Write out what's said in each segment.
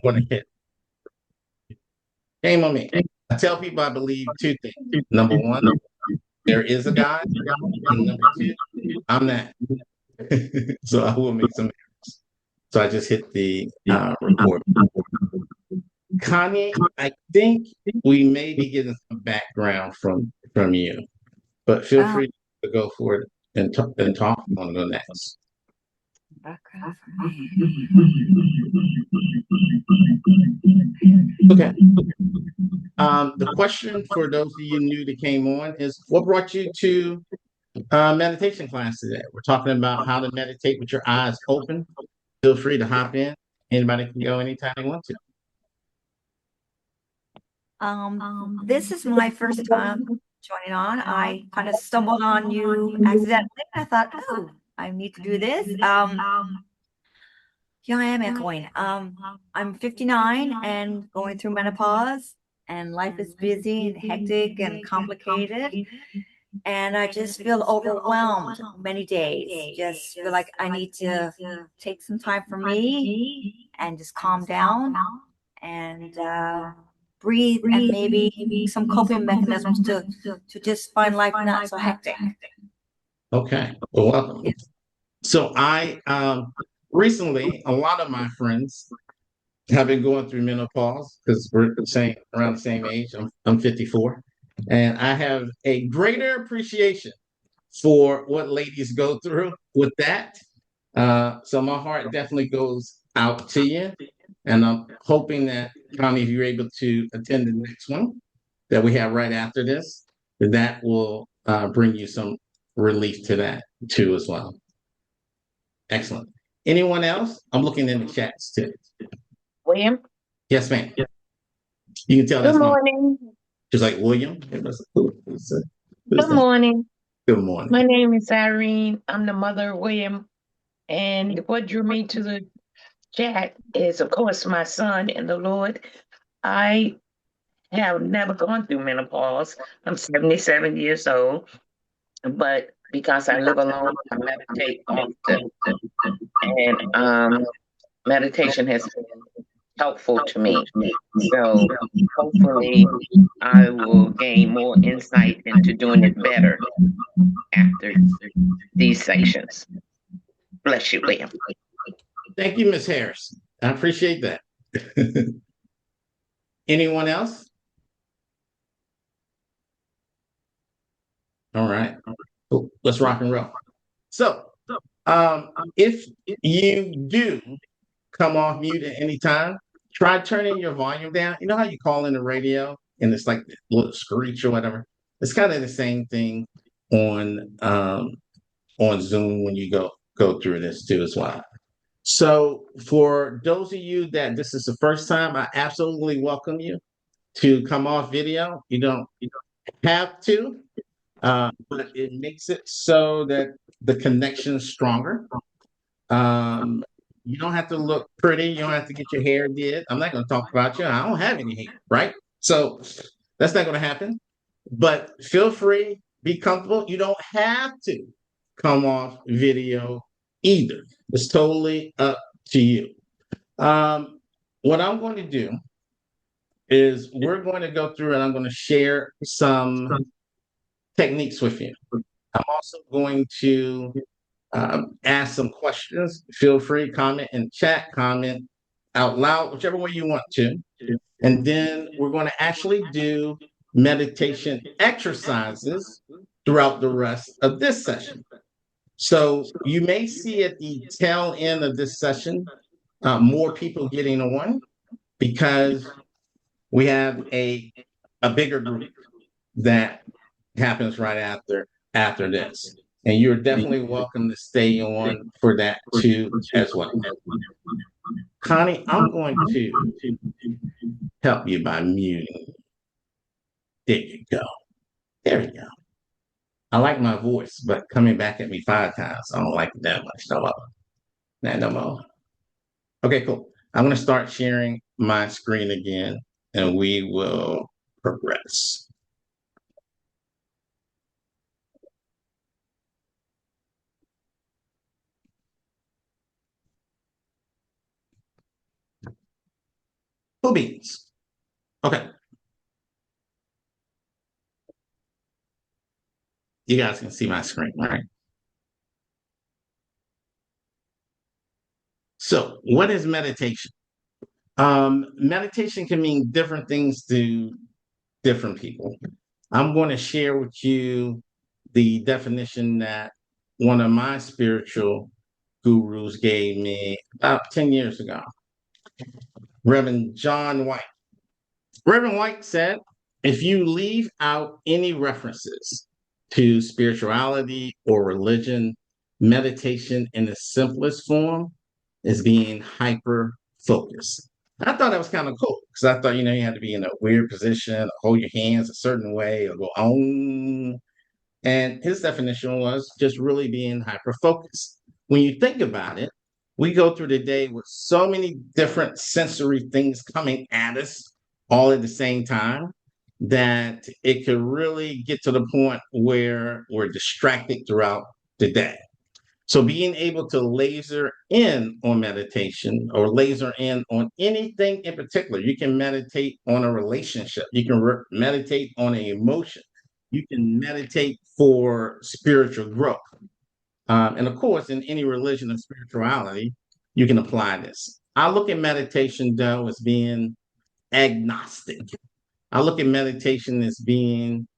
want to hit. Shame on me. I tell people I believe two things. Number one, there is a God, and number two, I'm that. So I will make some errors. So I just hit the record. Kanye, I think we may be getting some background from you, but feel Oh, free to go for it and talk. I want to go next. background for me. Okay. The question for those of you new that came on is, what brought you to meditation class today? We're talking about how to meditate with your eyes open. Feel free to hop in. Anybody can go anytime they want to. This is my first time joining on. I kind of stumbled on you accidentally. I thought, oh, I need to do this. Here I am echoing. I'm 59 and going through menopause, and life is busy and hectic and complicated. And I just feel overwhelmed many days. Just feel like I need to take some time for me and just calm down and breathe and maybe some coping mechanisms to just find life not so hectic. Okay. Well, welcome. So I recently, a lot of my friends have been going through menopause because we're around the same age. I'm 54, and I have a greater appreciation for what ladies go through with that. So my heart definitely goes out to you, and I'm hoping that Tommy, if you're able to attend the next one that we have right after this, that will bring you some relief to that too as well. Excellent. Anyone else? I'm looking in the chats too. William, Yes, ma'am. You can tell good that's my. morning. She's like William. It was, who's Good that? morning. Good morning. My name is Irene. I'm the mother of William. And what drew me to the chat is, of course, my son in the Lord. I have never gone through menopause. I'm 77 years old, but because I live alone, I meditate often. And meditation has been helpful to me. So hopefully, I will gain more insight into doing it better after these sections. Bless you, William. Thank you, Miss Harris. I appreciate that. Anyone else? All right. Cool. Let's rock and roll. So, if you do come off mute at any time, try turning your volume down. You know how you call in the radio and it's like a little screech or whatever? It's kind of the same thing on Zoom when you go through this too as well. So for those of you that this is the first time, I absolutely welcome you to come off video. You don't have to, but it makes it so that the connection is stronger. You don't have to look pretty. You don't have to get your hair did. I'm not going to talk about you. I don't have any hair, right? So that's not going to happen. But feel free, be comfortable. You don't have to come off video either. It's totally up to you. What I'm going to do is we're going to go through and I'm going to share some techniques with you. I'm also going to ask some questions. Feel free, comment in chat, comment out loud, whichever way you want to. And then we're going to actually do meditation exercises throughout the rest of this session. So you may see at the tail end of this session more people getting on because we have a bigger group that happens right after this. And you're definitely welcome to stay on for that too as well. Connie, I'm going to help you by muting. There you go. There you go. I like my voice, but coming back at me 5 times, I don't like it that much. No more. Not no more. Okay, cool. I'm going to start sharing my screen again, and we will progress. Who beans? Okay. You guys can see my screen, right? So, what is meditation? Meditation can mean different things to different people. I'm going to share with you the definition that one of my spiritual gurus gave me about 10 years ago. Reverend John White. Reverend White said, if you leave out any references to spirituality or religion, meditation in the simplest form is being hyper focused. I thought that was kind of cool because I thought, you had to be in a weird position, hold your hands a certain way, or go on. And his definition was just really being hyper focused. When you think about it, we go through the day with so many different sensory things coming at us all at the same time that it could really get to the point where we're distracted throughout the day. So being able to laser in on meditation or laser in on anything in particular, you can meditate on a relationship, you can meditate on an emotion, you can meditate for spiritual growth. And of course, in any religion and spirituality, you can apply this. I look at meditation, though, as being agnostic. I look at meditation as being,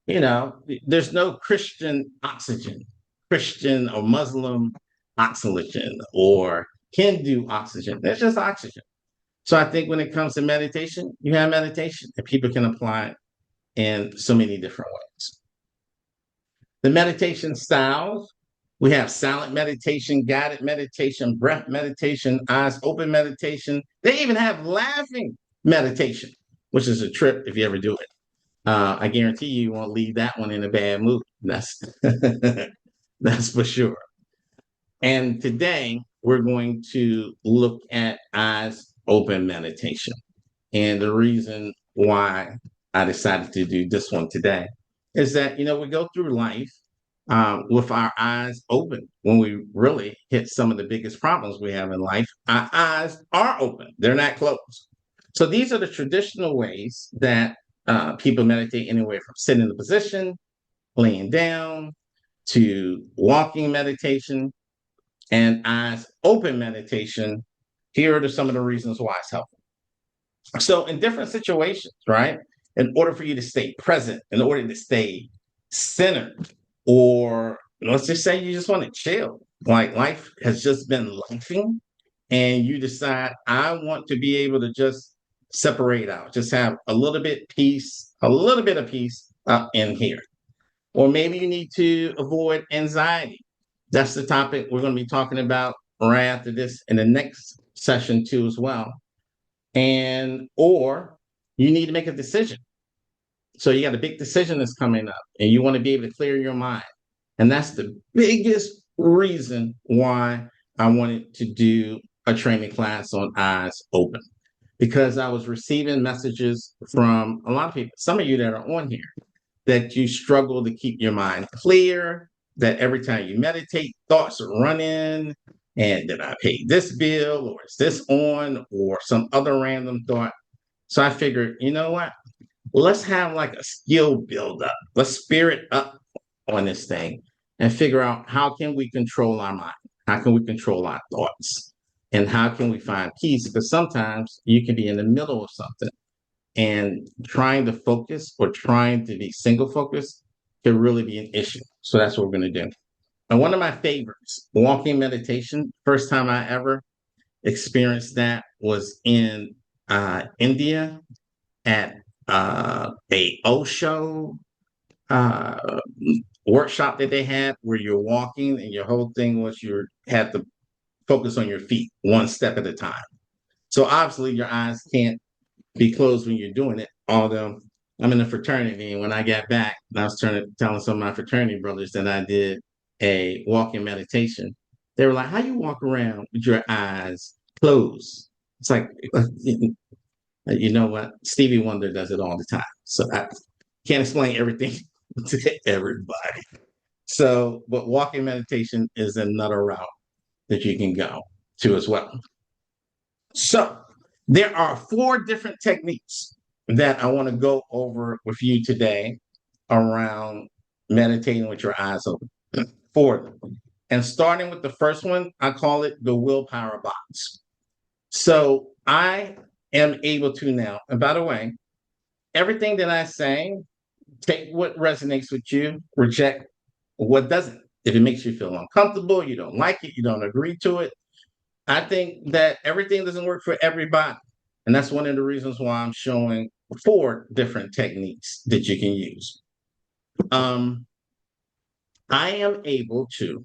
there's no Christian oxygen, Christian or Muslim oxygen or Hindu oxygen. There's just oxygen. So I think when it comes to meditation, you have meditation and people can apply it in so many different ways. The meditation styles, we have silent meditation, guided meditation, breath meditation, eyes open meditation. They even have laughing meditation, which is a trip if you ever do it. I guarantee you won't leave that one in a bad mood. That's that's for sure. And today we're going to look at eyes open meditation. And the reason why I decided to do this one today is that we go through life with our eyes open. When we really hit some of the biggest problems we have in life, our eyes are open; they're not closed. So these are the traditional ways that people meditate, anywhere from sitting in a position, laying down, to walking meditation, and eyes open meditation. Here are some of the reasons why it's helpful. So in different situations, right? In order for you to stay present, in order to stay centered, or let's just say you just want to chill, like life has just been lifing, and you decide, I want to be able to just separate out, just have a little bit of peace in here. Or maybe you need to avoid anxiety. That's the topic we're going to be talking about right after this in the next session too as well. Or you need to make a decision. So you got a big decision that's coming up and you want to be able to clear your mind. And that's the biggest reason why I wanted to do a training class on eyes open, because I was receiving messages from a lot of people, some of you that are on here, that you struggle to keep your mind clear, that every time you meditate, thoughts run in, and did I pay this bill, or is this on, or some other random thought. So I figured, you know what? Let's have like a skill build up. Let's spirit up on this thing and figure out how can we control our mind? How can we control our thoughts? And how can we find peace? Because sometimes you can be in the middle of something and trying to focus or trying to be single focused can really be an issue. So that's what we're going to do. And one of my favorites, walking meditation, first time I ever experienced that was in India at a Osho workshop that they had, where you're walking and your whole thing was you had to focus on your feet one step at a time. So obviously your eyes can't be closed when you're doing it. Although I'm in a fraternity, and when I got back, I was telling some of my fraternity brothers that I did a walking meditation. They were like, "How you walk around with your eyes closed?" It's like, you know what? Stevie Wonder does it all the time. So I can't explain everything to everybody. So, but walking meditation is another route that you can go to as well. So, There are 4 different techniques that I want to go over with you today around meditating with your eyes open. 4 of them. And starting with the first one, I call it the willpower box. So I am able to now, and by the way, everything that I say, take what resonates with you, reject what doesn't. If it makes you feel uncomfortable, you don't like it, you don't agree to it, I think that everything doesn't work for everybody. And that's one of the reasons why I'm showing 4 different techniques that you can use. I am able to,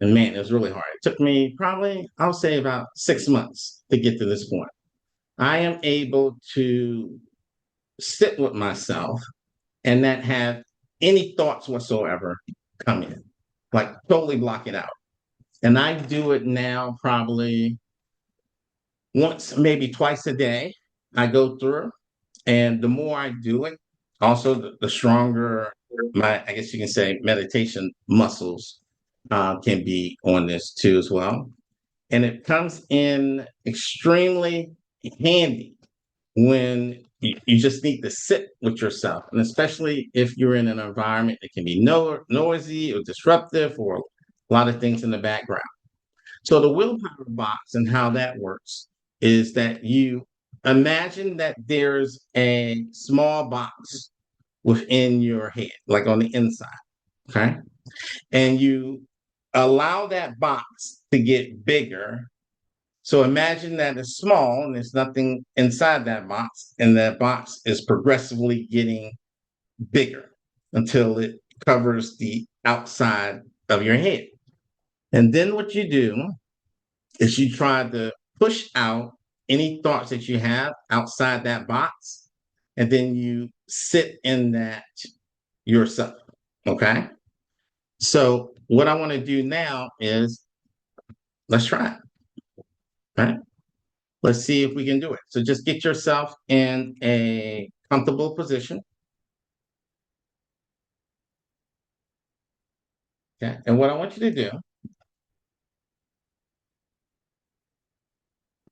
and man, it was really hard. It took me probably, I'll say about 6 months to get to this point. I am able to sit with myself and not have any thoughts whatsoever come in, like totally block it out. And I do it now probably once, maybe twice a day. I go through, and the more I do it, also the stronger my, I guess you can say, meditation muscles can be on this too as well. And it comes in extremely handy when you just need to sit with yourself, and especially if you're in an environment that can be noisy or disruptive or a lot of things in the background. So the willpower box and how that works is that you imagine that there's a small box within your head, like on the inside, okay? And you allow that box to get bigger. So imagine that it's small and there's nothing inside that box, and that box is progressively getting bigger until it covers the outside of your head. And then what you do is you try to push out any thoughts that you have outside that box, and then you sit in that yourself. Okay. So what I want to do now is let's try it. Right. Let's see if we can do it. So just get yourself in a comfortable position. Okay. And what I want you to do,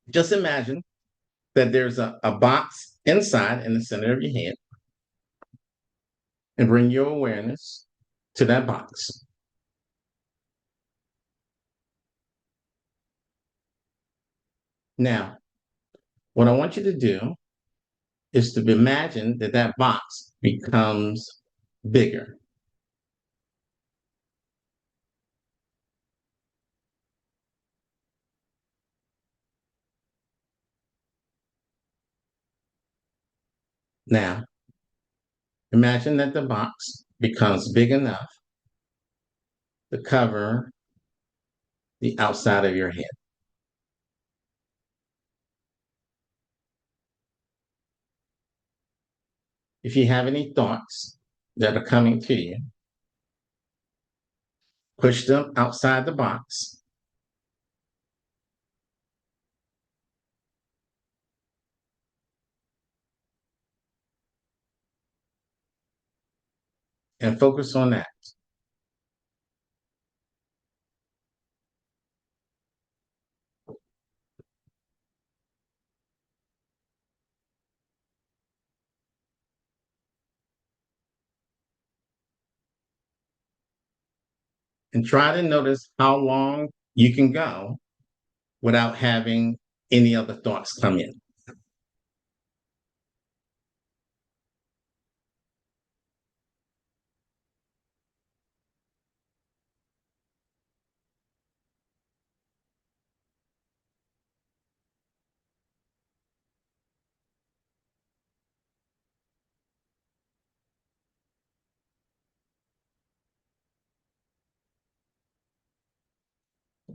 just imagine that there's a box inside in the center of your head, and bring your awareness to that box. Now, what I want you to do is to imagine that that box becomes bigger. Now, imagine that the box becomes big enough to cover the outside of your head. If you have any thoughts that are coming to you, push them outside the box. And focus on that. And try to notice how long you can go without having any other thoughts come in.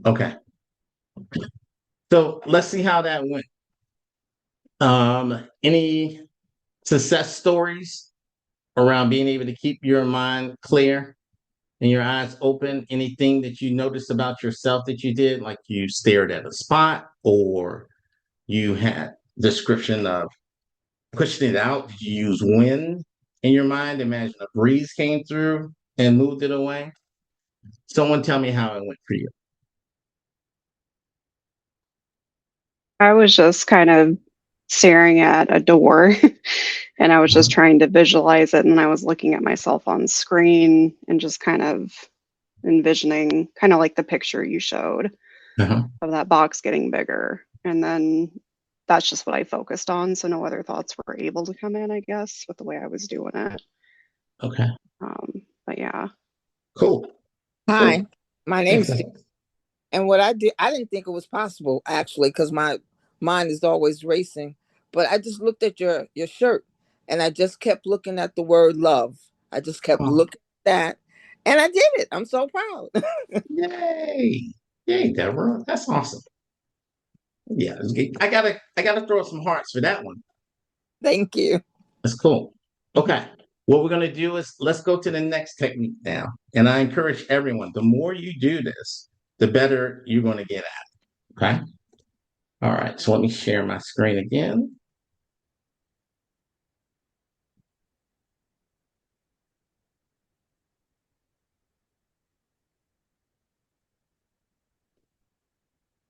Okay. So let's see how that went. Any success stories around being able to keep your mind clear and your eyes open? Anything that you noticed about yourself that you did, like you stared at a spot, or you had description of pushing it out? Did you use wind in your mind? Imagine a breeze came through and moved it away. Someone tell me how it went for you. I was just kind of staring at a door and I was just Uh-huh. trying to visualize it. And I was looking at myself on screen and just kind of envisioning, kind of like the picture you showed Uh-huh. of that box getting bigger. And then that's just what I focused on. So no other thoughts were able to come in, I guess, with the way I was doing it. Okay. But yeah. Cool. Hi, Cool. my Thanks. name's Steve. And what I did, I didn't think it was possible actually, because my mind is always racing. But I just looked at your shirt, and I just kept looking at the word love. I just kept Oh, looking at that, and I did it. I'm so proud. yay. Yay, Deborah. That's awesome. Yeah. I gotta throw some hearts for that one. Thank you. That's cool. Okay. What we're going to do is let's go to the next technique now. And I encourage everyone, the more you do this, the better you're going to get at. Okay. All right. So let me share my screen again.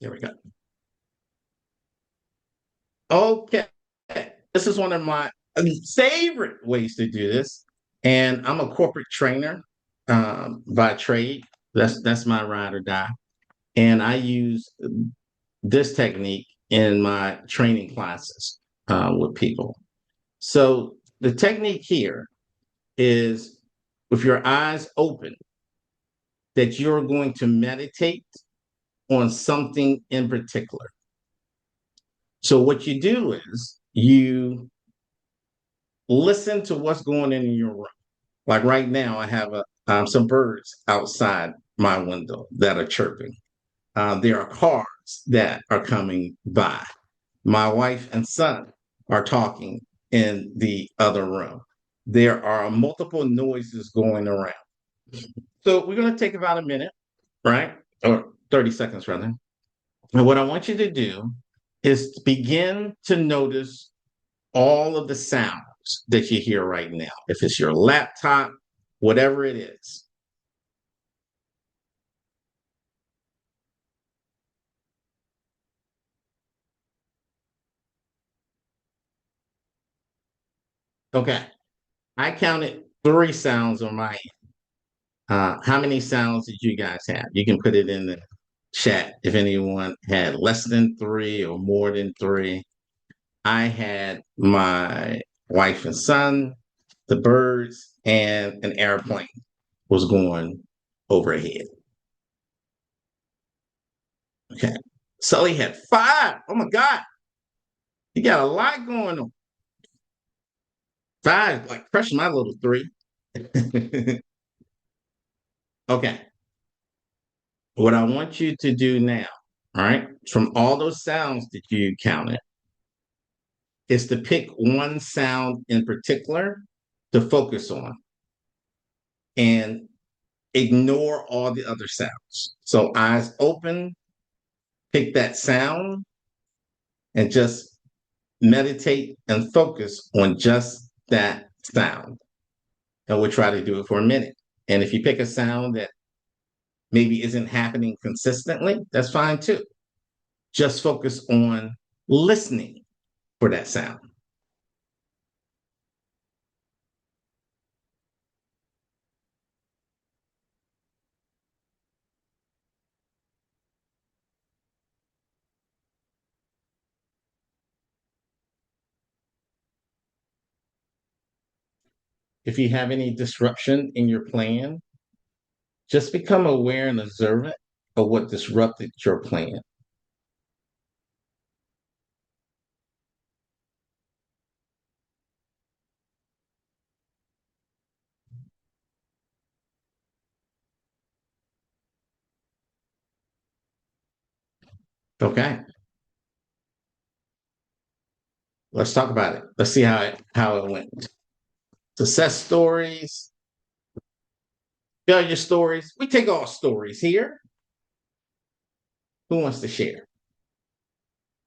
There we go. Okay. This is one of my favorite ways to do this. And I'm a corporate trainer by trade. That's my ride or die. And I use this technique in my training classes with people. So the technique here is with your eyes open, that you're going to meditate on something in particular. So what you do is you listen to what's going on in your room. Like right now, I have some birds outside my window that are chirping. There are cars that are coming by. My wife and son are talking in the other room. There are multiple noises going around. So we're going to take about a minute, right? Or 30 seconds rather. And what I want you to do is to begin to notice all of the sounds that you hear right now. If it's your laptop, whatever it is. Okay. I counted 3 sounds on my end. How many sounds did you guys have? You can put it in the chat if anyone had less than 3 or more than 3. I had my wife and son, the birds, and an airplane was going overhead. Okay. Sully had 5. Oh my God. You got a lot going on. 5, like crushing my little 3. Okay. What I want you to do now, all right, from all those sounds that you counted, is to pick one sound in particular to focus on and ignore all the other sounds. So eyes open, pick that sound and just meditate and focus on just that sound. And we'll try to do it for a minute. And if you pick a sound that maybe isn't happening consistently, that's fine too. Just focus on listening for that sound. If you have any disruption in your plan, just become aware and observant of what disrupted your plan. Okay, let's talk about it. Let's see how it went. Success stories, failure stories. We take all stories here. Who wants to share?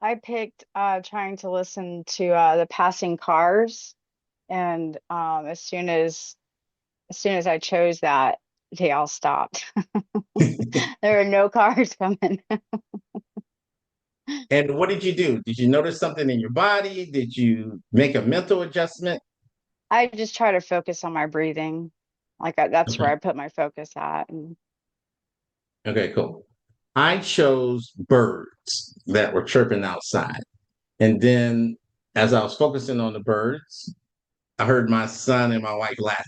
I picked trying to listen to the passing cars, and as soon as I chose that, they all stopped. There were no cars coming. And what did you do? Did you notice something in your body? Did you make a mental adjustment? I just try to focus on my breathing. That's where Okay. I put my focus at. And Okay, cool. I chose birds that were chirping outside. And then as I was focusing on the birds, I heard my son and my wife laughing.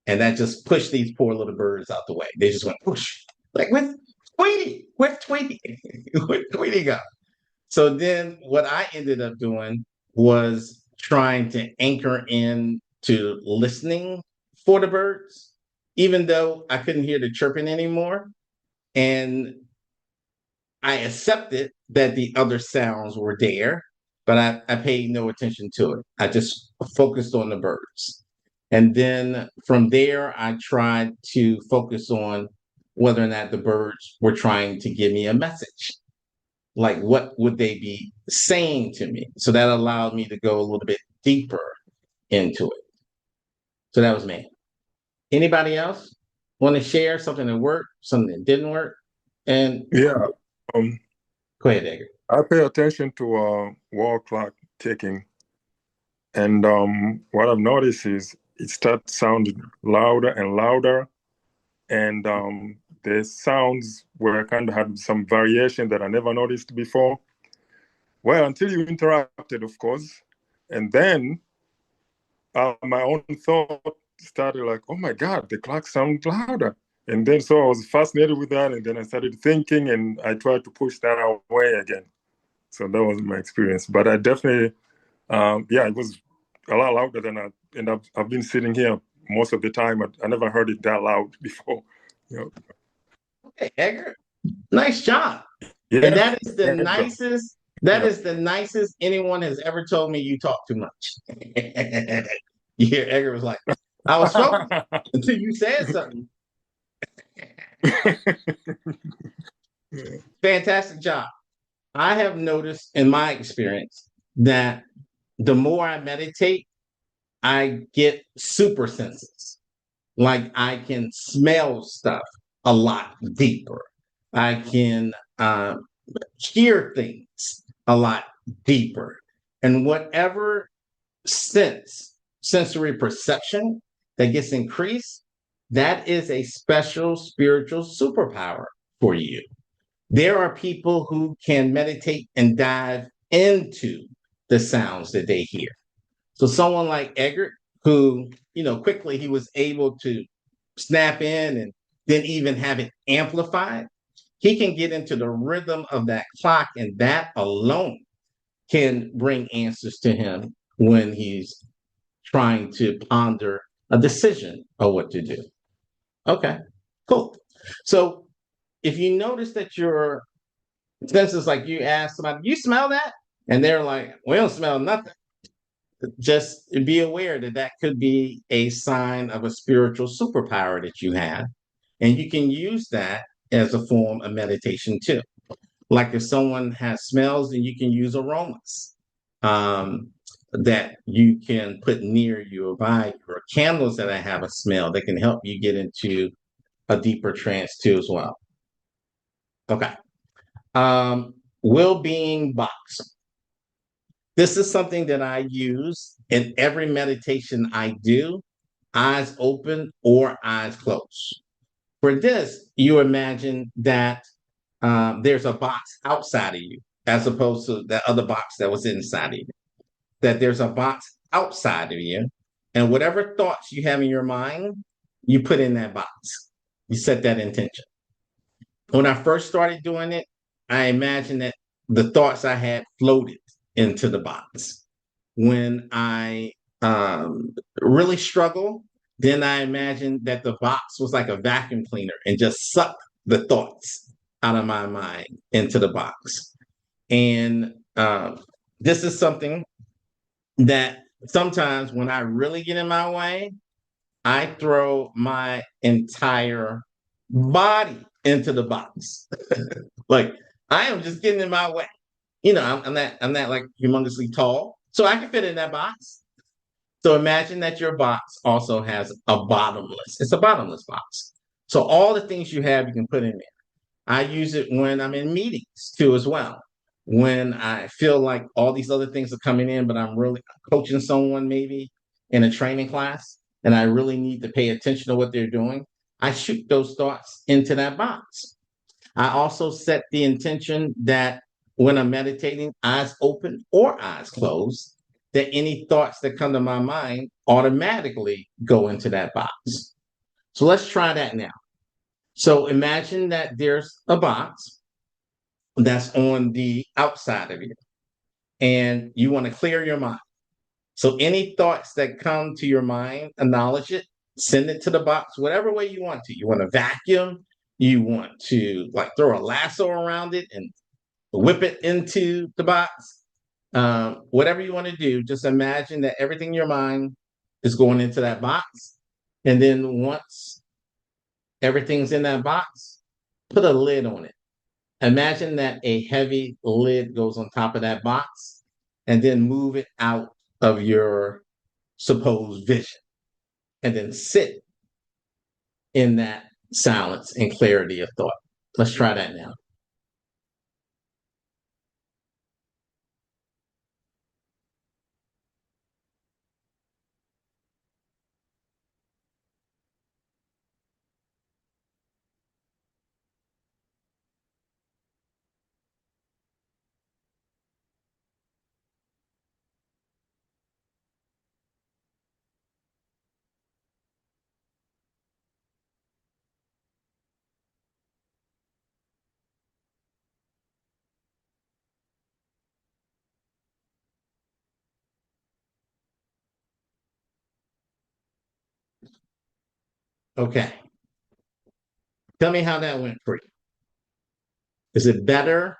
And that just pushed these poor little birds out the way. They just went whoosh. Like, with Tweety? Where's Tweety? Where'd Tweety go? So then what I ended up doing was trying to anchor in to listening for the birds, even though I couldn't hear the chirping anymore. And I accepted that the other sounds were there, but I paid no attention to it. I just focused on the birds. And then from there, I tried to focus on whether or not the birds were trying to give me a message. Like, what would they be saying to me? So that allowed me to go a little bit deeper into it. So that was me. Anybody else want to share something that worked, something that didn't work? And Yeah. Um, go ahead, Edgar. I pay attention to wall clock ticking, and what I've noticed is it starts sounding louder and louder, and the sounds were kind of had some variation that I never noticed before. Well, until you interrupted, of course, and then my own thought started like, "Oh my God, the clock sounds louder." And then so I was fascinated with that, and then I started thinking, and I tried to push that away again. So that was my experience. But I definitely, yeah, it was a lot louder than I've been sitting here most of the time. I never heard it that loud before. You know. Hey, Edgar, nice job. Yeah, And that is the thank God. nicest, that Yeah. is the nicest anyone has ever told me you talk too much. You hear Edgar was like, I was focused until you said something. Fantastic job. I have noticed in my experience that the more I meditate, I get super senses. Like, I can smell stuff a lot deeper. I can hear things a lot deeper. And whatever sensory perception that gets increased, that is a special spiritual superpower for you. There are people who can meditate and dive into the sounds that they hear. So someone like Eggert, who, quickly he was able to snap in and then even have it amplified, he can get into the rhythm of that clock, and that alone can bring answers to him when he's trying to ponder a decision of what to do. Okay, cool. So if you notice that your senses, like you ask somebody, you smell that? And they're like, we don't smell nothing. Just be aware that that could be a sign of a spiritual superpower that you have. And you can use that as a form of meditation too. Like if someone has smells, then you can use aromas that you can put near you or by you, or candles that have a smell that can help you get into a deeper trance too as well. Okay. Well-being box. This is something that I use in every meditation I do, eyes open or eyes closed. For this, you imagine that there's a box outside of you, as opposed to that other box that was inside of you. That there's a box outside of you, and whatever thoughts you have in your mind, you put in that box. You set that intention. When I first started doing it, I imagined that the thoughts I had floated into the box. When I really struggle, then I imagined that the box was like a vacuum cleaner and just sucked the thoughts out of my mind into the box. And this is something that sometimes when I really get in my way, I throw my entire body into the box. Like, I am just getting in my way. I'm not like humongously tall, so I can fit in that box. So imagine that your box also has a bottomless. It's a bottomless box. So all the things you have, you can put in there. I use it when I'm in meetings too, as well. when I feel like all these other things are coming in, but I'm really coaching someone maybe in a training class, and I really need to pay attention to what they're doing, I shoot those thoughts into that box. I also set the intention that when I'm meditating, eyes open or eyes closed, that any thoughts that come to my mind automatically go into that box. So let's try that now. So imagine that there's a box that's on the outside of you, and you want to clear your mind. So any thoughts that come to your mind, acknowledge it, send it to the box, whatever way you want to. You want to vacuum, you want to like throw a lasso around it and whip it into the box. Whatever you want to do, just imagine that everything in your mind is going into that box. And then once everything's in that box, put a lid on it. Imagine that a heavy lid goes on top of that box and then move it out of your supposed vision and then sit in that silence and clarity of thought. Let's try that now. Okay. Tell me how that went for you. Is it better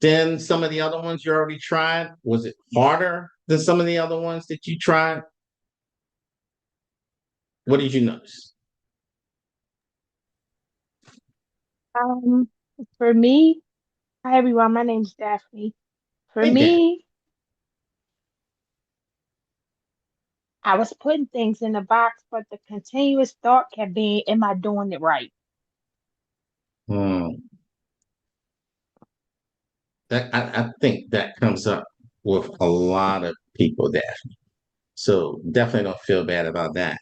than some of the other ones you already tried? Was it harder than some of the other ones that you tried? What did you notice? Um, for me, hi everyone, my name's Daphne. For Hey, Dan. me, I was putting things in the box, but the continuous thought kept being, am I doing it right? Hmm. I think that comes up with a lot of people, Daphne. So definitely don't feel bad about that.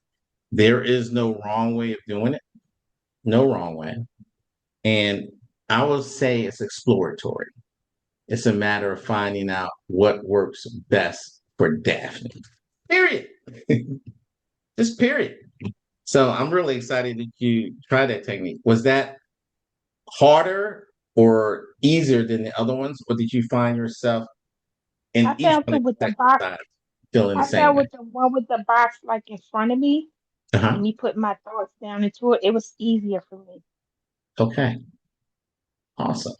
There is no wrong way of doing it, no wrong way. And I will say it's exploratory. It's a matter of finding out what works best for Daphne. Period. Just period. So I'm really excited that you tried that technique. Was that harder or easier than the other ones, or did you find yourself in I each felt one it of with the the box. exercise feeling the I same felt way? with the one with the box like in front of me, Uh-huh. and me putting my thoughts down into it, it was easier for me. Okay. Awesome.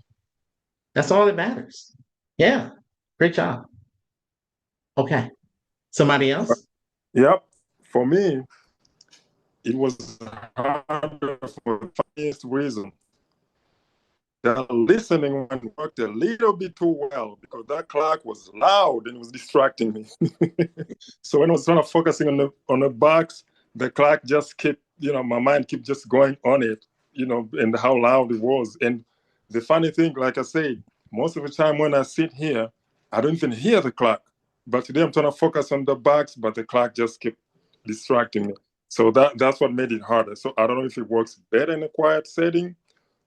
That's all that matters. Yeah. Great job. Okay. Somebody else? Yep. For me, it was harder for the funniest reason. The listening one worked a little bit too well because that clock was loud and it was distracting me. So when I was trying to focusing on the box, the clock just kept, my mind kept just going on it, and how loud it was. And the funny thing, like I said, most of the time when I sit here, I don't even hear the clock. But today I'm trying to focus on the box, but the clock just kept distracting me. So that's what made it harder. So I don't know if it works better in a quiet setting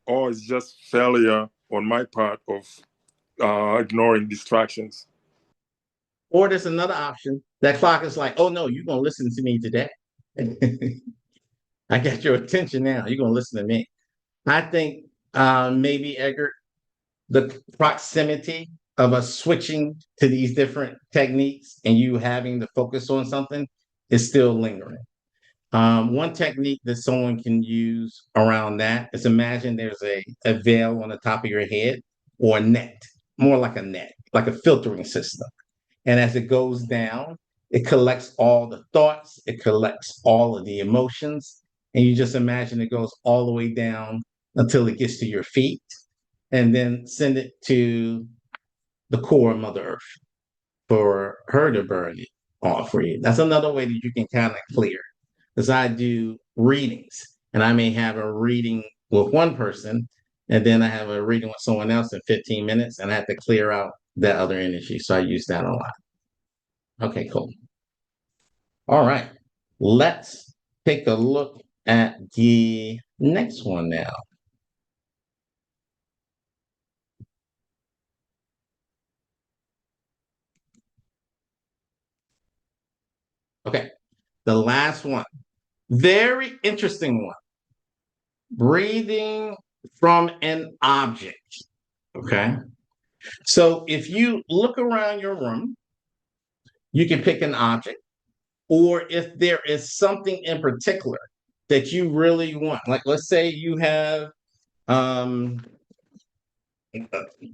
or it's just failure on my part of ignoring distractions. Or there's another option. That clock is like, oh no, you're gonna listen to me today. I got your attention now. You're gonna listen to me. I think maybe Edgar, the proximity of us switching to these different techniques and you having to focus on something is still lingering. One technique that someone can use around that is imagine there's a veil on the top of your head or a net, more like a net, like a filtering system. And as it goes down, it collects all the thoughts, it collects all of the emotions. And you just imagine it goes all the way down until it gets to your feet and then send it to the core of Mother Earth for her to burn it off for you. That's another way that you can kind of clear. Because I do readings and I may have a reading with one person And then I have a reading with someone else in 15 minutes, and I have to clear out that other energy. So I use that a lot. Okay, cool. All right. Let's take a look at the next one now. Okay. The last one. Very interesting one. Breathing from an object. Okay. So if you look around your room, you can pick an object, or if there is something in particular that you really want, like let's say you have um,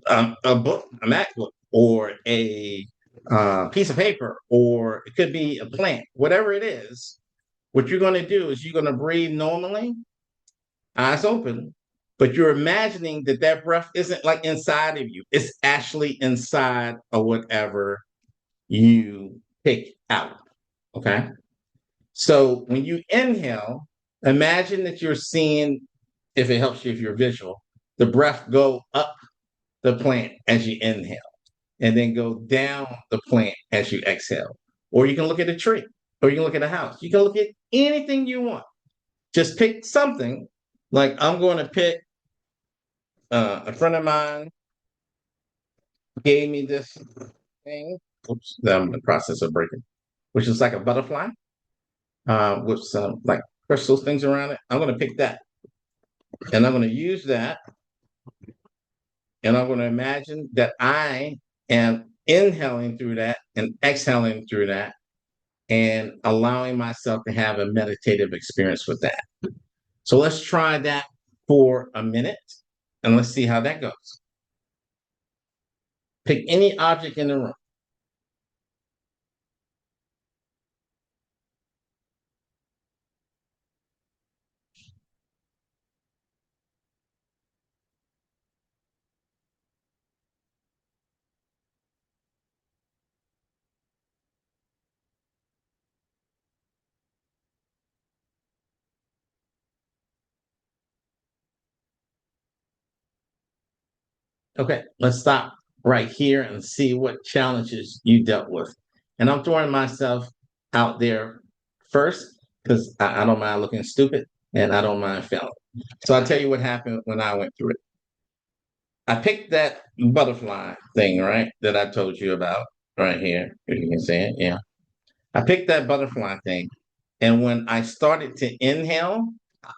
a book, a MacBook, or a piece of paper, or it could be a plant, whatever it is. What you're going to do is you're going to breathe normally, eyes open, but you're imagining that that breath isn't like inside of you. It's actually inside of whatever you pick out. Okay. So when you inhale, imagine that you're seeing, if it helps you, if you're visual, the breath go up the plant as you inhale and then go down the plant as you exhale. Or you can look at a tree, or you can look at a house. You can look at anything you want. Just pick something. Like I'm going to pick a friend of mine gave me this thing. Oops, I'm in the process of breaking, which is like a butterfly with some like crystals things around it. I'm going to pick that, and I'm going to use that, and I'm going to imagine that I am inhaling through that and exhaling through that, and allowing myself to have a meditative experience with that. So let's try that for a minute, and let's see how that goes. Pick any object in the room. Okay, let's stop right here and see what challenges you dealt with. And I'm throwing myself out there first because I don't mind looking stupid and I don't mind failing. So I'll tell you what happened when I went through it. I picked that butterfly thing, right, that I told you about right here. If you can see it, yeah. I picked that butterfly thing. And when I started to inhale,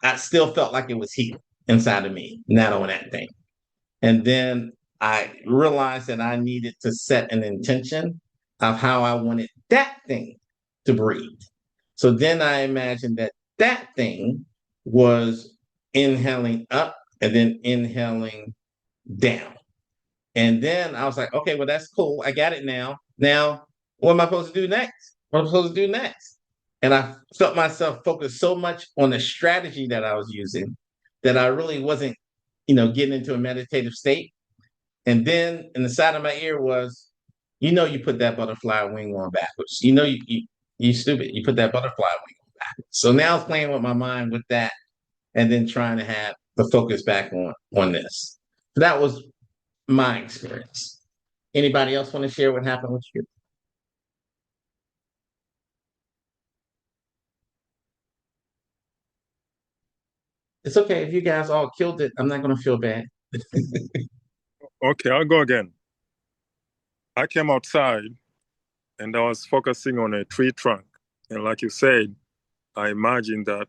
I still felt like it was here inside of me, not on that thing. And then I realized that I needed to set an intention of how I wanted that thing to breathe. So then I imagined that that thing was inhaling up and then inhaling down. And then I was like, okay, well, that's cool. I got it now. Now, what am I supposed to do next? What am I supposed to do next? And I felt myself focus so much on the strategy that I was using that I really wasn't, getting into a meditative state. And then in the side of my ear was, you put that butterfly wing on backwards. You stupid. You put that butterfly wing on backwards. So now I was playing with my mind with that, and then trying to have the focus back on this. So that was my experience. Anybody else want to share what happened with you? It's okay if you guys all killed it. I'm not going to feel bad. Okay, I'll go again. I came outside and I was focusing on a tree trunk. And like you said, I imagined that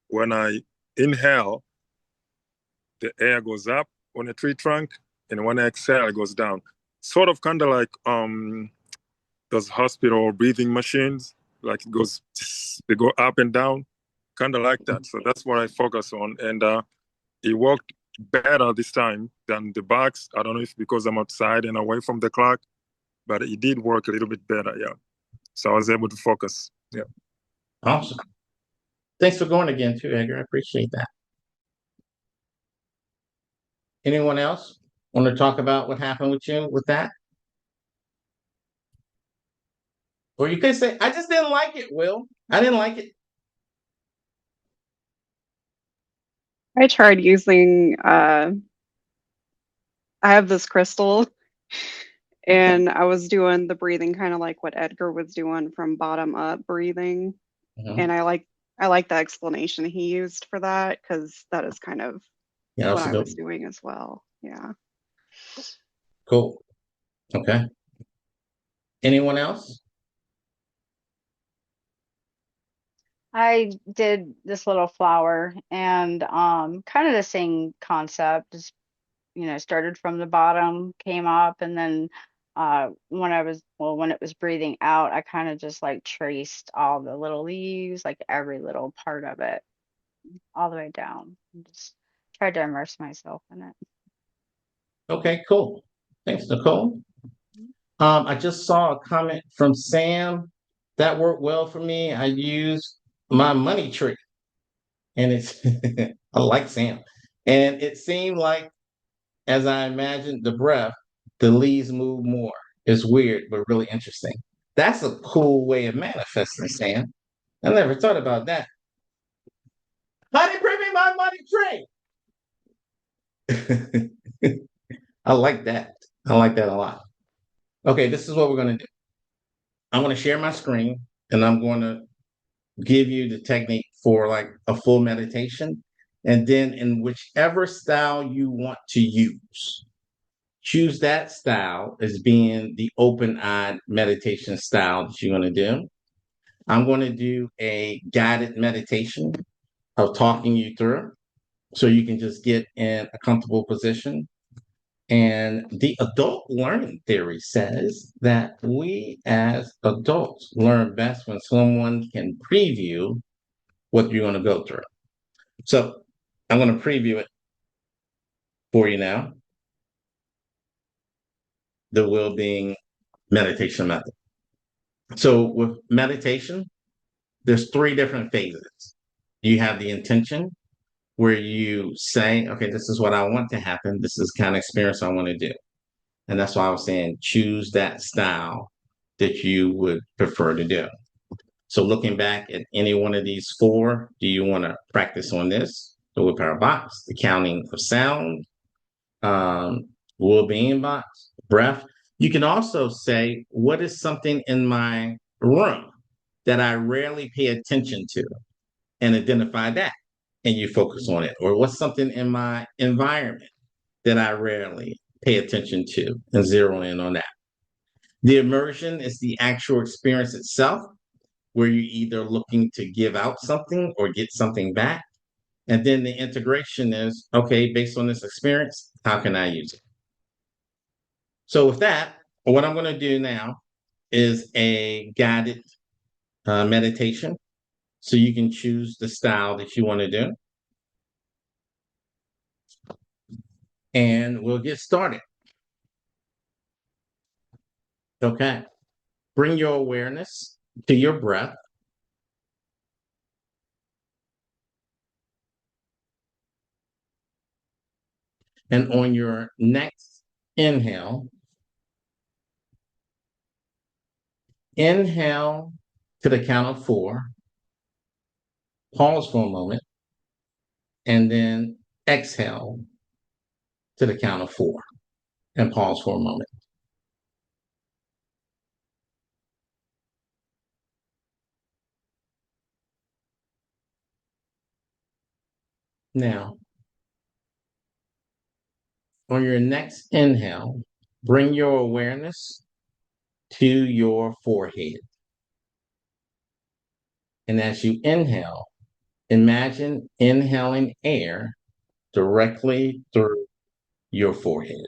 when I inhale, the air goes up on a tree trunk, and when I exhale, it goes down. Sort of kind of like those hospital breathing machines, like they go up and down, kind of like that. So that's what I focus on. And it worked better this time than the box. I don't know if because I'm outside and away from the clock, but it did work a little bit better, yeah. So I was able to focus, yeah. Awesome. Thanks for going again, too, Edgar. I appreciate that. Anyone else want to talk about what happened with you with that? Or you could say, I just didn't like it, Will. I didn't like it. I tried using I have this crystal Okay. and I was doing the breathing kind of like what Edgar was doing from bottom up breathing. Mhm. And I like the explanation he used for that because that is kind of Yeah, what that's a I good was one. doing as well. Yeah. Cool. Okay. Anyone else? I did this little flower and kind of the same concept. Just, started from the bottom, came up, and then when it was breathing out, I kind of just like traced all the little leaves, like every little part of it, all the way down. And just tried to immerse myself in it. Okay, cool. Thanks, Nicole. I just saw a comment from Sam that worked well for me. I used my money tree, and it's I like Sam, and it seemed like as I imagined the breath, the leaves move more. It's weird, but really interesting. That's a cool way of manifesting, Sam. I never thought about that. Honey, bring me my money tree. I like that. I like that a lot. Okay, this is what we're going to do. I'm going to share my screen and I'm going to give you the technique for like a full meditation. And then in whichever style you want to use, choose that style as being the open-eyed meditation style that you're going to do. I'm going to do a guided meditation of talking you through so you can just get in a comfortable position. And the adult learning theory says that we as adults learn best when someone can preview what you're going to go through. So I'm going to preview it for you now, the well-being meditation method. So with meditation, there's three different phases. You have the intention where you say, okay, this is what I want to happen. This is the kind of experience I want to do. And that's why I was saying choose that style that you would prefer to do. So looking back at any one of these four, do you want to practice on this? The willpower box, the counting of sound, um, well-being box, breath. You can also say, what is something in my room that I rarely pay attention to, and identify that, and you focus on it. Or what's something in my environment that I rarely pay attention to, and zero in on that. The immersion is the actual experience itself, where you're either looking to give out something or get something back. And then the integration is, okay, based on this experience, how can I use it? So with that, what I'm going to do now is a guided meditation. So you can choose the style that you want to do. And we'll get started. Okay. Bring your awareness to your breath. And on your next inhale, inhale to the count of 4, pause for a moment, and then exhale to the count of 4 and pause for a moment. Now, on your next inhale, bring your awareness to your forehead. And as you inhale, imagine inhaling air directly through your forehead.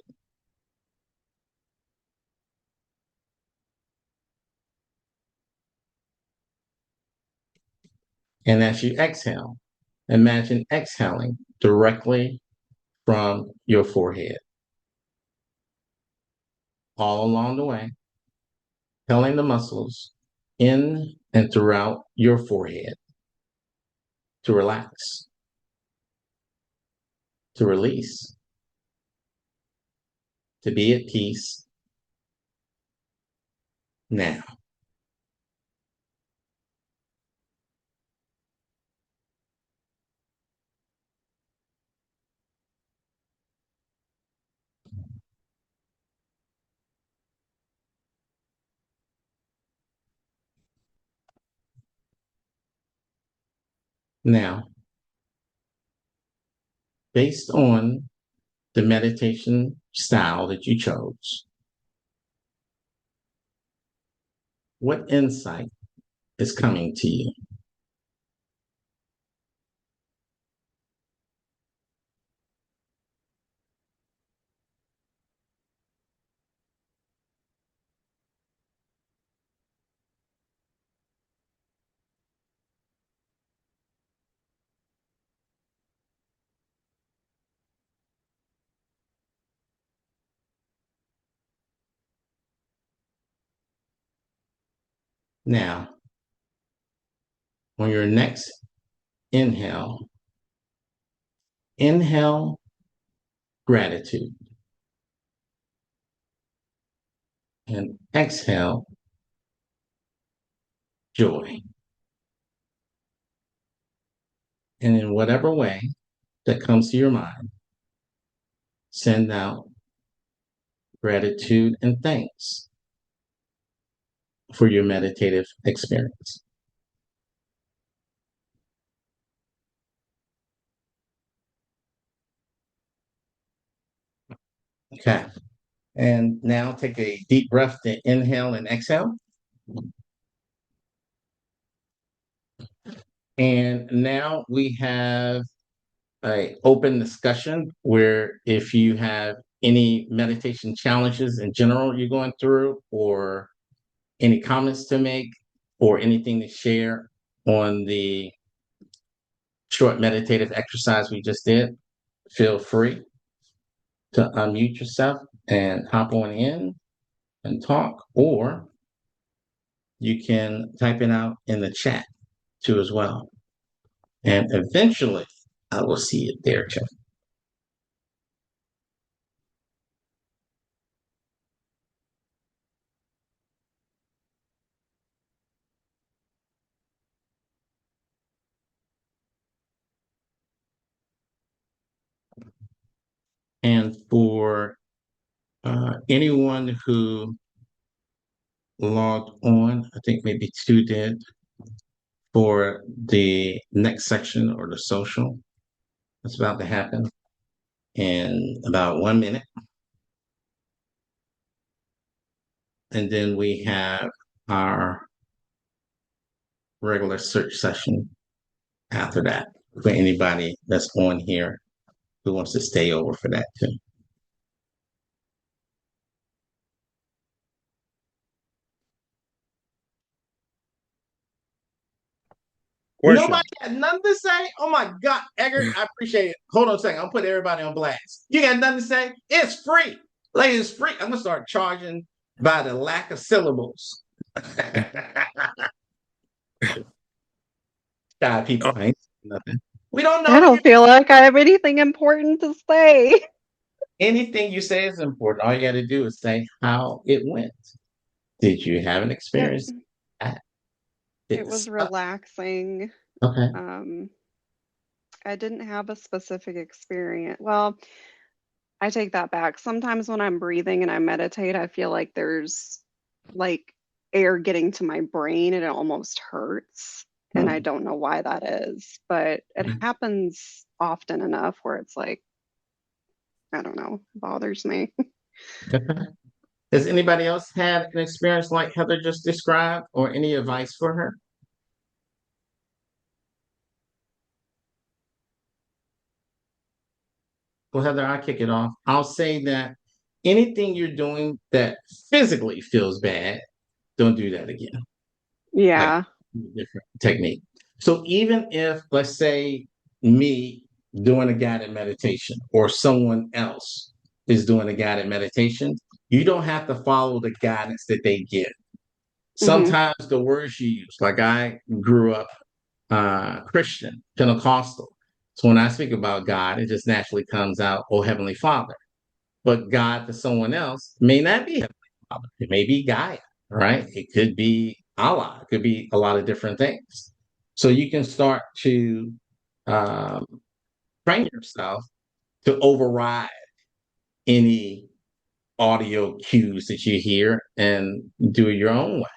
And as you exhale, imagine exhaling directly from your forehead. All along the way, telling the muscles in and throughout your forehead to relax, to release, to be at peace now. Now, based on the meditation style that you chose, what insight is coming to you? Now, on your next inhale, inhale gratitude and exhale joy. And in whatever way that comes to your mind, send out gratitude and thanks for your meditative experience. Okay. And now take a deep breath to inhale and exhale. And now we have an open discussion where if you have any meditation challenges in general you're going through, or any comments to make, or anything to share on the short meditative exercise we just did, feel free to unmute yourself and hop on in and talk, or you can type it out in the chat too as well. And eventually I will see it there too. And for anyone who logged on, I think maybe two did, for the next section or the social, that's about to happen in about 1 minute. And then we have our regular search session after that for anybody that's on here who wants to stay over for that too. Question. Nobody had nothing to say? Oh my God, Eggert, I appreciate it. Hold on a second. I'll put everybody on blast. You got nothing to say? It's free. Like, it's free. I'm going to start charging by the lack of syllables. People ain't nothing. We don't know. I don't feel like I have anything important to say. Anything you say is important. All you got to do is say how it went. Did you have an experience? It was relaxing. Okay. I didn't have a specific experience. Well, I take that back. Sometimes when I'm breathing and I meditate, I feel like there's like air getting to my brain and it almost hurts. And I don't know why that is, but it happens often enough where it's like, I don't know, bothers me. Has anybody else had an experience like Heather just described, or any advice for her? Well, Heather, I'll kick it off. I'll say that anything you're doing that physically feels bad, don't do that again. Yeah. Like, different technique. So even if, let's say, me doing a guided meditation or someone else is doing a guided meditation, you don't have to follow the guidance that they give. Sometimes the words you use, like I grew up Christian, Pentecostal. So when I speak about God, it just naturally comes out, oh, Heavenly Father. But God to someone else may not be Heavenly Father. It may be Gaia, right? It could be Allah. It could be a lot of different things. So you can start to train yourself to override any audio cues that you hear and do it your own way.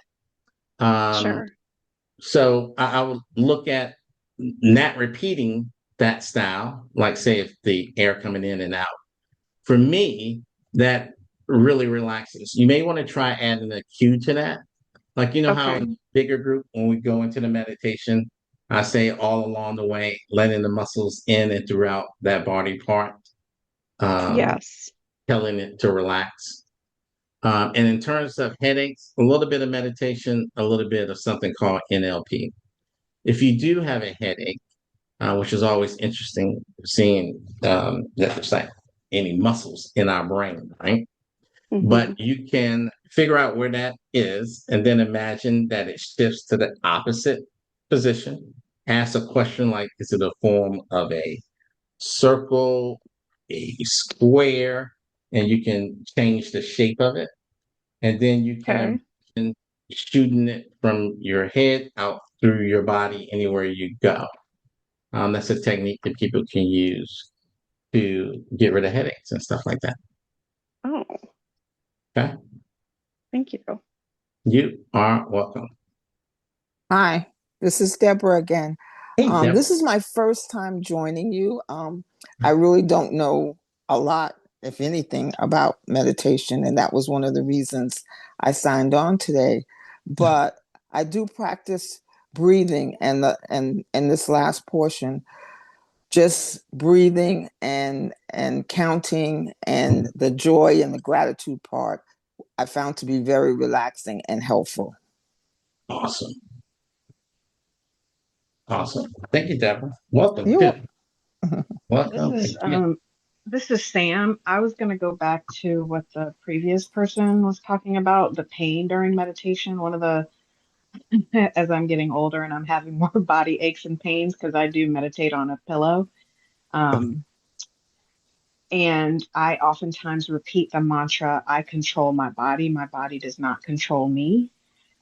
Sure. So I would look at not repeating that style, like say if the air coming in and out. For me, that really relaxes. You may want to try adding a cue to that. Like, how Okay. in bigger group, when we go into the meditation, I say all along the way, letting the muscles in and throughout that body part, um, Yes. telling it to relax. And in terms of headaches, a little bit of meditation, a little bit of something called NLP. If you do have a headache, which is always interesting, seeing that there's like any muscles in our brain, right? Hmm. But you can figure out where that is and then imagine that it shifts to the opposite position. Ask a question like, is it a form of a circle, a square? And you can change the shape of it. And then you can Okay. imagine shooting it from your head out through your body anywhere you go. That's a technique that people can use to get rid of headaches and stuff like that. Oh, Okay. thank you. You are welcome. Hi, this is Deborah again. Hey, Deborah. This is my first time joining you. I really don't know a lot, if anything, about meditation, and that was one of the reasons I signed on today. But I do practice breathing, and this last portion, just breathing and counting, and the joy and the gratitude part, I found to be very relaxing and helpful. Awesome. Awesome. Thank you, Deborah. Welcome. You. Good. This Welcome is again. this is Sam. I was going to go back to what the previous person was talking about, the pain during meditation. One of the as I'm getting older and I'm having more body aches and pains because I do meditate on a pillow. Um, and I oftentimes repeat the mantra, I control my body does not control me.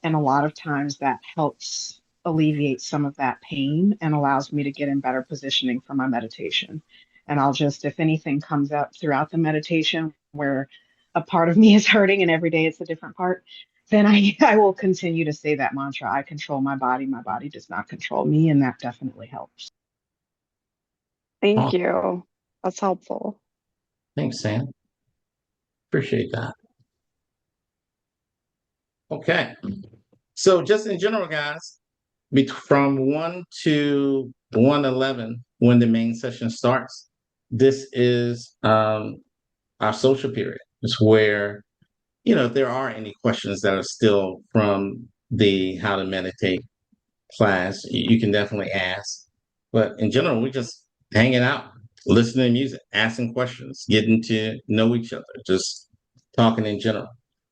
And a lot of times that helps alleviate some of that pain and allows me to get in better positioning for my meditation. And I'll just, if anything comes up throughout the meditation where a part of me is hurting and every day it's a different part, then I will continue to say that mantra, I control my body does not control me. And that definitely helps. Thank Awesome. you. That's helpful. Thanks, Sam. Appreciate that. Okay. So just in general, guys, from 1 to 1:11, when the main session starts, this is our social period. It's where, if there are any questions that are still from the How to Meditate class, you can definitely ask. But in general, we're just hanging out, listening to music, asking questions, getting to know each other, just talking in general.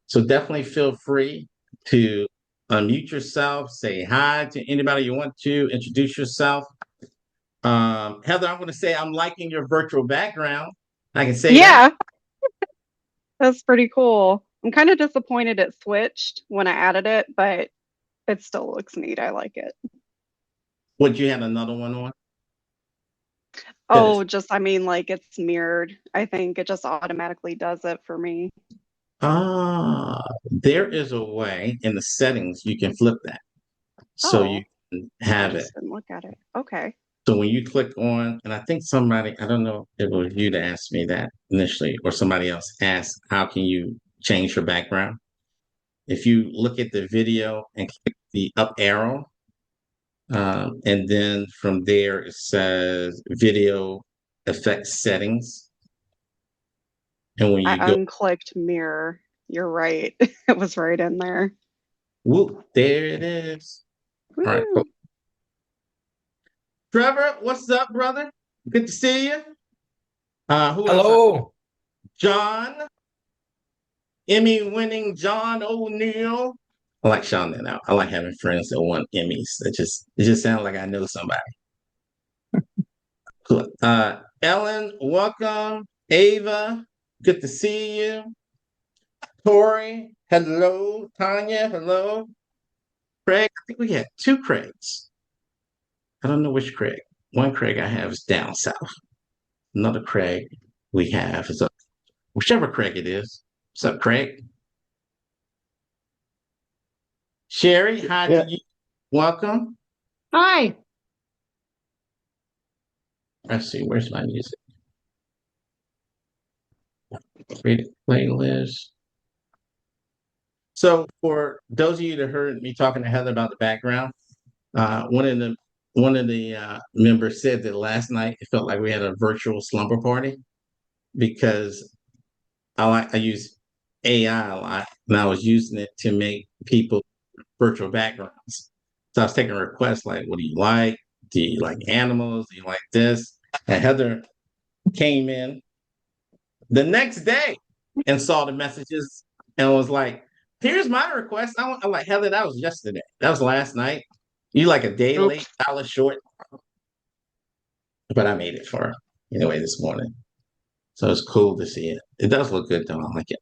So definitely feel free to unmute yourself, say hi to anybody you want to, introduce yourself. Heather, I'm going to say I'm liking your virtual background. I can say that. Yeah, that's pretty cool. I'm kind of disappointed it switched when I added it, but it still looks neat. I like it. Would you have another one on? That is. Oh, just, I mean, like it's mirrored. I think it just automatically does it for me. There is a way in the settings you can flip that. So you Oh, can I have it. just didn't look at it. Okay. So when you click on, and I think somebody, I don't know if it was you that asked me that initially, or somebody else asked, how can you change your background? If you look at the video and click the up arrow, and then from there it says video effects settings. And when I you go, unclicked mirror. You're right. It was right in there. whoop, there it is. All right, cool. Woo. Trevor, what's up, brother? Good to see you. Who else? Hello. John, Emmy-winning John O'Neill. I like shouting that out. I like having friends that won Emmys. It just sounds like I know somebody. Cool. Ellen, welcome. Ava, good to see you. Tori, hello. Tanya, hello. Craig, I think we had two Craigs. I don't know which Craig. One Craig I have is down south. Another Craig we have is up, whichever Craig it is. What's up, Craig? Sherry, hi Yeah. to you. Welcome. Hi. Let's see, where's my music? Create a playlist. So for those of you that heard me talking to Heather about the background, one of the members said that last night it felt like we had a virtual slumber party because I use AI a lot and I was using it to make people virtual backgrounds. So I was taking requests like, what do you like? Do you like animals? Do you like this? And Heather came in the next day and saw the messages and was like, here's my request. I'm like, Heather, that was yesterday. That was last night. You like a day late, Oops. $1 short, but I made it for her anyway this morning. So it's cool to see it. It does look good though. I like it.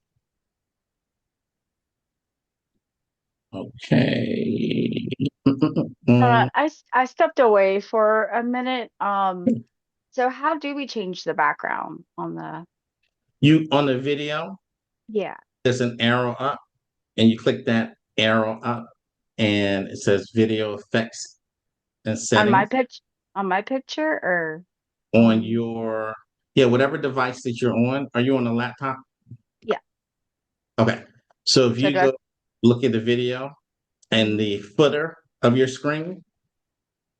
Okay. I stepped away for a minute. So how do we change the background on the? You on the video, Yeah, there's an arrow up, and you click that arrow up, and it says video effects and on my settings picture or on on? your, yeah, whatever device that you're on. Are you on a laptop? Yeah. Okay. So if So you do I? go look at the video and Mhm. the footer of your screen,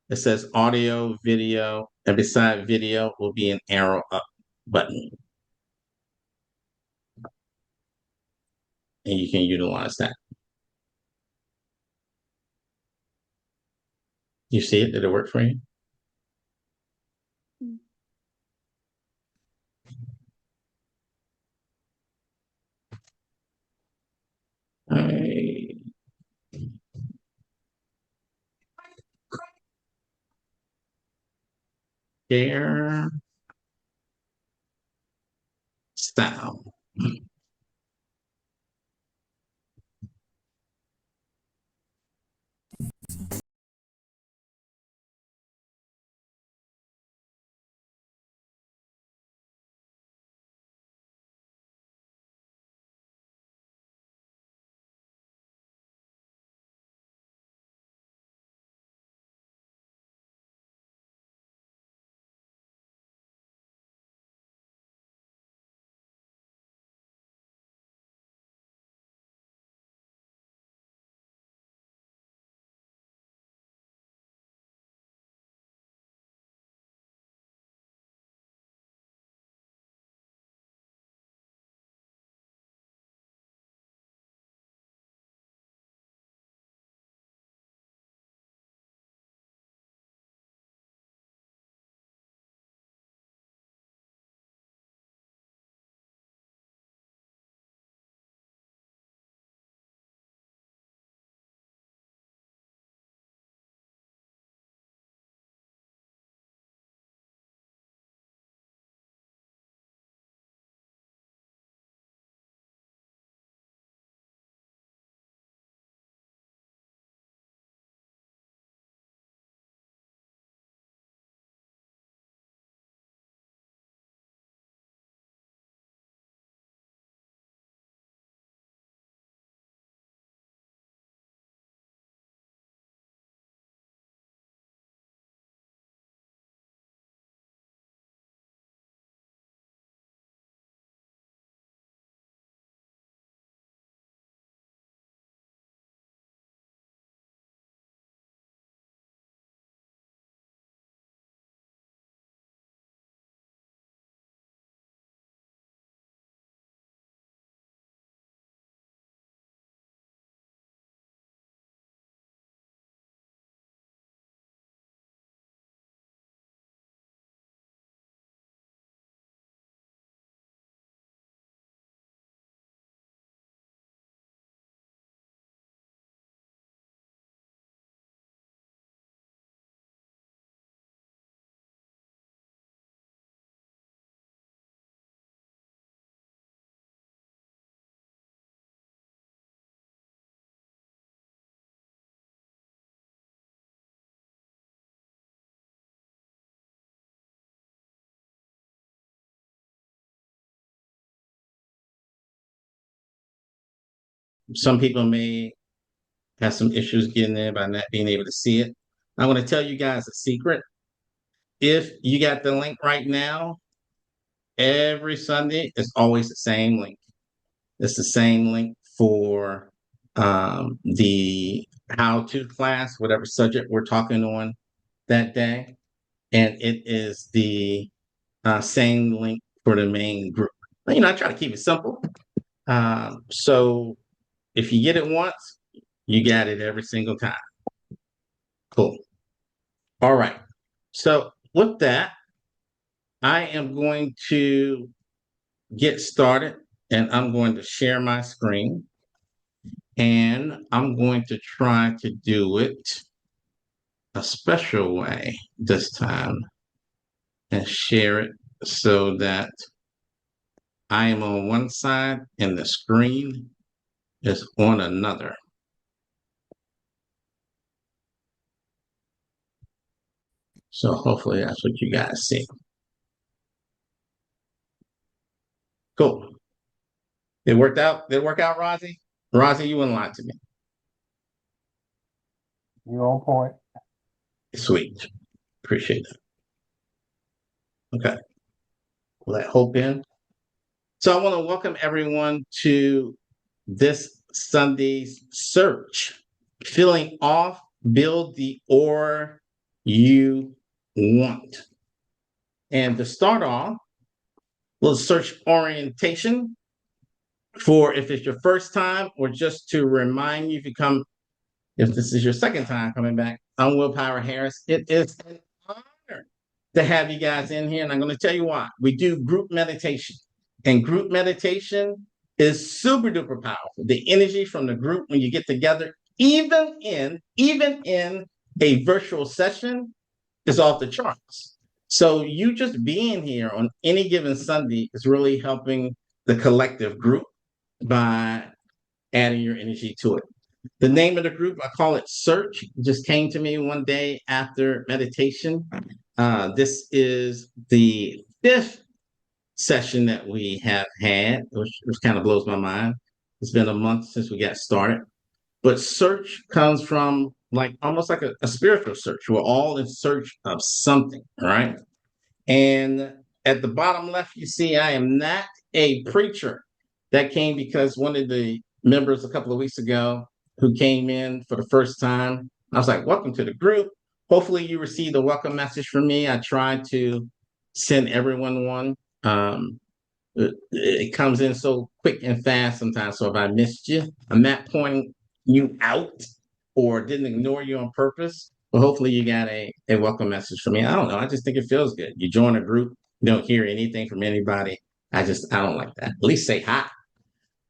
it says audio, video, and beside video will be an arrow up button, and you can utilize that. You see it? Did it work for you? I share style. Some people may have some issues getting there by not being able to see it. I'm going to tell you guys a secret. if you got the link right now, every Sunday, it's always the same link. It's the same link for the how-to class, whatever subject we're talking on that day. And it is the same link for the main group. I try to keep it simple. So if you get it once, you got it every single time. Cool. All right. So with that, I am going to get started and I'm going to share my screen and I'm going to try to do it a special way this time and share it so that I am on one side and the screen is on another. So hopefully that's what you guys see. Cool. It worked out? Did it work out, Rozzy? Rozzy, you wouldn't lie to me. You're on point. Sweet. Appreciate it. Okay. Let hope in. So I want to welcome everyone to this Sunday's search. Feeling off, build the or you want. And to start off, we'll search orientation for if it's your first time or just to remind you if this is your second time coming back, I'm Will Power Harris. It is an honor to have you guys in here. And I'm going to tell you why. We do group meditation. And group meditation is super duper powerful. The energy from the group when you get together, even in a virtual session, is off the charts. So you just being here on any given Sunday is really helping the collective group by adding your energy to it. The name of the group, I call it Search. It just came to me one day after meditation. This is the 5th session that we have had, which kind of blows my mind. It's been a month since we got started. But search comes from almost like a spiritual search. We're all in search of something, right? And at the bottom left, you see I am not a preacher. That came because one of the members a couple of weeks ago who came in for the first time, I was like, welcome to the group. Hopefully you received a welcome message from me. I tried to send everyone one. It comes in so quick and fast sometimes. So if I missed you, I'm not pointing you out or didn't ignore you on purpose. But hopefully you got a welcome message from me. I don't know. I just think it feels good. You join a group, you don't hear anything from anybody. I don't like that. At least say hi.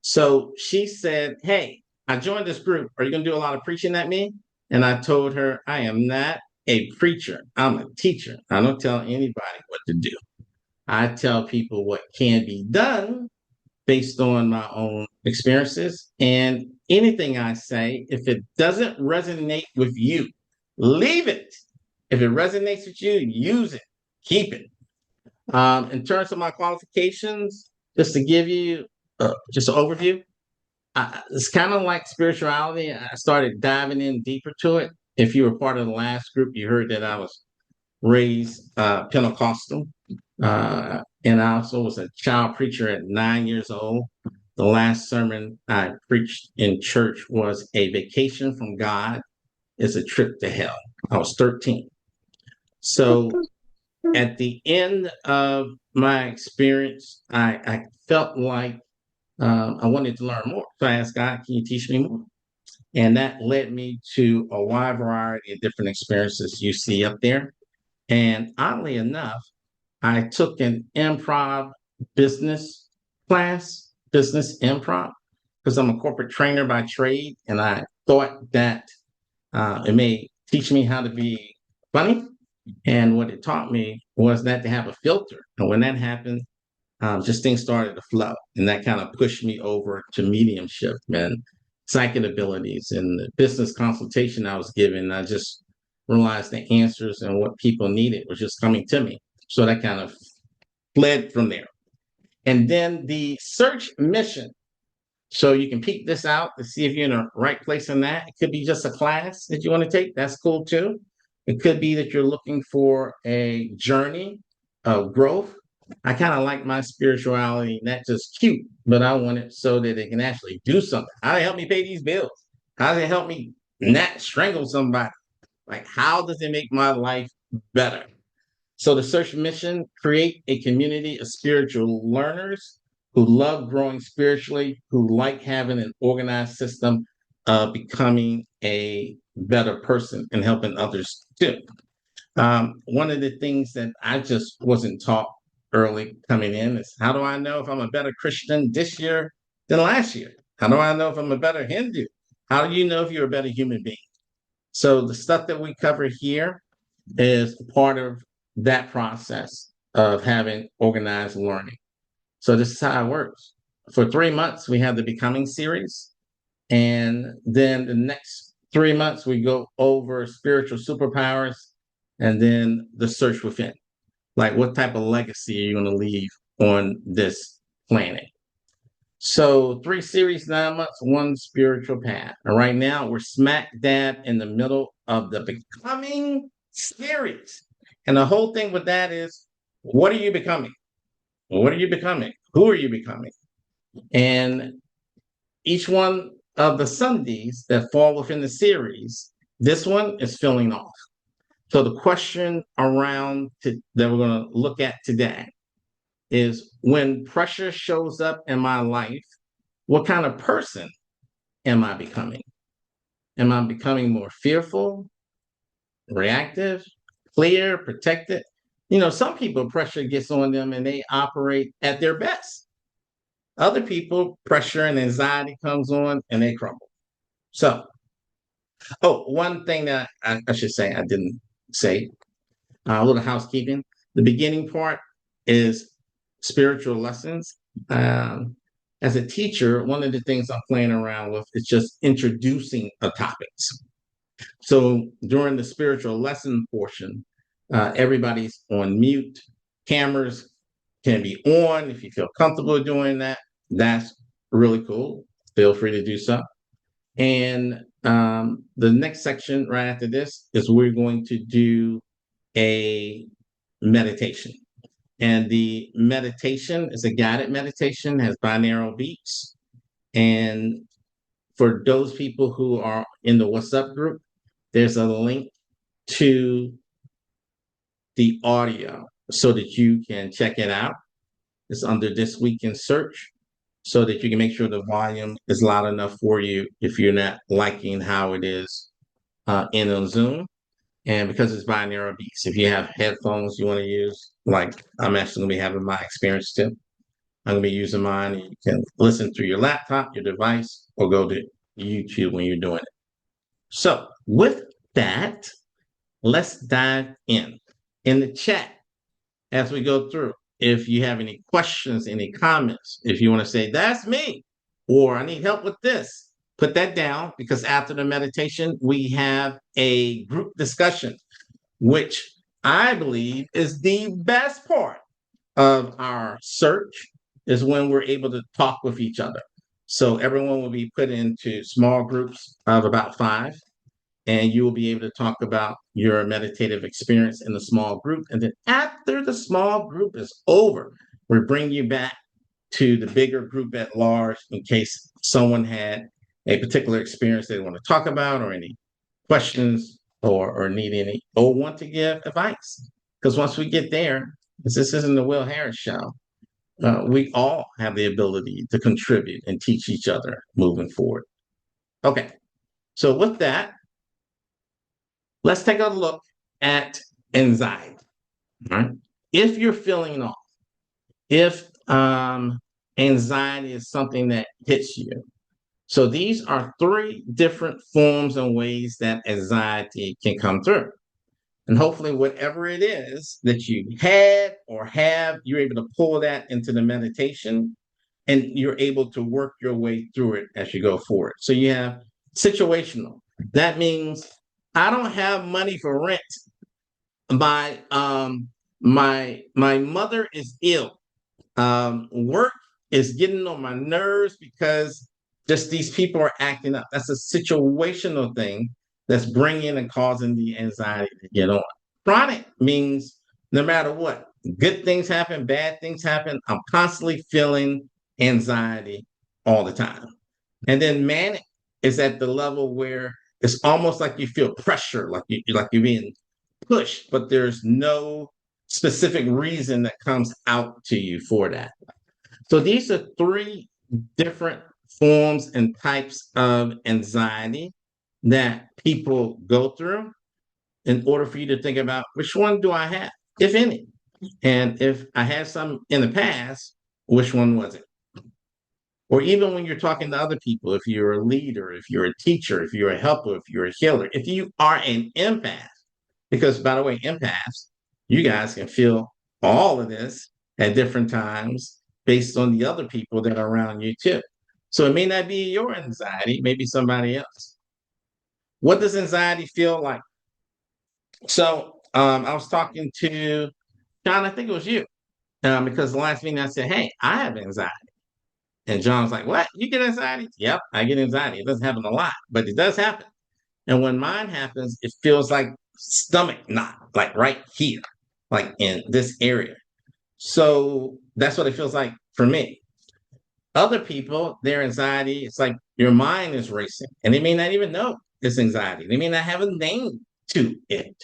So she said, hey, I joined this group. Are you going to do a lot of preaching at me? And I told her, I am not a preacher. I'm a teacher. I don't tell anybody what to do. I tell people what can be done based on my own experiences. And anything I say, if it doesn't resonate with you, leave it. If it resonates with you, use it, keep it. In terms of my qualifications, just to give you just an overview, it's kind of like spirituality. I started diving in deeper to it. If you were part of the last group, you heard that I was raised Pentecostal. And I also was a child preacher at 9 years old. The last sermon I preached in church was a vacation from God is a trip to hell. I was 13. So at the end of my experience, I felt like I wanted to learn more. So I asked God, can you teach me more? And that led me to a wide variety of different experiences you see up there. And oddly enough, I took an improv business class, business improv, because I'm a corporate trainer by trade. And I thought that it may teach me how to be funny. And what it taught me was that to have a filter. And when that happened, just things started to flow. And that kind of pushed me over to mediumship and psychic abilities and the business consultation I was given. I just realized the answers and what people needed was just coming to me. So that kind of fled from there. And then the search mission. So you can peek this out to see if you're in the right place in that. It could be just a class that you want to take. That's cool too. It could be that you're looking for a journey of growth. I kind of like my spirituality, not just cute, but I want it so that it can actually do something. How does it help me pay these bills? How does it help me not strangle somebody? Like, how does it make my life better? So the search mission, create a community of spiritual learners who love growing spiritually, who like having an organized system of becoming a better person and helping others too. One of the things that I just wasn't taught early coming in is, how do I know if I'm a better Christian this year than last year? How do I know if I'm a better Hindu? How do you know if you're a better human being? So the stuff that we cover here is part of that process of having organized learning. So this is how it works. For 3 months, we have the Becoming series. And then the next 3 months, we go over spiritual superpowers and then the search within. Like, what type of legacy are you going to leave on this planet? So 3 series, 9 months, one spiritual path. And right now, we're smack dab in the middle of the Becoming series. And the whole thing with that is, what are you becoming? What are you becoming? Who are you becoming? And each one of the Sundays that fall within the series, this one is filling off. So the question around that we're going to look at today is, when pressure shows up in my life, what kind of person am I becoming? Am I becoming more fearful, reactive, clear, protected? Some people, pressure gets on them and they operate at their best. Other people, pressure and anxiety comes on and they crumble. So, one thing that I should say, I didn't say, a little housekeeping. The beginning part is spiritual lessons. As a teacher, one of the things I'm playing around with is just introducing a topics. So during the spiritual lesson portion, everybody's on mute. Cameras can be on if you feel comfortable doing that. That's really cool. Feel free to do so. And the next section right after this is, we're going to do a meditation. And the meditation is a guided meditation, has binaural beats. And for those people who are in the What's Up group, there's a link to the audio so that you can check it out. It's under This Week in Search, so that you can make sure the volume is loud enough for you if you're not liking how it is in on Zoom. And because it's binaural beats, if you have headphones you want to use, like I'm actually going to be having my experience too. I'm going to be using mine. You can listen through your laptop, your device, or go to YouTube when you're doing it. So with that, let's dive in. In the chat, as we go through, if you have any questions, any comments, if you want to say, that's me, or I need help with this, put that down, because after the meditation, we have a group discussion, which I believe is the best part of our search, is when we're able to talk with each other. So everyone will be put into small groups of about 5, and you will be able to talk about your meditative experience in the small group. And then after the small group is over, we bring you back to the bigger group at large, in case someone had a particular experience they want to talk about, or any questions, or need any, or want to give advice. Because once we get there, this isn't the Will Harris show. We all have the ability to contribute and teach each other moving forward. Okay, so with that, let's take a look at anxiety. Right? If you're feeling off, if anxiety is something that hits you, so these are 3 different forms and ways that anxiety can come through. And hopefully, whatever it is that you had or have, you're able to pull that into the meditation, and you're able to work your way through it as you go forward. So you have situational. That means, I don't have money for rent. My mother is ill. Work is getting on my nerves because just these people are acting up. That's a situational thing that's bringing and causing the anxiety to get on. Chronic means no matter what, good things happen, bad things happen, I'm constantly feeling anxiety all the time. And then manic is at the level where it's almost like you feel pressure, like you're being pushed, but there's no specific reason that comes out to you for that. So these are three different forms and types of anxiety that people go through in order for you to think about which one do I have, if any? And if I had some in the past, which one was it? Or even when you're talking to other people, if you're a leader, if you're a teacher, if you're a helper, if you're a healer, if you are an empath, because by the way, empaths, you guys can feel all of this at different times based on the other people that are around you too. So it may not be your anxiety, maybe somebody else. What does anxiety feel like? So I was talking to John, I think it was you, because the last meeting I said, hey, I have anxiety. And John was like, what? You get anxiety? Yep, I get anxiety. It doesn't happen a lot, but it does happen. And when mine happens, it feels like stomach knot, like right here, like in this area. So that's what it feels like for me. Other people, their anxiety, it's like your mind is racing and they may not even know it's anxiety. They may not have a name to it.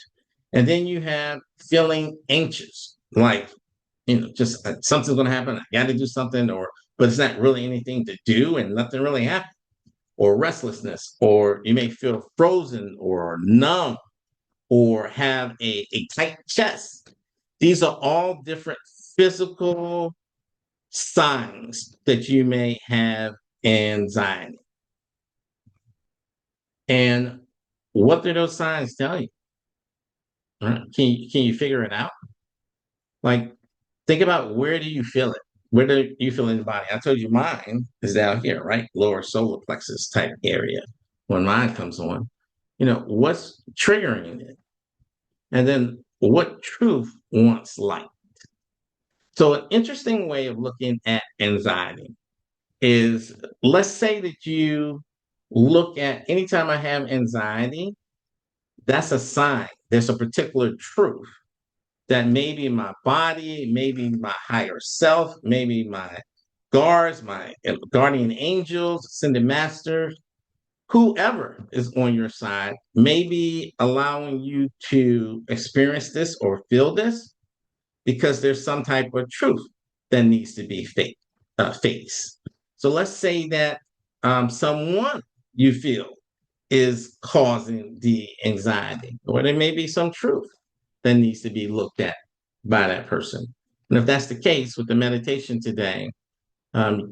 And then you have feeling anxious, like, just something's going to happen. I got to do something, but it's not really anything to do and nothing really happened. Or restlessness, or you may feel frozen or numb or have a tight chest. These are all different physical signs that you may have anxiety. And what do those signs tell you? Right? Can you figure it out? Like, think about, where do you feel it? Where do you feel in the body? I told you mine is down here, right? Lower solar plexus type area. When mine comes on, what's triggering it? And then what truth wants light? So an interesting way of looking at anxiety is, let's say that you look at, anytime I have anxiety, that's a sign. There's a particular truth that maybe my body, maybe my higher self, maybe my guards, my guardian angels, ascended masters, whoever is on your side may be allowing you to experience this or feel this because there's some type of truth that needs to be faced. So let's say that someone you feel is causing the anxiety, or there may be some truth that needs to be looked at by that person. And if that's the case with the meditation today,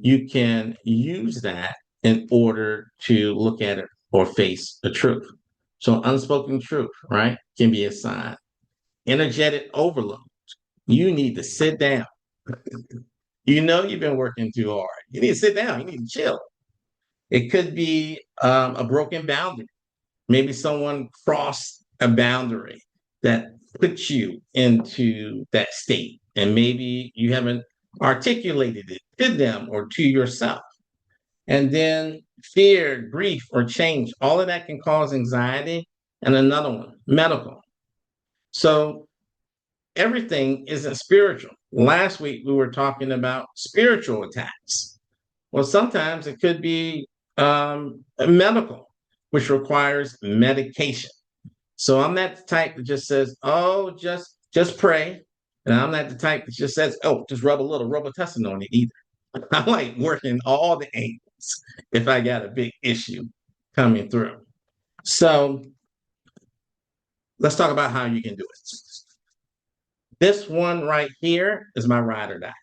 you can use that in order to look at it or face the truth. So unspoken truth, right, can be a sign. Energetic overload. You need to sit down. You've been working too hard. You need to sit down. You need to chill. It could be a broken boundary. Maybe someone crossed a boundary that puts you into that state, and maybe you haven't articulated it to them or to yourself. And then fear, grief, or change, all of that can cause anxiety. And another one, medical. So everything isn't spiritual. Last week, we were talking about spiritual attacks. Well, sometimes it could be medical, which requires medication. So I'm not the type that just says, oh, just pray. And I'm not the type that just says, oh, just rub a little Robitussin on it either. I like working all the angles if I got a big issue coming through. So let's talk about how you can do it. This one right here is my ride or die.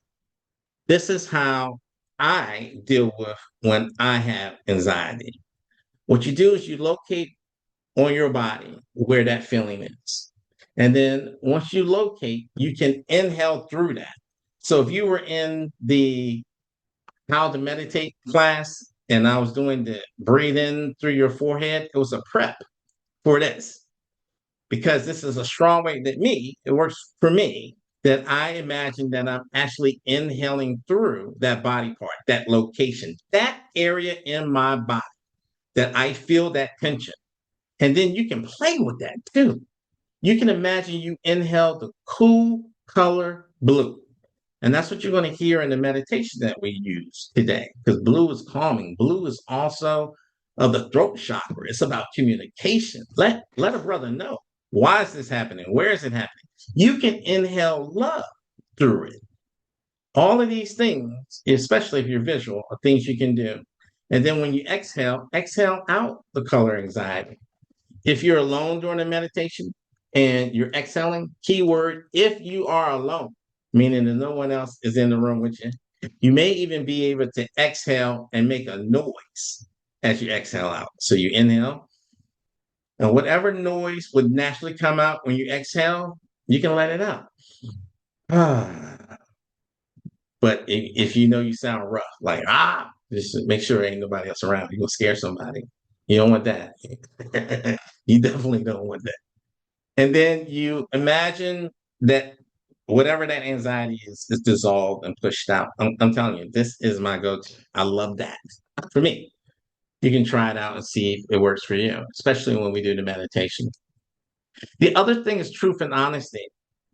This is how I deal with when I have anxiety. What you do is you locate on your body where that feeling is. And then once you locate, you can inhale through that. So if you were in the How to Meditate class and I was doing the breathe in through your forehead, it was a prep for this. Because this is a strong way that it works for me, that I imagine that I'm actually inhaling through that body part, that location, that area in my body, that I feel that tension. And then you can play with that too. You can imagine you inhale the cool color blue. And that's what you're going to hear in the meditation that we use today, because blue is calming. Blue is also of the throat chakra. It's about communication. Let a brother know, why is this happening? Where is it happening? You can inhale love through it. All of these things, especially if you're visual, are things you can do. And then when you exhale out the color anxiety. If you're alone during a meditation and you're exhaling, keyword, if you are alone, meaning that no one else is in the room with you, you may even be able to exhale and make a noise as you exhale out. So you inhale, and whatever noise would naturally come out when you exhale, you can let it out. But if you know you sound rough, like, just make sure ain't nobody else around. You're going to scare somebody. You don't want that. You definitely don't want that. And then you imagine that whatever that anxiety is dissolved and pushed out. I'm telling you, this is my go-to. I love that. For me, you can try it out and see if it works for you, especially when we do the meditation. The other thing is truth and honesty.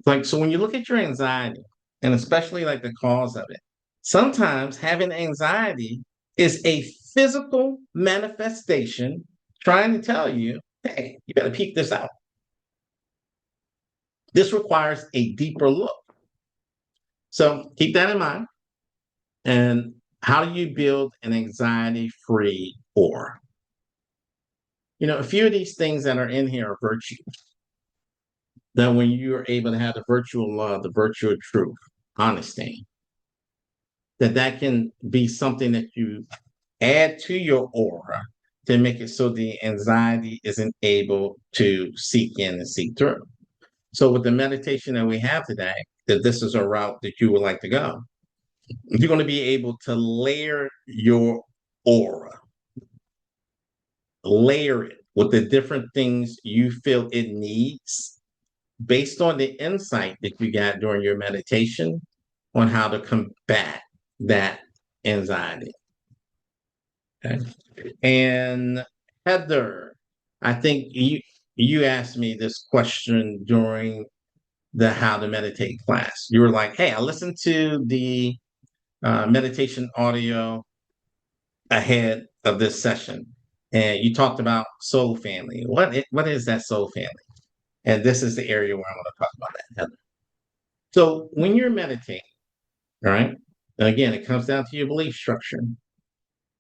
Like, so when you look at your anxiety, and especially like the cause of it, sometimes having anxiety is a physical manifestation trying to tell you, hey, you better peek this out. This requires a deeper look. So keep that in mind. And how do you build an anxiety-free aura? A few of these things that are in here are virtues. That when you are able to have the virtual love, the virtual truth, honesty, that can be something that you add to your aura to make it so the anxiety isn't able to seek in and seek through. So with the meditation that we have today, that this is a route that you would like to go, you're going to be able to layer your aura, layer it with the different things you feel it needs based on the insight that you got during your meditation on how to combat that anxiety. Okay. And Heather, I think you asked me this question during the How to Meditate class. You were like, hey, I listened to the meditation audio ahead of this session, and you talked about soul family. What is that soul family? And this is the area where I want to talk about that, Heather. So when you're meditating, right? And again, it comes down to your belief structure.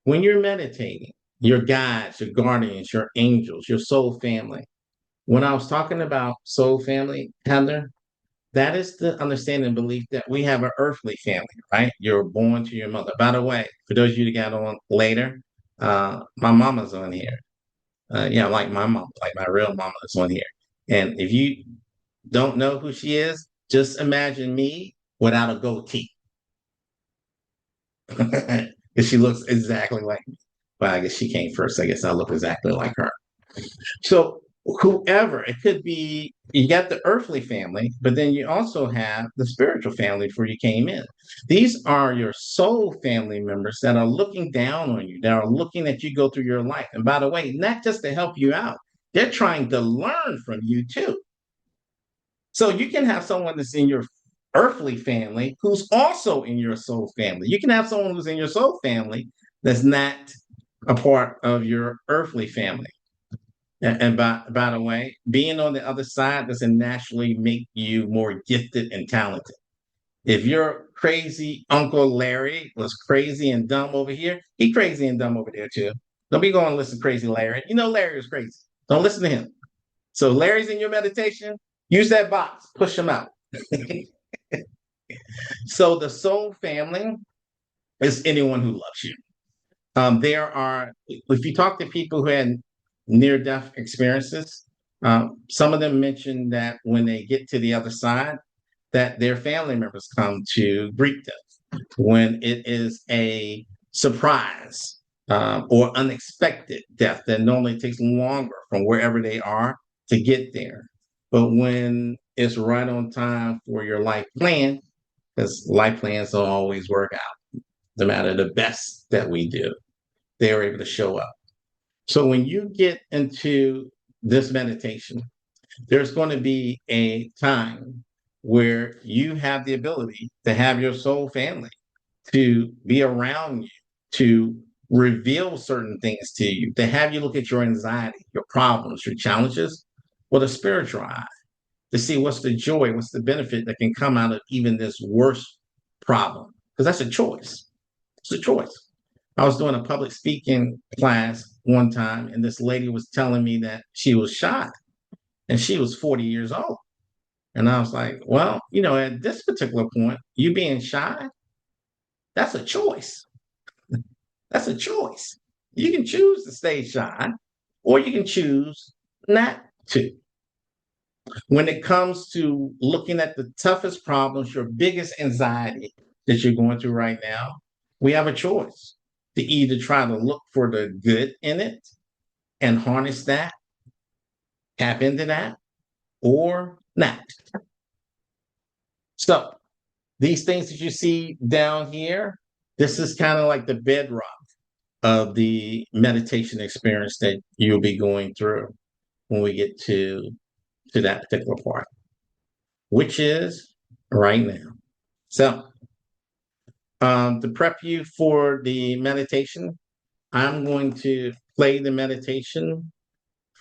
When you're meditating, your guides, your guardians, your angels, your soul family. When I was talking about soul family, Heather, that is the understanding and belief that we have an earthly family, right? You're born to your mother. By the way, for those of you that got on later, my mama's on here. Yeah, like my mom, like my real mama is on here. And if you don't know who she is, just imagine me without a goatee. She looks exactly like me. But I guess she came first. I guess I look exactly like her. So whoever, it could be, you got the earthly family, but then you also have the spiritual family before you came in. These are your soul family members that are looking down on you, that are looking at you go through your life. And by the way, not just to help you out, they're trying to learn from you too. So you can have someone that's in your earthly family who's also in your soul family. You can have someone who's in your soul family that's not a part of your earthly family. And by the way, being on the other side doesn't naturally make you more gifted and talented. If your crazy Uncle Larry was crazy and dumb over here, he crazy and dumb over there too. Don't be going to listen to crazy Larry. You know Larry is crazy. Don't listen to him. So Larry's in your meditation, use that box, push him out. So the soul family is anyone who loves you. There are, if you talk to people who had near-death experiences, some of them mention that when they get to the other side, that their family members come to greet them. When it is a surprise or unexpected death that normally takes longer from wherever they are to get there. But when it's right on time for your life plan, because life plans don't always work out, no matter the best that we do, they're able to show up. So when you get into this meditation, there's going to be a time where you have the ability to have your soul family to be around you, to reveal certain things to you, to have you look at your anxiety, your problems, your challenges with a spiritual eye, to see what's the joy, what's the benefit that can come out of even this worst problem. Because that's a choice. It's a choice. I was doing a public speaking class one time, and this lady was telling me that she was shy and she was 40 years old. And I was like, well, at this particular point, you being shy, that's a choice. That's a choice. You can choose to stay shy, or you can choose not to. When it comes to looking at the toughest problems, your biggest anxiety that you're going through right now, we have a choice to either try to look for the good in it and harness that, tap into that, or not. So these things that you see down here, this is kind of like the bedrock of the meditation experience that you'll be going through when we get to that particular part, which is right now. So to prep you for the meditation, I'm going to play the meditation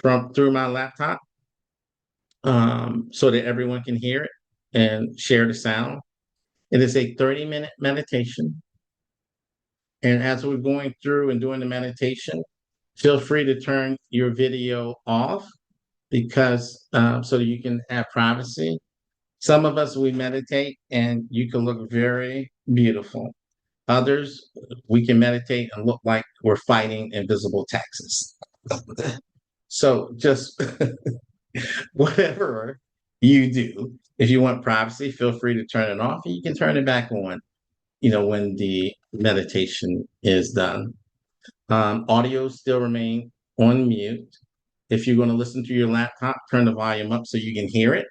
through my laptop so that everyone can hear it and share the sound. It is a 30-minute meditation. And as we're going through and doing the meditation, feel free to turn your video off because so that you can have privacy. Some of us, we meditate and you can look very beautiful. Others, we can meditate and look like we're fighting invisible taxes. So just whatever you do, if you want privacy, feel free to turn it off. You can turn it back on, when the meditation is done. Audio still remain on mute. If you're going to listen through your laptop, turn the volume up so you can hear it.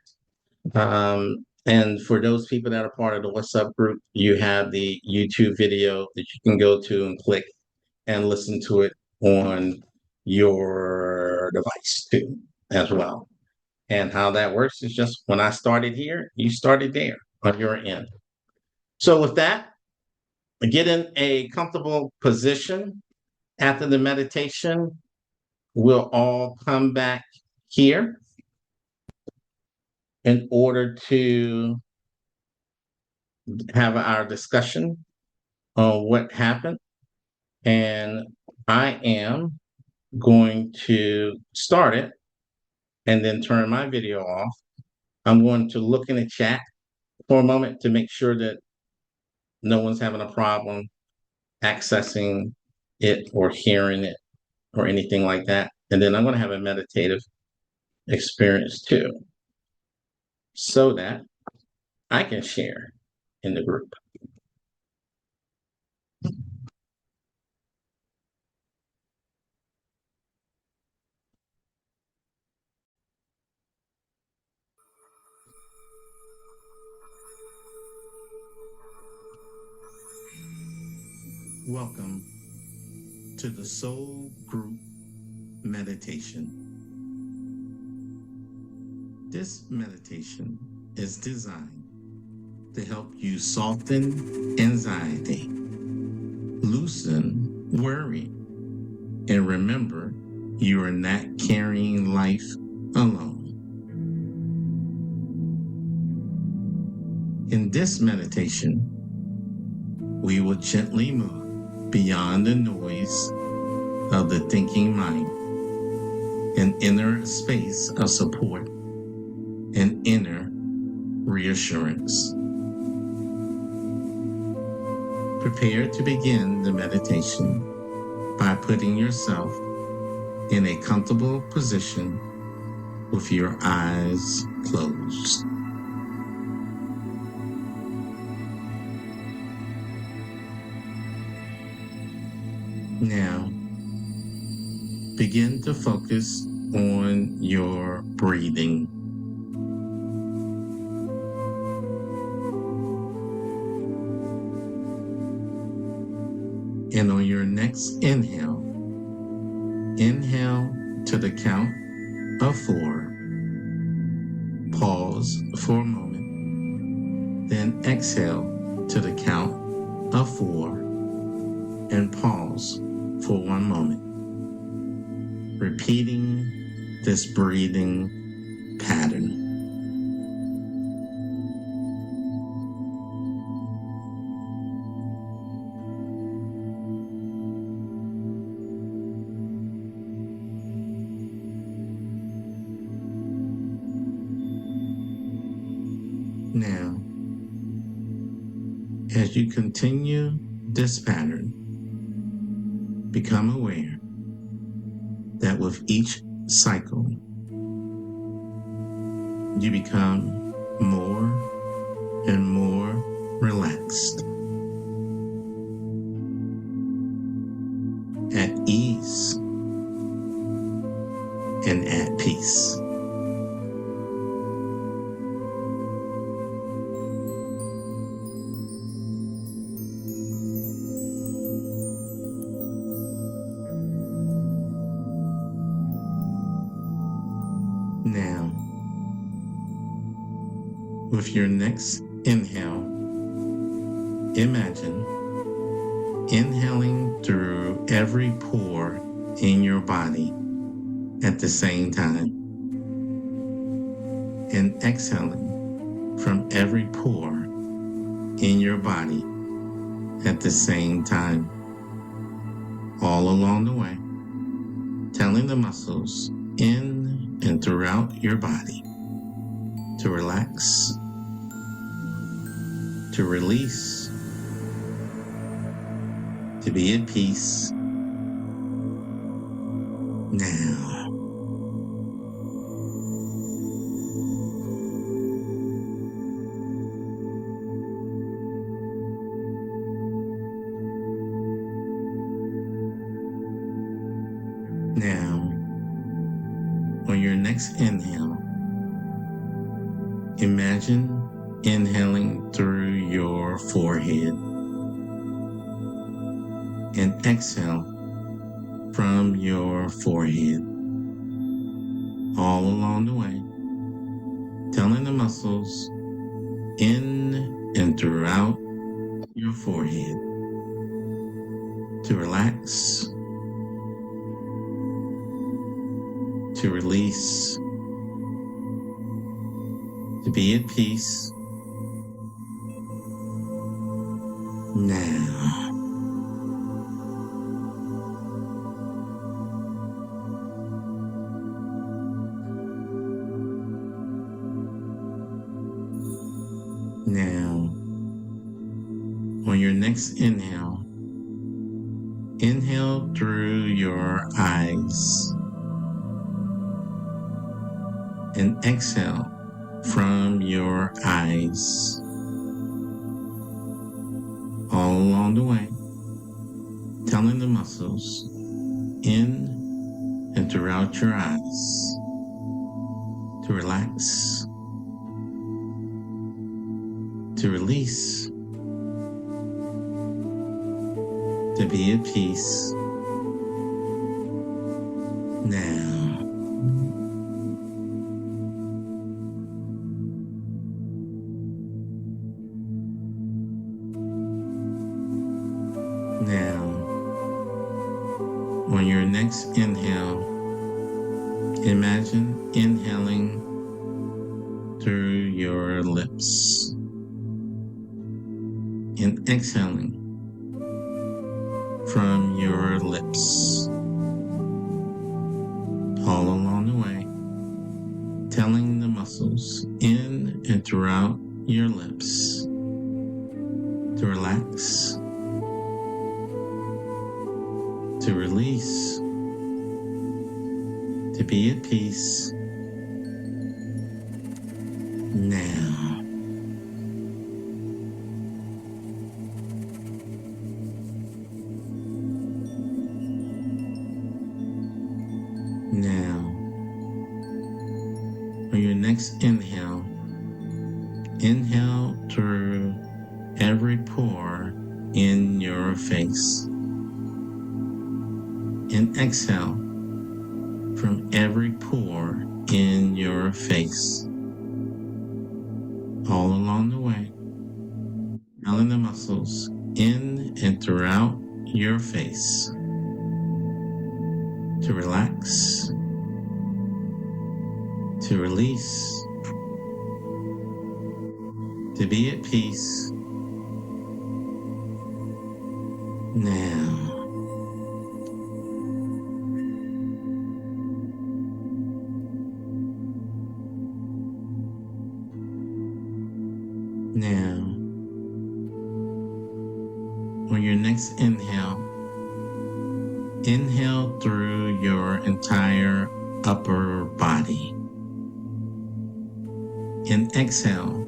And for those people that are part of the WhatsApp group, you have the YouTube video that you can go to and click and listen to it on your device too, as well. And how that works is just when I started here, you started there on your end. So with that, get in a comfortable position. After the meditation, we'll all come back here in order to have our discussion on what happened. And I am going to start it and then turn my video off. I'm going to look in the chat for a moment to make sure that no one's having a problem accessing it or hearing it or anything like that. And then I'm going to have a meditative experience too, so that I can share in the group. Welcome to the Soul Group Meditation. This meditation is designed to help you soften anxiety, loosen worry, and remember you are not carrying life alone. In this meditation, we will gently move beyond the noise of the thinking mind, an inner space of support and inner reassurance. Prepare to begin the meditation by putting yourself in a comfortable position with your eyes closed. Now, begin to focus on your breathing. And on your next inhale, inhale to the count of 4. Pause for a moment. Then exhale to the count of 4 and pause for 1 moment. Repeating this breathing pattern. Now, as you continue this pattern, become aware that with each cycle, you become more and more relaxed, at ease, and at peace. Now, with your next inhale, imagine inhaling through every pore in your body at the same time, and exhaling from every pore in your body at the same time, all along the way, telling the muscles in and throughout your body to relax, to release, to be at peace. Now, on your next inhale, imagine inhaling through your forehead and exhale from your forehead, all along the way, telling the muscles in and throughout your forehead to relax, to release, to be at peace. Now, on your next inhale, inhale through your eyes and exhale from your eyes, all along the way, telling the muscles in and throughout your eyes to relax, to release, to be at peace. Now, on your next inhale, imagine inhaling through your lips and exhaling from your lips, all along the way, telling the muscles in and throughout your lips to relax, to release, to be at peace. Now, on your next inhale, inhale through every pore in your face and exhale from every pore in your face. All along the way, telling the muscles in and throughout your face to relax, to release, to be at peace. Now, on your next inhale, inhale through your entire upper body and exhale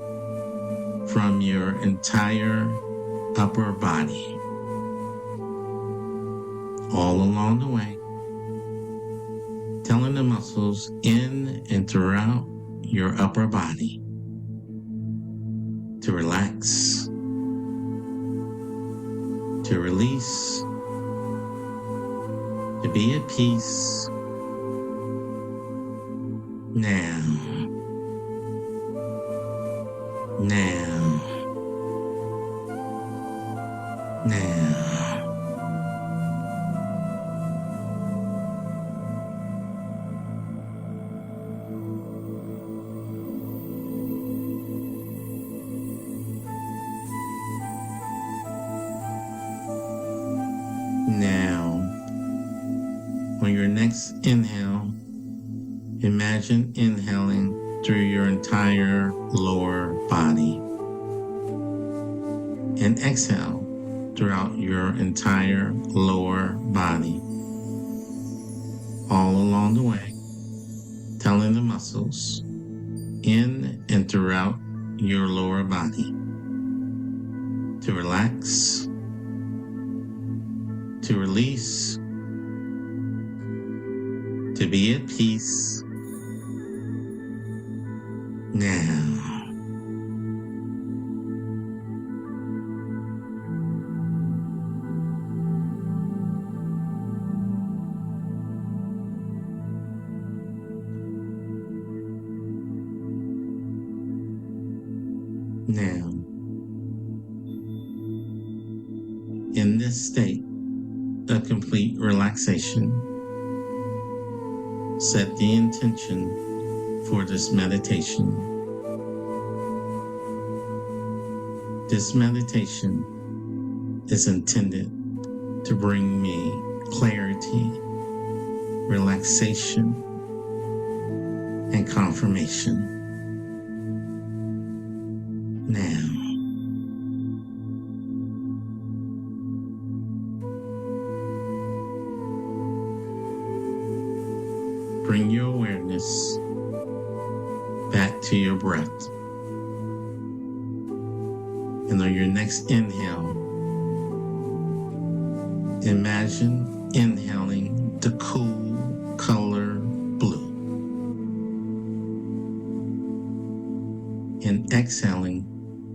from your entire upper body. All along the way, telling the muscles in and throughout your upper body to relax, to release, to be at peace. Now, now, now. Now, on your next inhale, imagine inhaling through your entire lower body and exhale throughout your entire lower body. All along the way, telling the muscles in and throughout your lower body to relax, to release, to be at peace. Now, now, in this state of complete relaxation, set the intention for this meditation. This meditation is intended to bring me clarity, relaxation, and confirmation. Now, bring your awareness back to your breath. And on your next inhale, imagine inhaling the cool color blue and exhaling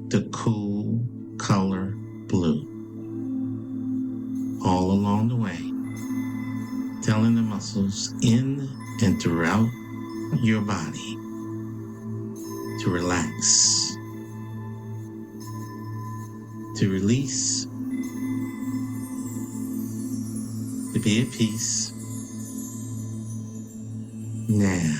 the cool color blue. All along the way, telling the muscles in and throughout your body to relax, to release, to be at peace. Now,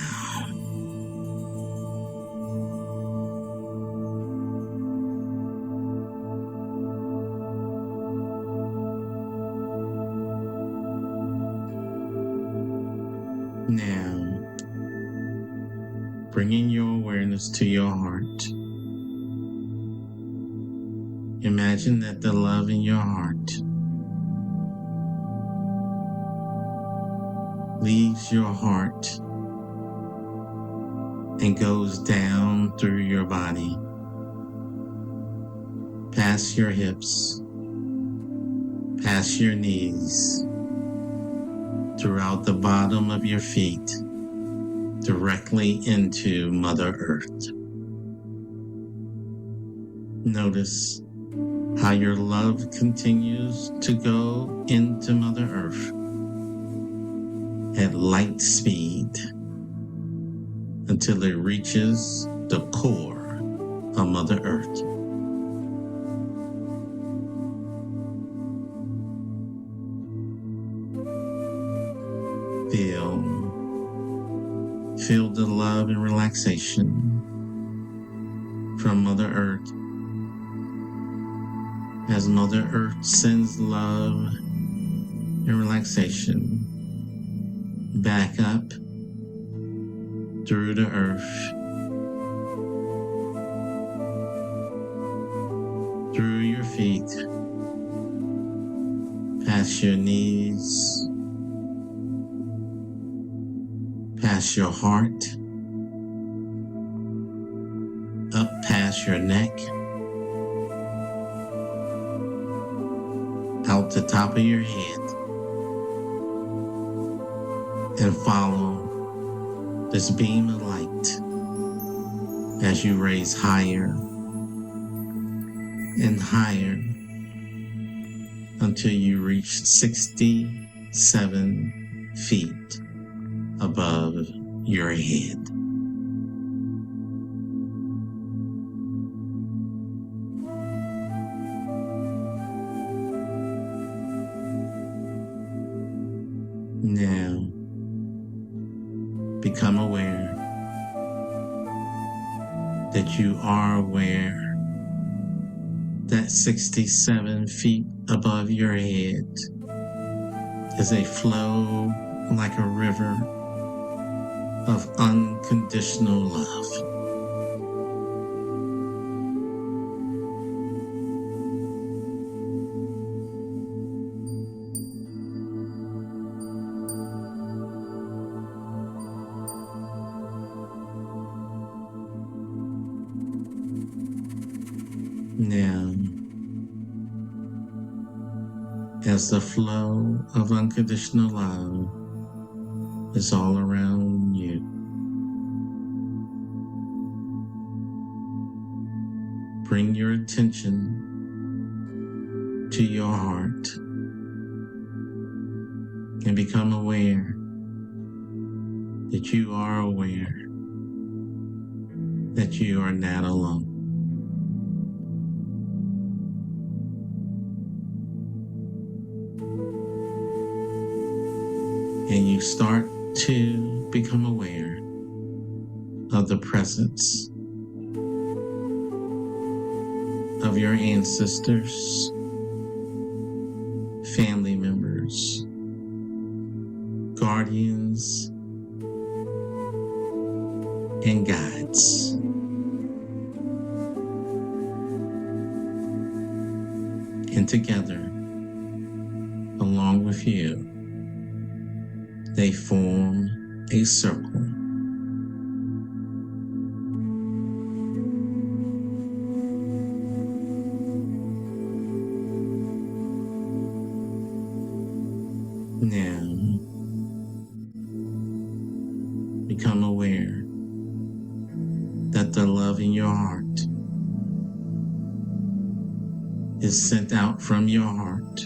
bringing your awareness to your heart. Imagine that the love in your heart leaves your heart and goes down through your body, past your hips, past your knees, throughout the bottom of your feet, directly into Mother Earth. Notice how your love continues to go into Mother Earth, at light speed until it reaches the core of Mother Earth. Feel the love and relaxation from Mother Earth as Mother Earth sends love and relaxation back up through the earth, through your feet, past your knees, past your heart, up past your neck, out the top of your head, and follow this beam of light as you raise higher and higher until you reach 67 feet above your head. Now, become aware that you are aware that 67 feet above your head is a flow like a river of unconditional love. Now, as the flow of unconditional love is all around you, bring your attention to your heart and become aware that you are aware that you are not alone. And you start to become aware of the presence of your ancestors, family members, guardians, and guides. And together, along with you, they form a circle. Now, become aware that the love in your heart is sent out from your heart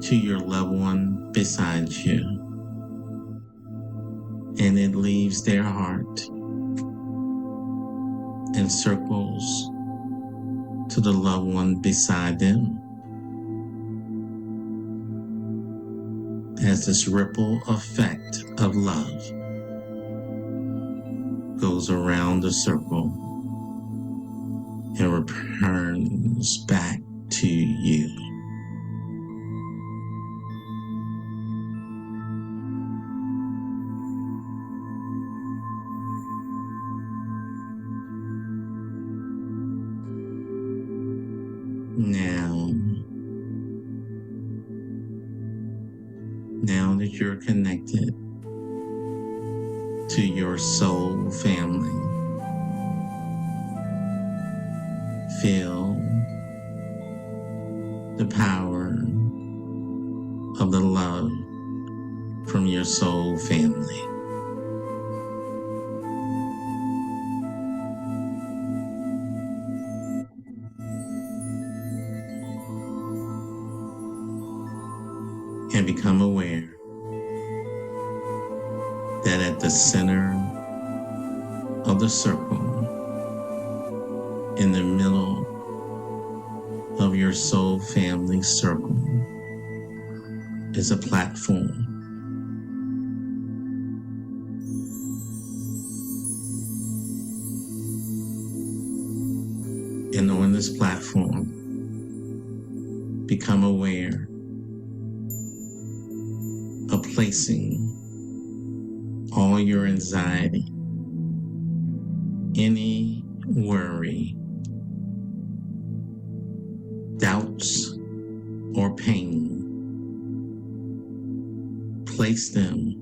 to your loved one beside you, and it leaves their heart and circles to the loved one beside them as this ripple effect of love goes around the circle and returns back to you. Now that you're connected to your soul family, feel the power of the love from your soul family. and become aware that at the center of the circle, in the middle of your soul family circle, is a platform. And on this platform, become aware of placing all your anxiety, any worry, doubts, or pain. Place them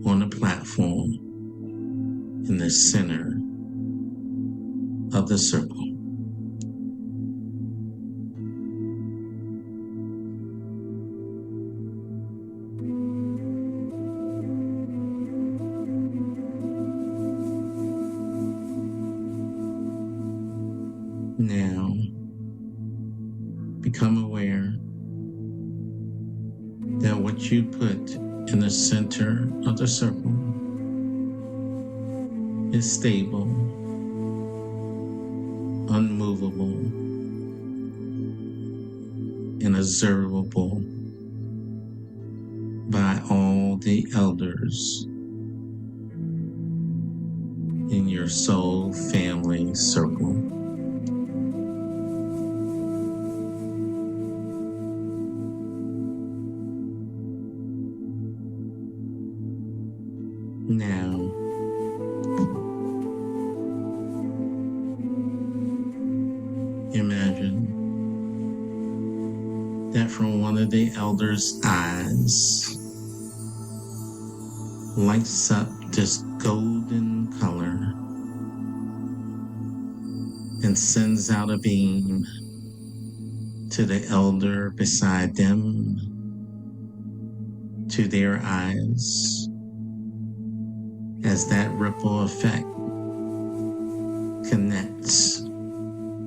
on a platform in the center of the circle. Now, become aware that what you put in the center of the circle is stable, unmovable, and observable by all the elders in your soul family circle. Now, imagine that from one of the elders' eyes lights up this golden color and sends out a beam to the elder beside them, to their eyes, as that ripple effect connects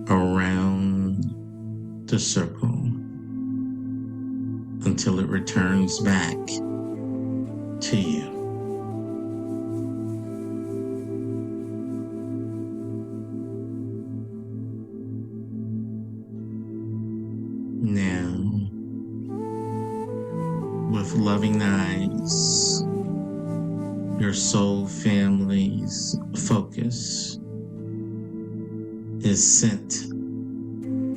around the circle until it returns back to you. Now, with loving eyes, your soul family's focus is sent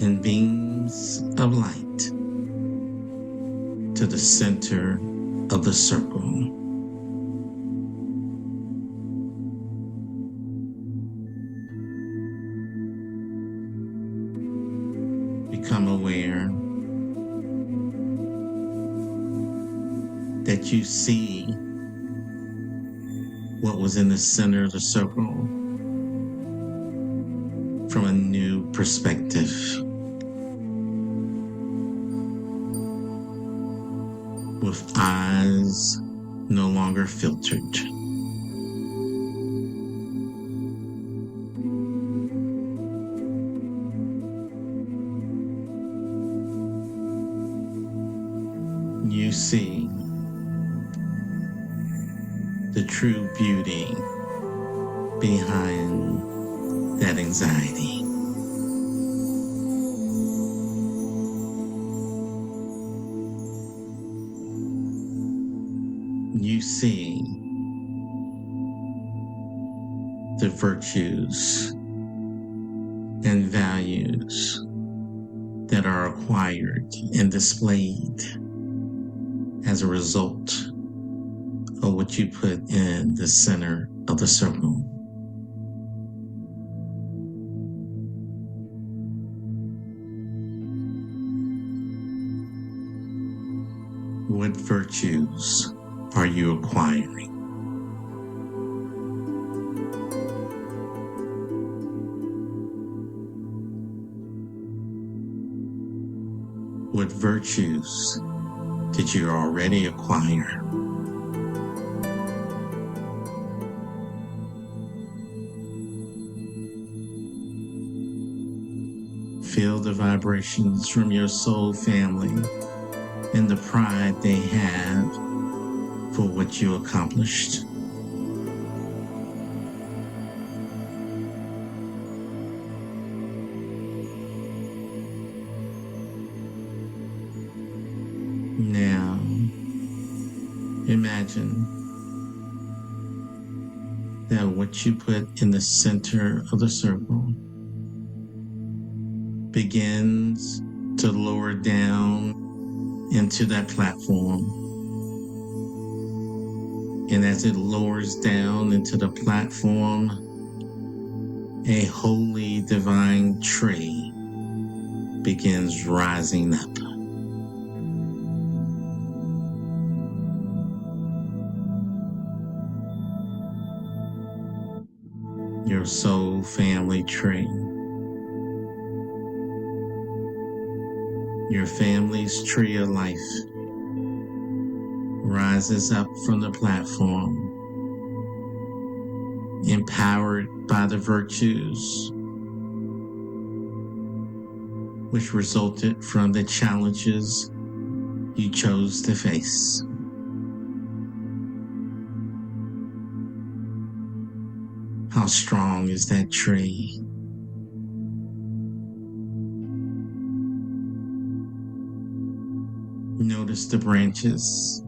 in beams of light to the center of the circle. Become aware that you see what was in the center of the circle from a new perspective. With eyes no longer filtered. You see the true beauty behind that anxiety. You see the virtues and values that are acquired and displayed as a result of what you put in the center of the circle. What virtues are you acquiring? What virtues did you already acquire? Feel the vibrations from your soul family and the pride they have for what you accomplished. Now, imagine that what you put in the center of the circle begins to lower down into that platform. And as it lowers down into the platform, a holy divine tree begins rising up. Your soul family tree. Your family's tree of life rises up from the platform, empowered by the virtues which resulted from the challenges you chose to face. How strong is that tree? Notice the branches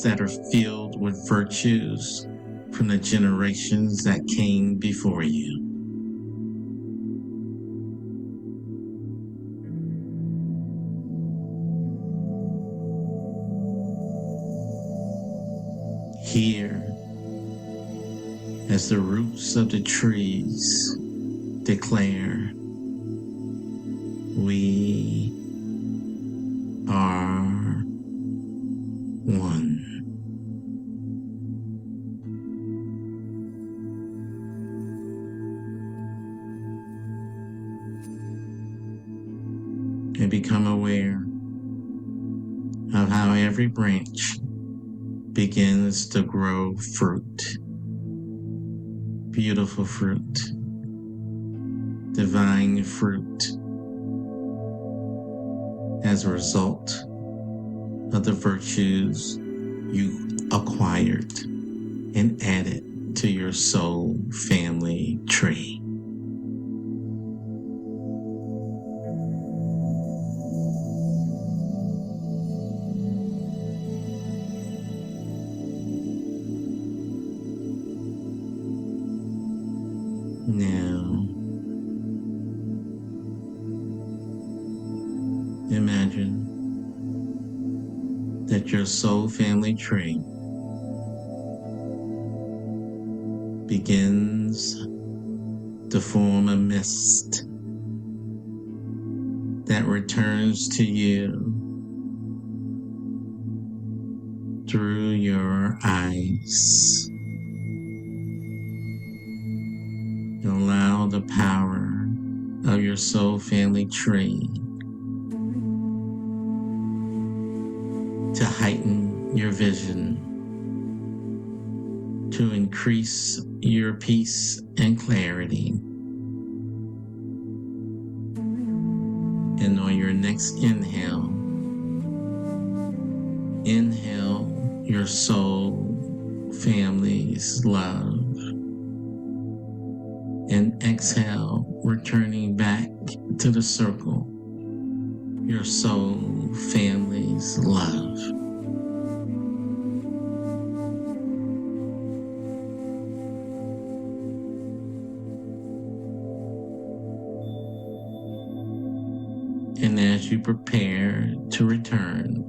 that are filled with virtues from the generations that came before you. Here, as the roots of the trees declare, we are one. And become aware of how every branch begins to grow fruit. Beautiful fruit. Divine fruit. As a result of the virtues you acquired and added to your soul family tree. Now, imagine that your soul family tree begins to form a mist that returns to you through your eyes. Allow the power of your soul family tree to heighten your vision, to increase your peace and clarity. And on your next inhale, inhale your soul family's love. And exhale, returning back to the circle, your soul family's love. And as you prepare to return,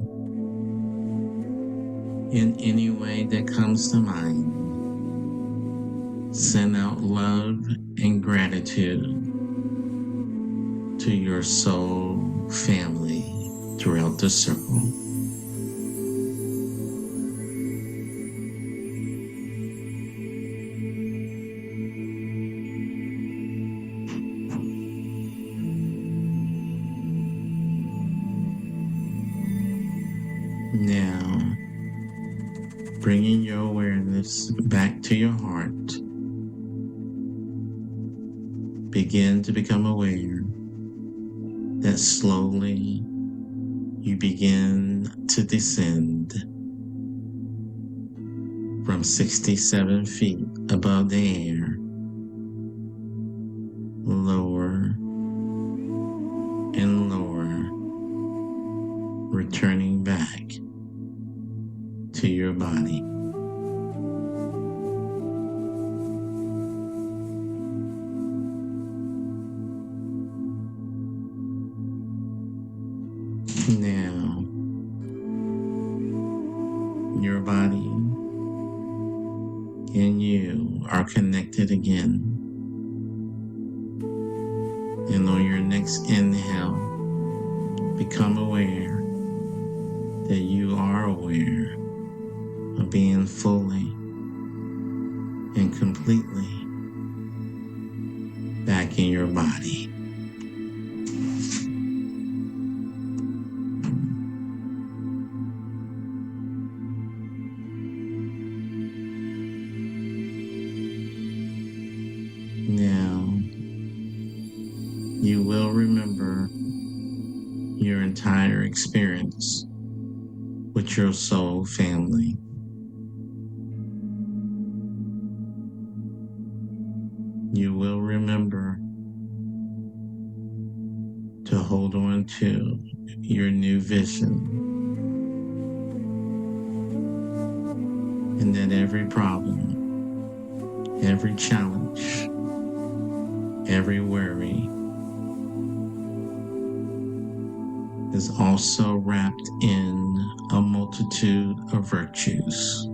in any way that comes to mind, send out love and gratitude to your soul family throughout the circle. Now, bringing your awareness back to your heart, begin to become aware that slowly you begin to descend from 67 feet above the air, lower and lower, returning back to your body. Now, your body and you are connected again. And on your next inhale, become aware that you are aware of being fully and completely back in your body. Now, you will remember your entire experience with your soul family. You will remember to hold on to your new vision, and that every problem, every challenge, every worry is also wrapped in a multitude of virtues.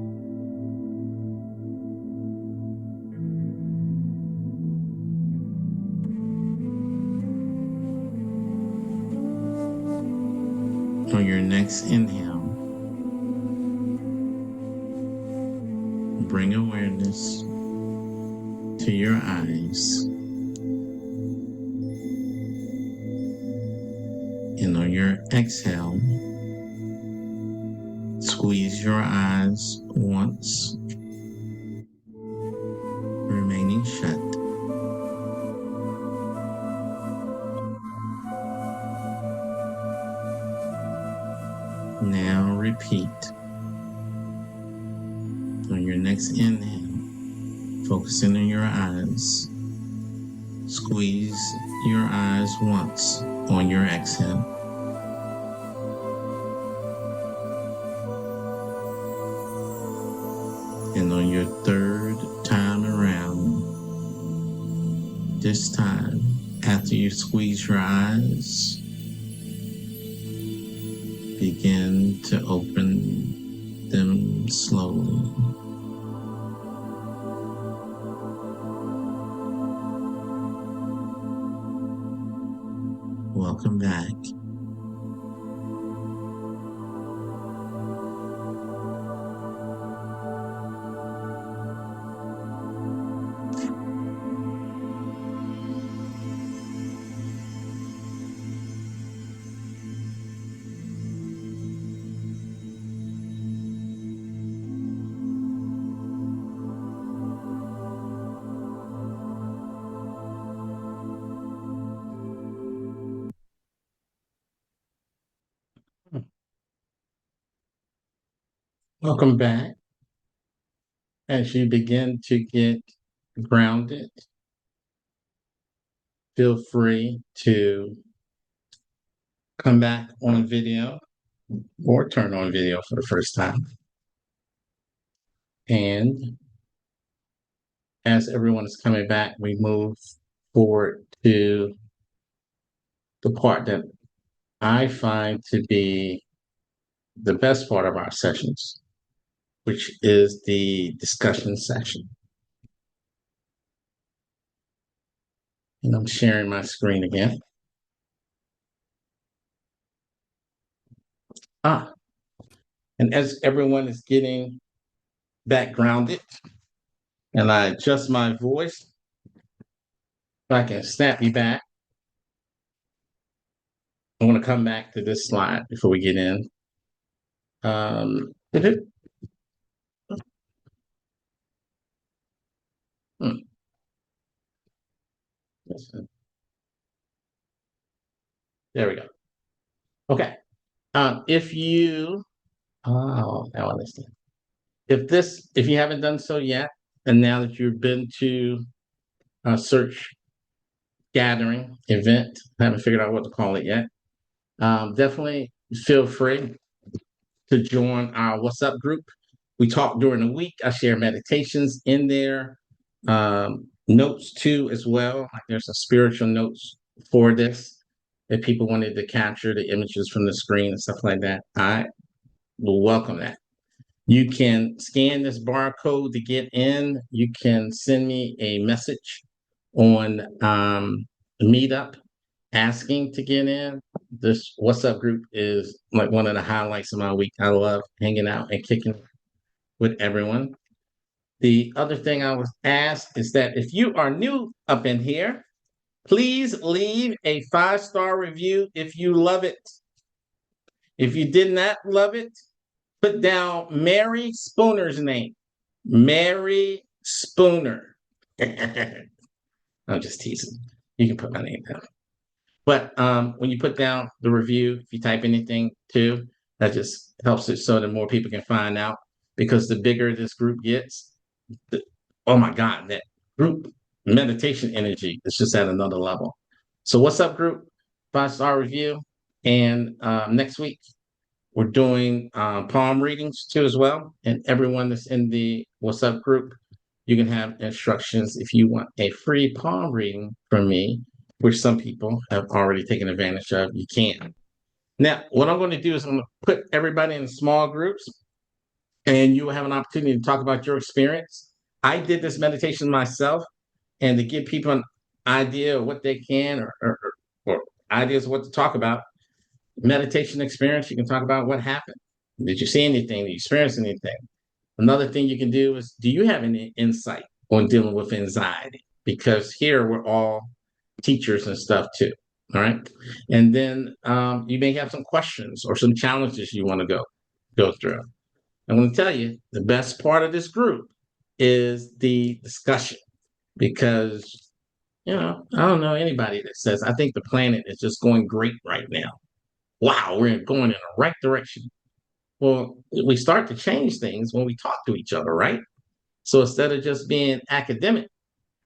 On your next inhale, bring awareness to your eyes. And on your exhale, squeeze your eyes once, remaining shut. Now repeat. On your next inhale, focusing on your eyes, squeeze your eyes once on your exhale. And on your third time around, this time, after you squeeze your eyes, begin to open them slowly. Welcome back. Welcome back. As you begin to get grounded, feel free to come back on video or turn on video for the first time. And as everyone is coming back, we move forward to the part that I find to be the best part of our sessions, which is the discussion session. And I'm sharing my screen again. And as everyone is getting back grounded, and I adjust my voice, if I can snap you back, I want to come back to this slide before we get in. Did it? There we go. Okay. If you, oh, now I understand. If you haven't done so yet, and now that you've been to a search gathering event, I haven't figured out what to call it yet. Definitely feel free to join our What's Up group. We talk during the week. I share meditations in there, notes too as well. Like there's some spiritual notes for this. If people wanted to capture the images from the screen and stuff like that, I will welcome that. You can scan this barcode to get in. You can send me a message on Meetup asking to get in. This What's Up group is like one of the highlights of my week. I love hanging out and kicking with everyone. The other thing I was asked is that if you are new up in here, please leave a 5-star review if you love it. If you did not love it, put down Mary Spooner's name. Mary Spooner. I'm just teasing. You can put my name down. But when you put down the review, if you type anything too, that just helps it so that more people can find out. Because the bigger this group gets, oh my God, that group meditation energy is just at another level. So what's up, group? 5-star review. And next week, we're doing palm readings too as well. And everyone that's in the What's Up group, you can have instructions if you want a free palm reading from me, which some people have already taken advantage of. You can. Now, what I'm going to do is I'm going to put everybody in small groups and you will have an opportunity to talk about your experience. I did this meditation myself, and to give people an idea of what they can or ideas of what to talk about, meditation experience, you can talk about what happened. Did you see anything? Did you experience anything? Another thing you can do is, do you have any insight on dealing with anxiety? Because here we're all teachers and stuff too. All right. And then you may have some questions or some challenges you want to go through. I'm going to tell you the best part of this group is the discussion because, I don't know anybody that says, I think the planet is just going great right now. Wow, we're going in the right direction. Well, we start to change things when we talk to each other, right? So instead of just being academic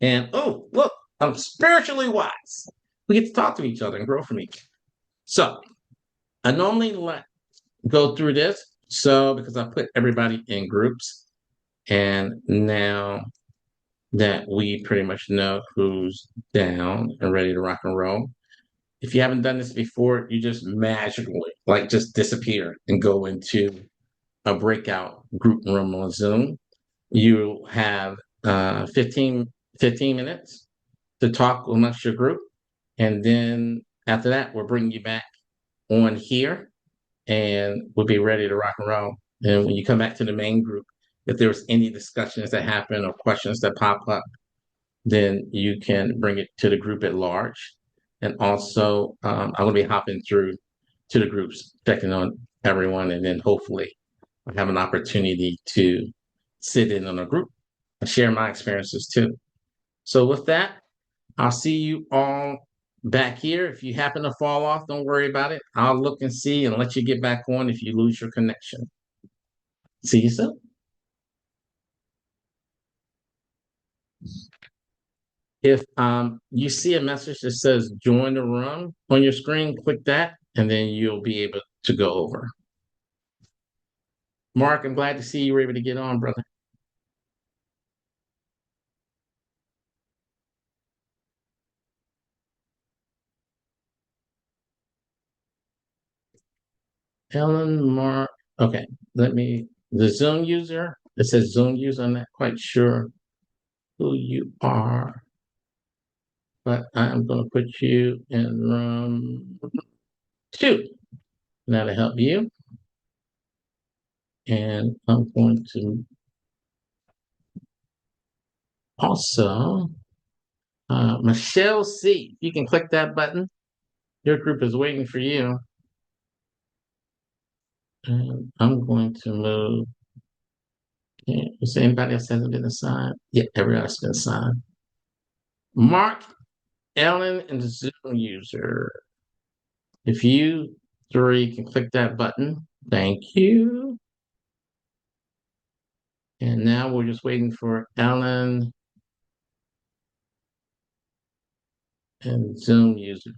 and, oh, look, I'm spiritually wise, we get to talk to each other and grow from each other. So I normally go through this. So because I put everybody in groups, and now that we pretty much know who's down and ready to rock and roll, if you haven't done this before, you just magically just disappear and go into a breakout group room on Zoom. You have 15 minutes to talk amongst your group. And then after that, we'll bring you back on here and we'll be ready to rock and roll. And when you come back to the main group, if there's any discussions that happen or questions that pop up, then you can bring it to the group at large. And also, I'm going to be hopping through to the groups, checking on everyone, and then hopefully I have an opportunity to sit in on a group and share my experiences too. So with that, I'll see you all back here. If you happen to fall off, don't worry about it. I'll look and see and let you get back on if you lose your connection. See you soon. If you see a message that says join the room on your screen, click that, and then you'll be able to go over. Mark, I'm glad to see you were able to get on, brother. Ellen, Mark. Okay, the Zoom user, it says Zoom user. I'm not quite sure who you are, but I'm going to put you in room 2. That'll help you. And I'm going to also, Michelle C., you can click that button. Your group is waiting for you. And I'm going to move. Okay. Is anybody else hasn't been assigned? Yeah, everybody else has been assigned. Mark, Ellen, and the Zoom user. If you 3, you can click that button. Thank you. And now we're just waiting for Ellen and Zoom user.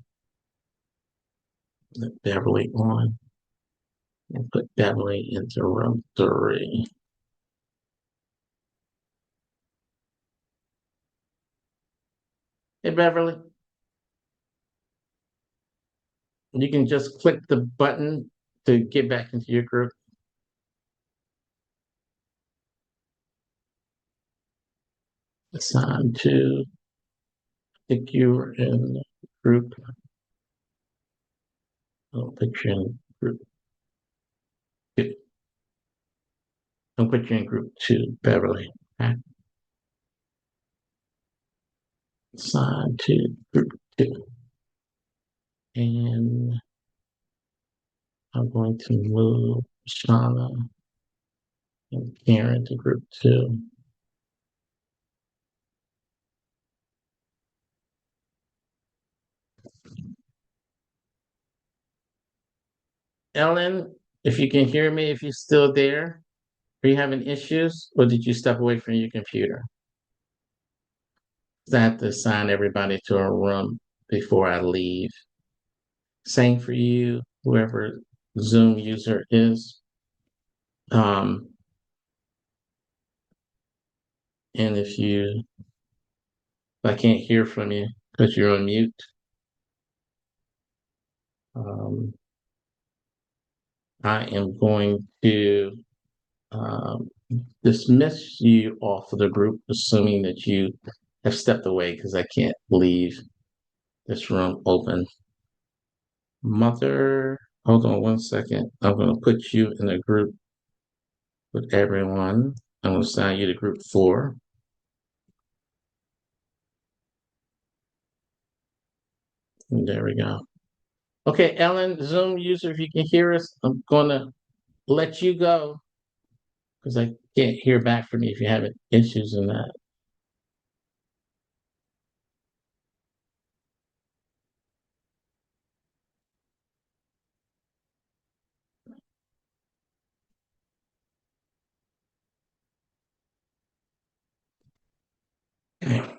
Let Beverly on. And put Beverly into room 3. Hey, Beverly. You can just click the button to get back into your group. Assign to. I think you're in the group. I'll put you in group 2. I'll put you in group 2, Beverly. Okay. Assign to group 2. And I'm going to move Shauna and Karen to group 2. Ellen, if you can hear me, if you're still there, are you having issues or did you step away from your computer? I have to assign everybody to a room before I leave. Same for you, whoever Zoom user is. And if I can't hear from you because you're on mute, I am going to dismiss you off of the group, assuming that you have stepped away because I can't leave this room open. Mother, hold on one second. I'm going to put you in a group with everyone. I'm going to assign you to group 4. And there we go. Okay, Ellen, Zoom user, if you can hear us, I'm going to let you go because I can't hear back from you if you're having issues in that. Okay.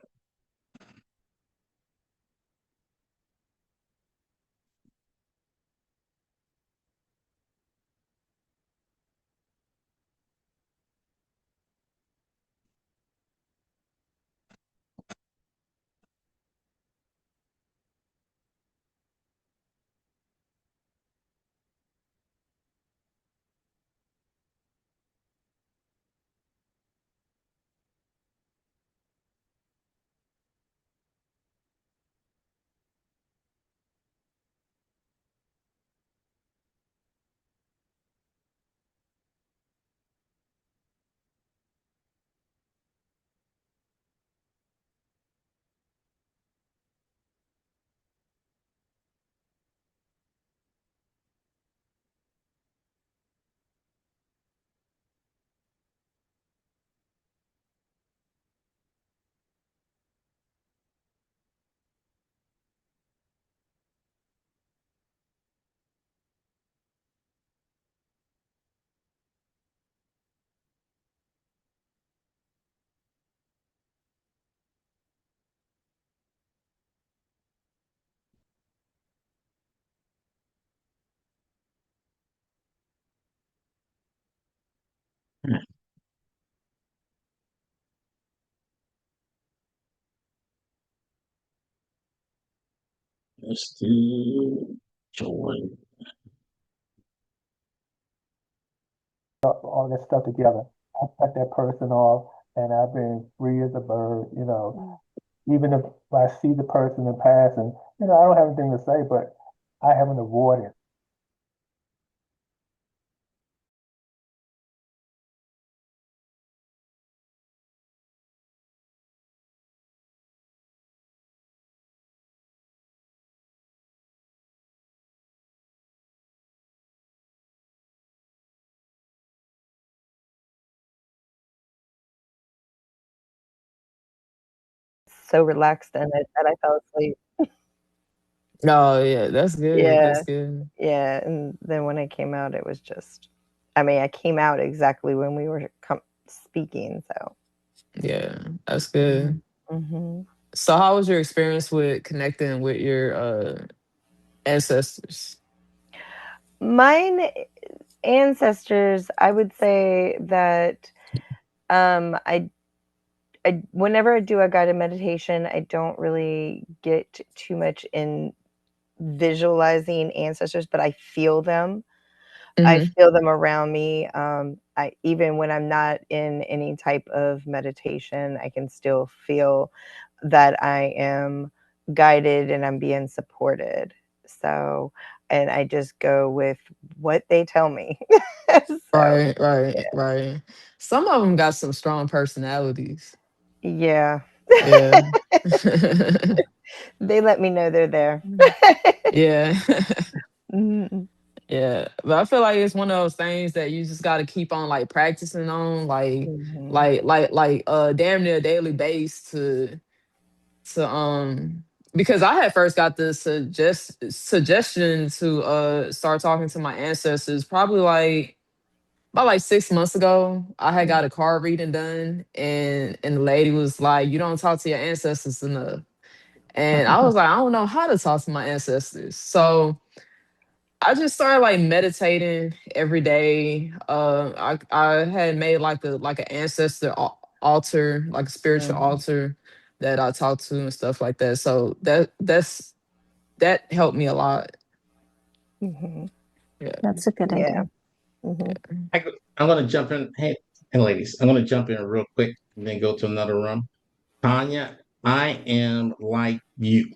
Let's do join. All that stuff together. I cut that person off and I've been free as a bird, even if I see the person in passing, I don't have anything to say, but I have an avoidance. So relaxed in it that I fell asleep. Oh yeah, that's good. Yeah. That's good. Yeah. And then when I came out, it was just, I mean, I came out exactly when we were speaking. So, Yeah, that's good. hmm So how was your experience with connecting with your ancestors? mine ancestors, I would say that I whenever I do a guided meditation, I don't really get too much in visualizing ancestors, but I feel them. I Hmm. feel them around me. I even when I'm not in any type of meditation, I can still feel that I am guided and I'm being supported. So, and I just go with what they tell me. So, Right, right, right. Some of them got some strong personalities. yeah. Yeah. They let me know they're there. Yeah. Mhm. Yeah. But I feel like it's one of those things that you just gotta keep on like practicing on, Mhm. damn near daily base to because I had first got the suggestion to start talking to my ancestors probably like about like 6 months ago. I had got a card reading done, and the lady was like, "You don't talk to your ancestors enough." And I was like, "I don't know how to talk to my ancestors." So I just started like meditating every day. I had made like an ancestor altar, like a spiritual Mhm. altar that I talked to and stuff like that. So that helped me a lot. Mhm. Yeah. That's a good Yeah. idea. Mhm. I'm going to jump in. Hey, ladies, I'm going to jump in real quick and then go to another room. Tanya, I am like you.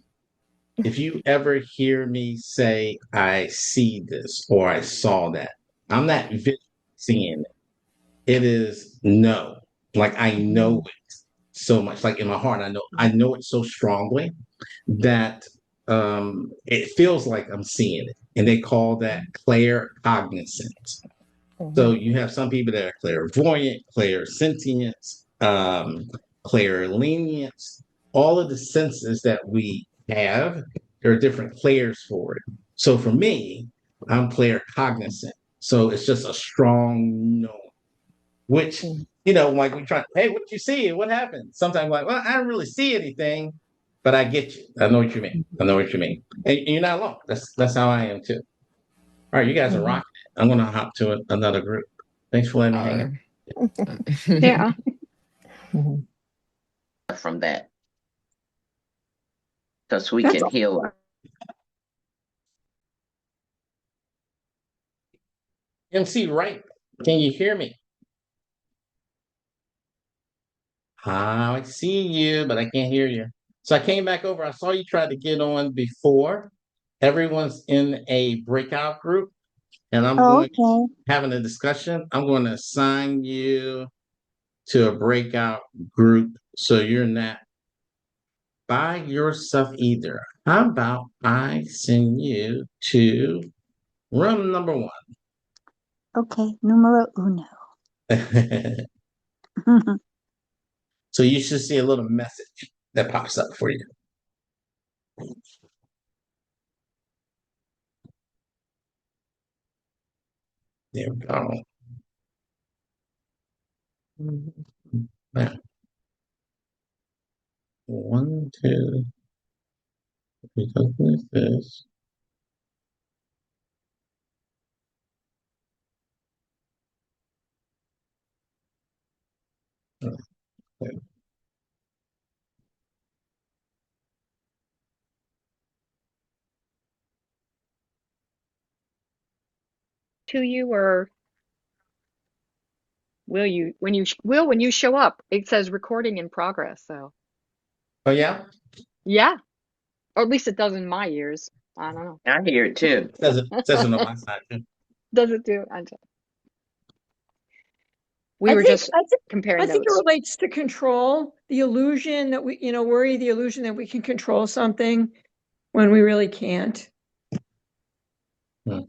If you ever hear me say, I see this or I saw that, I'm not visually seeing it. It is no. Like I know Mhm. it so much. Like in my heart, I know it so strongly that it feels like I'm seeing it. And they call that claircognizance. So Mhm. you have some people that are clairvoyant, clairsentient, clairlenience, all of the senses that we have, there are different clairs for it. So for me, I'm claircognizant. So it's just a strong knowing, which, Mhm. like we try, hey, what you see? What happened? Sometimes like, well, I don't really see anything, but I get you. I know what you mean. I know what you mean. And you're not alone. That's how I am too. All right, you guys are Mhm. rocking it. I'm gonna hop to another group. Thanks for letting me hang out. All Yeah. Mhm. From that, because we That's can heal. MC Right, can you hear me? I see you, but I can't hear you. So I came back over. I saw you tried to get on before. Everyone's in a breakout group, and I'm oh, going okay. having a discussion. I'm going to assign you to a breakout group so you're not by yourself either. How about I send you to room number Okay. Numero uno. one? So you should see a little message that pops up for you. There we go. Now, one, two, three, like this. Okay. To you, or will you when you show up? It says recording in progress, so Oh yeah, yeah, or at least it does in my ears. I don't I hear it too. says it on my side too. Does it do? We I were think just I think I comparing think it notes. relates to control, the illusion that we, worry the illusion that we can control something when we really can't. Hmm.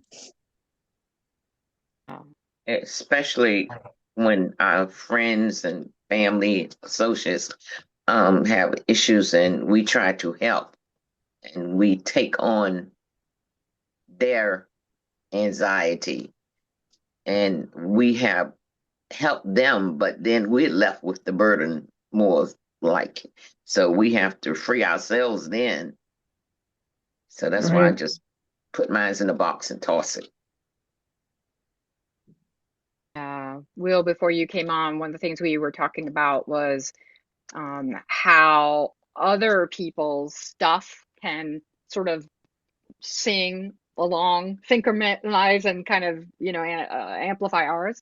Especially when our friends and family associates have issues and we try to help. and we take on their anxiety, and we have helped them, but then we're left with the burden more like. So we have to free ourselves then. So that's why I Right. just put mine in a box and toss it. Will, before you came on, one of the things we were talking about was how other people's stuff can sort of sing along, synchronize, and kind of, amplify ours.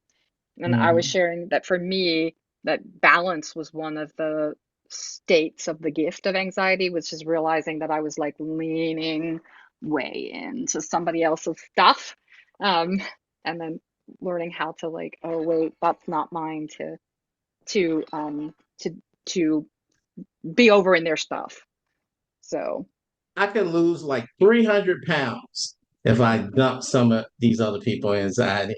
And I was Mhm. sharing that for me, that balance was one of the states of the gift of anxiety, which is realizing that I was like leaning way into somebody else's stuff. And then learning how to like, oh wait, that's not mine to to be over in their stuff. So I could lose like 300 pounds if I dump some of these other people anxiety.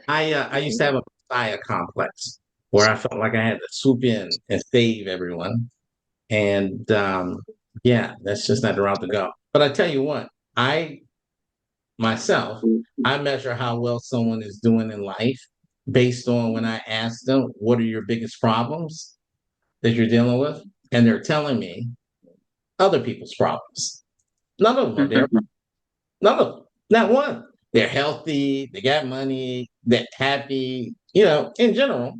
I used to have a Messiah complex where I felt like I had to swoop in and save everyone. And yeah, that's just not the route to go. But I tell you what, I myself, I measure how well someone is doing in life based on when I ask them, what are your biggest problems that you're dealing with? And they're telling me other people's problems. None of them are their, none of them, not one. They're healthy, they got money, they're happy, in general.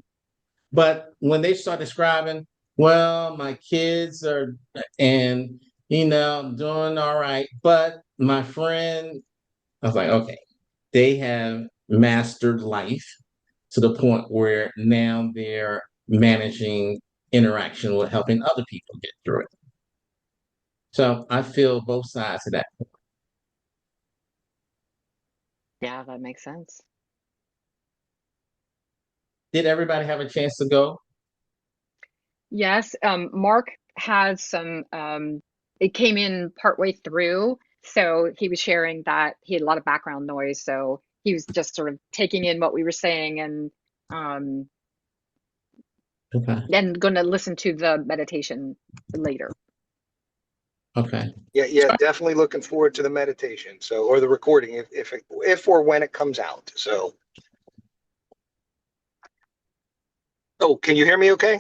But when they start describing, well, my kids are, and, I'm doing all right, but my friend, I was like, okay, they have mastered life to the point where now they're managing interaction with helping other people get through it. So I feel both sides of that. yeah, that makes sense. Did everybody have a chance to go? Yes, Mark has some, it came in partway through, so he was sharing that he had a lot of background noise, so he was just sort of taking in what we were saying um, Okay. and going to listen to the meditation later. Okay. Yeah, definitely looking forward to the meditation. So, or the recording, if or when it comes out. So, oh, can you hear me? Okay.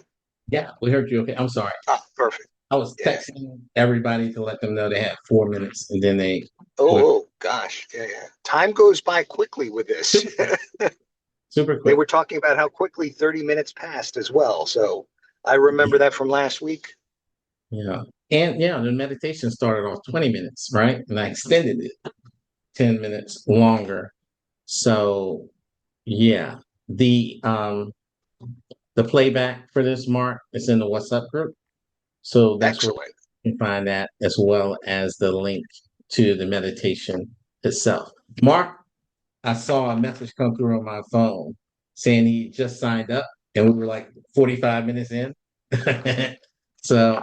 Yeah, we heard you. Okay. I'm sorry. Ah, perfect. I was Yeah. texting everybody to let them know they had 4 minutes and then they Oh gosh. Yeah. Time goes by quickly with this. super They quick. were talking about how quickly 30 minutes passed as well. So I remember that from last week. Yeah. And the meditation started off 20 minutes, right? And I extended it 10 minutes longer. So yeah. The playback for this, Mark, is in the WhatsApp group. So that's where Excellent. you can find that as well as the link to the meditation itself. Mark, I saw a message come through on my phone saying he just signed up and we were like 45 minutes in. So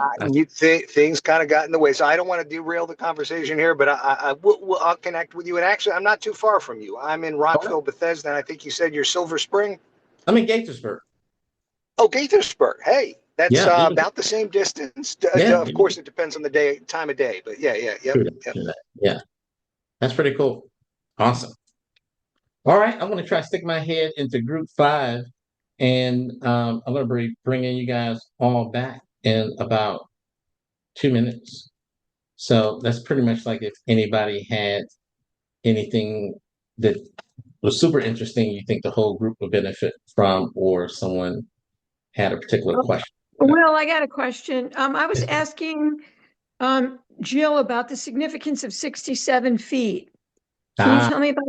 Things kind of got in the way, so I don't want to derail the conversation here. But I'll connect with you. And actually, I'm not too far from you. I'm in Rockville, Bethesda, and I think you said you're Silver Spring. I'm in Gaithersburg. Oh, Gaithersburg. Hey, that's Yeah, about the same distance. yeah. Of course, it depends on the time of day. But yeah, yep. Yeah, that's pretty cool. Awesome. All right, I'm going to try to stick my head into group 5, and I'm going to be bringing you guys all back in about 2 minutes. So that's pretty much like if anybody had anything that was super interesting, you think the whole group would benefit from, or someone had a particular question. Well, I got a question. I was asking Jill about the significance of 67 feet. Can you tell me about?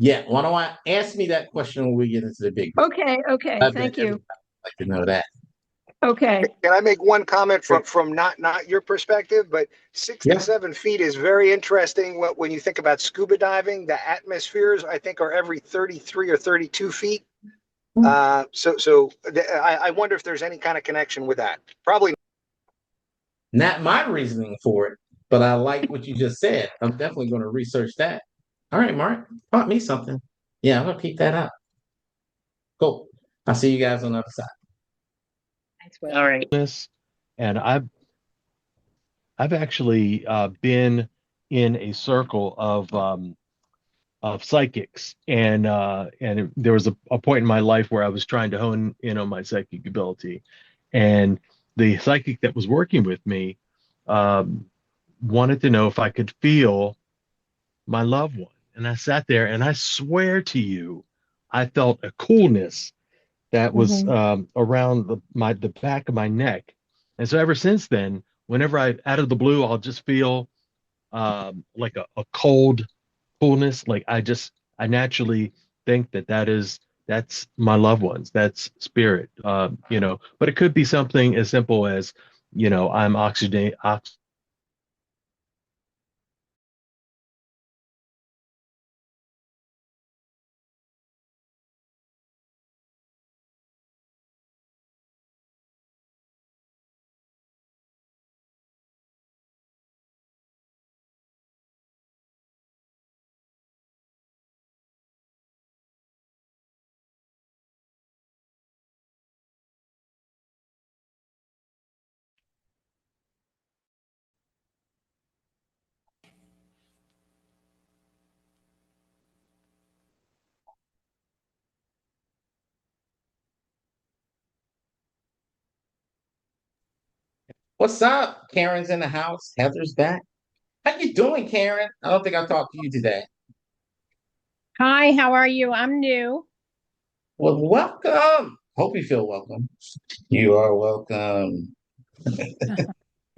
Yeah, why don't I ask me that question when we get into the big group? Okay, I bet thank you. everybody would like to know that. Okay. Can I make one comment from not your perspective, but 67 feet is very interesting when you think about scuba diving. The atmospheres, I think, are every 33 or 32 feet. So I wonder if there's any kind of connection with that. Probably Not my reasoning for it, but I like what you just said. I'm definitely going to research that. All right, Mark, taught me something. Yeah, I'm going to keep that up. Cool. I'll see you guys on the other side. Thanks, Will. All right. This, and I've actually been in a circle of psychics, and there was a point in my life where I was trying to hone in on my psychic ability, and the psychic that was working with me um, wanted to know if I could feel my loved one. And I sat there, and I swear to you, I felt a coolness that was Mhm. around the back of my neck. And so ever since then, whenever I out of the blue, I'll just feel like a cold coolness. Like I naturally think that's my loved ones, that's spirit. But it could be something as simple as, I'm oxygen. What's up? Karen's in the house. Heather's back. How you doing, Karen? I don't think I talked to you today. Hi, how are you? I'm new. Well, welcome. Hope you feel welcome. You are welcome.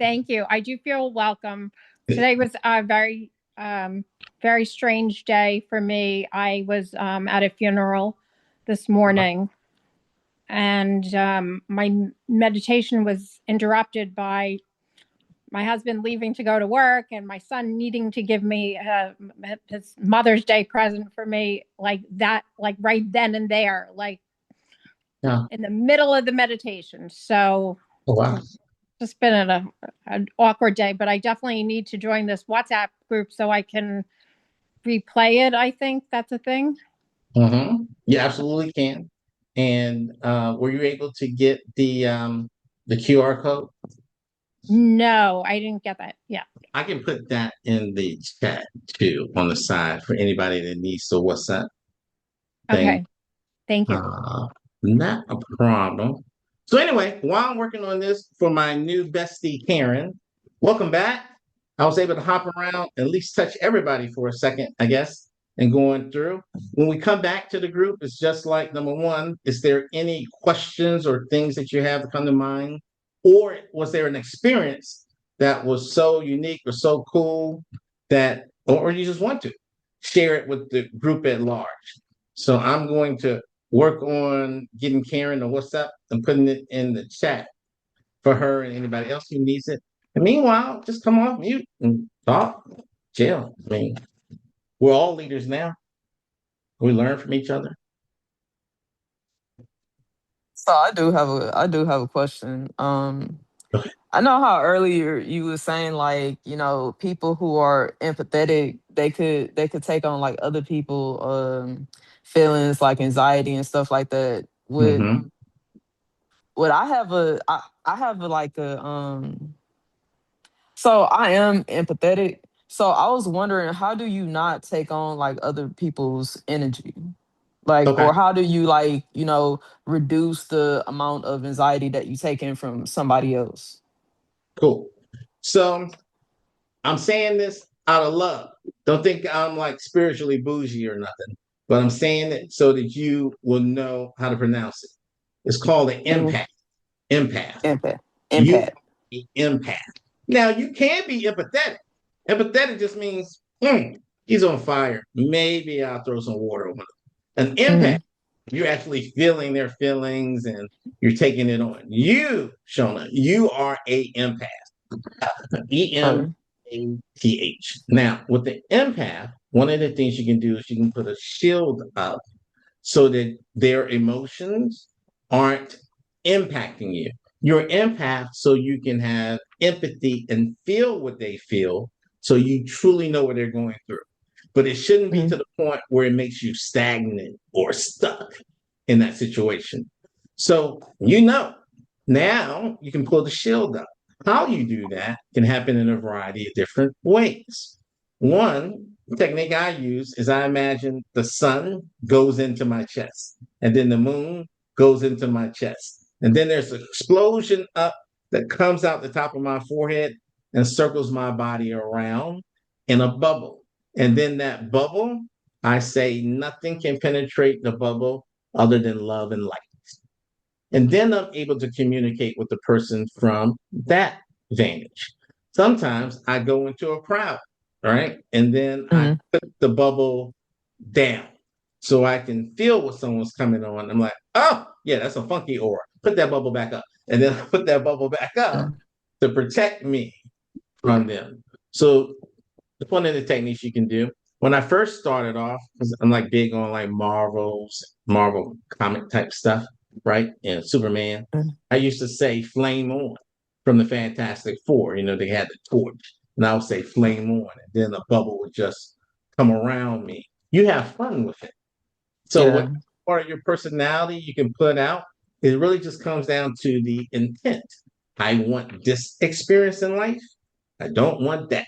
Thank you. I do feel welcome. Today was a very strange day for me. I was at a funeral this morning, and my meditation was interrupted by my husband leaving to go to work and my son needing to give me his Mother's Day present for me, like that, like right then and there, like Yeah. in the middle of the meditation. So Oh, wow. just been an awkward day, but I definitely need to join this WhatsApp group so I can replay it. I think that's a thing. You absolutely can. And were you able to get the QR code? No, I didn't get that. Yeah. I can put that in the chat too on the side for anybody that needs the WhatsApp thing. Okay. Thank you. Not a problem. So anyway, while I'm working on this for my new bestie Karen, welcome back. I was able to hop around and at least touch everybody for a second, I guess, and going through. When we come back to the group, it's just like number one, is there any questions or things that you have that come to mind? Or was there an experience that was so unique or so cool that, or you just want to share it with the group at large? So I'm going to work on getting Karen a WhatsApp and putting it in the chat for her and anybody else who needs it. And meanwhile, just come off mute and talk, chill. I mean, we're all leaders now. We learn from each other. So I do have a question. I know how earlier you were saying, like, people who are empathetic, they could take on like other people feelings like anxiety and stuff like that. Mm-hmm. Would I have a like a so I am empathetic. So I was wondering, how do you not take on like other people's energy? Like, Okay, or how do you, like, reduce the amount of anxiety that you take in from somebody else? cool. So I'm saying this out of love. Don't think I'm like spiritually bougie or nothing, but I'm saying it so that you will know how to pronounce it. It's called an Mm, empath. Empath. empath. You Empath. are an empath. Now you can be empathetic. Empathetic just means he's on fire. Maybe I'll throw some water on him. An empath, Mm-hmm. you're actually feeling their feelings and you're taking it on. You, Shona, you are a empath. EMATH. Now, with the empath, one of the things you can do is you can put a shield up so that their emotions aren't impacting you. You're empath so you can have empathy and feel what they feel so you truly know what they're going through. But it shouldn't be to the point where it makes you stagnant or stuck in that situation. So, now you can pull the shield up. how you do that can happen in a variety of different ways. One technique I use is I imagine the sun goes into my chest, and then the moon goes into my chest. And then there's an explosion up that comes out the top of my forehead and circles my body around in a bubble. And then that bubble, I say nothing can penetrate the bubble other than love and light. And then I'm able to communicate with the person from that vantage. Sometimes I go into a crowd, right? And then I Mhm. put the bubble down so I can feel what someone's coming on. I'm like, oh, yeah, that's a funky aura. Put that bubble back up. And then I put that bubble back up to protect me from them. So it's one of the techniques you can do. When I first started off, because I'm like big on like Marvel comic type stuff, right? And Superman. Mhm. I used to say flame on from the Fantastic Four. You know, they had the torch. And I would say flame on, and then a bubble would just come around me. You have fun with it. So Yeah. what part of your personality you can put out, it really just comes down to the intent. I want this experience in life. I don't want that.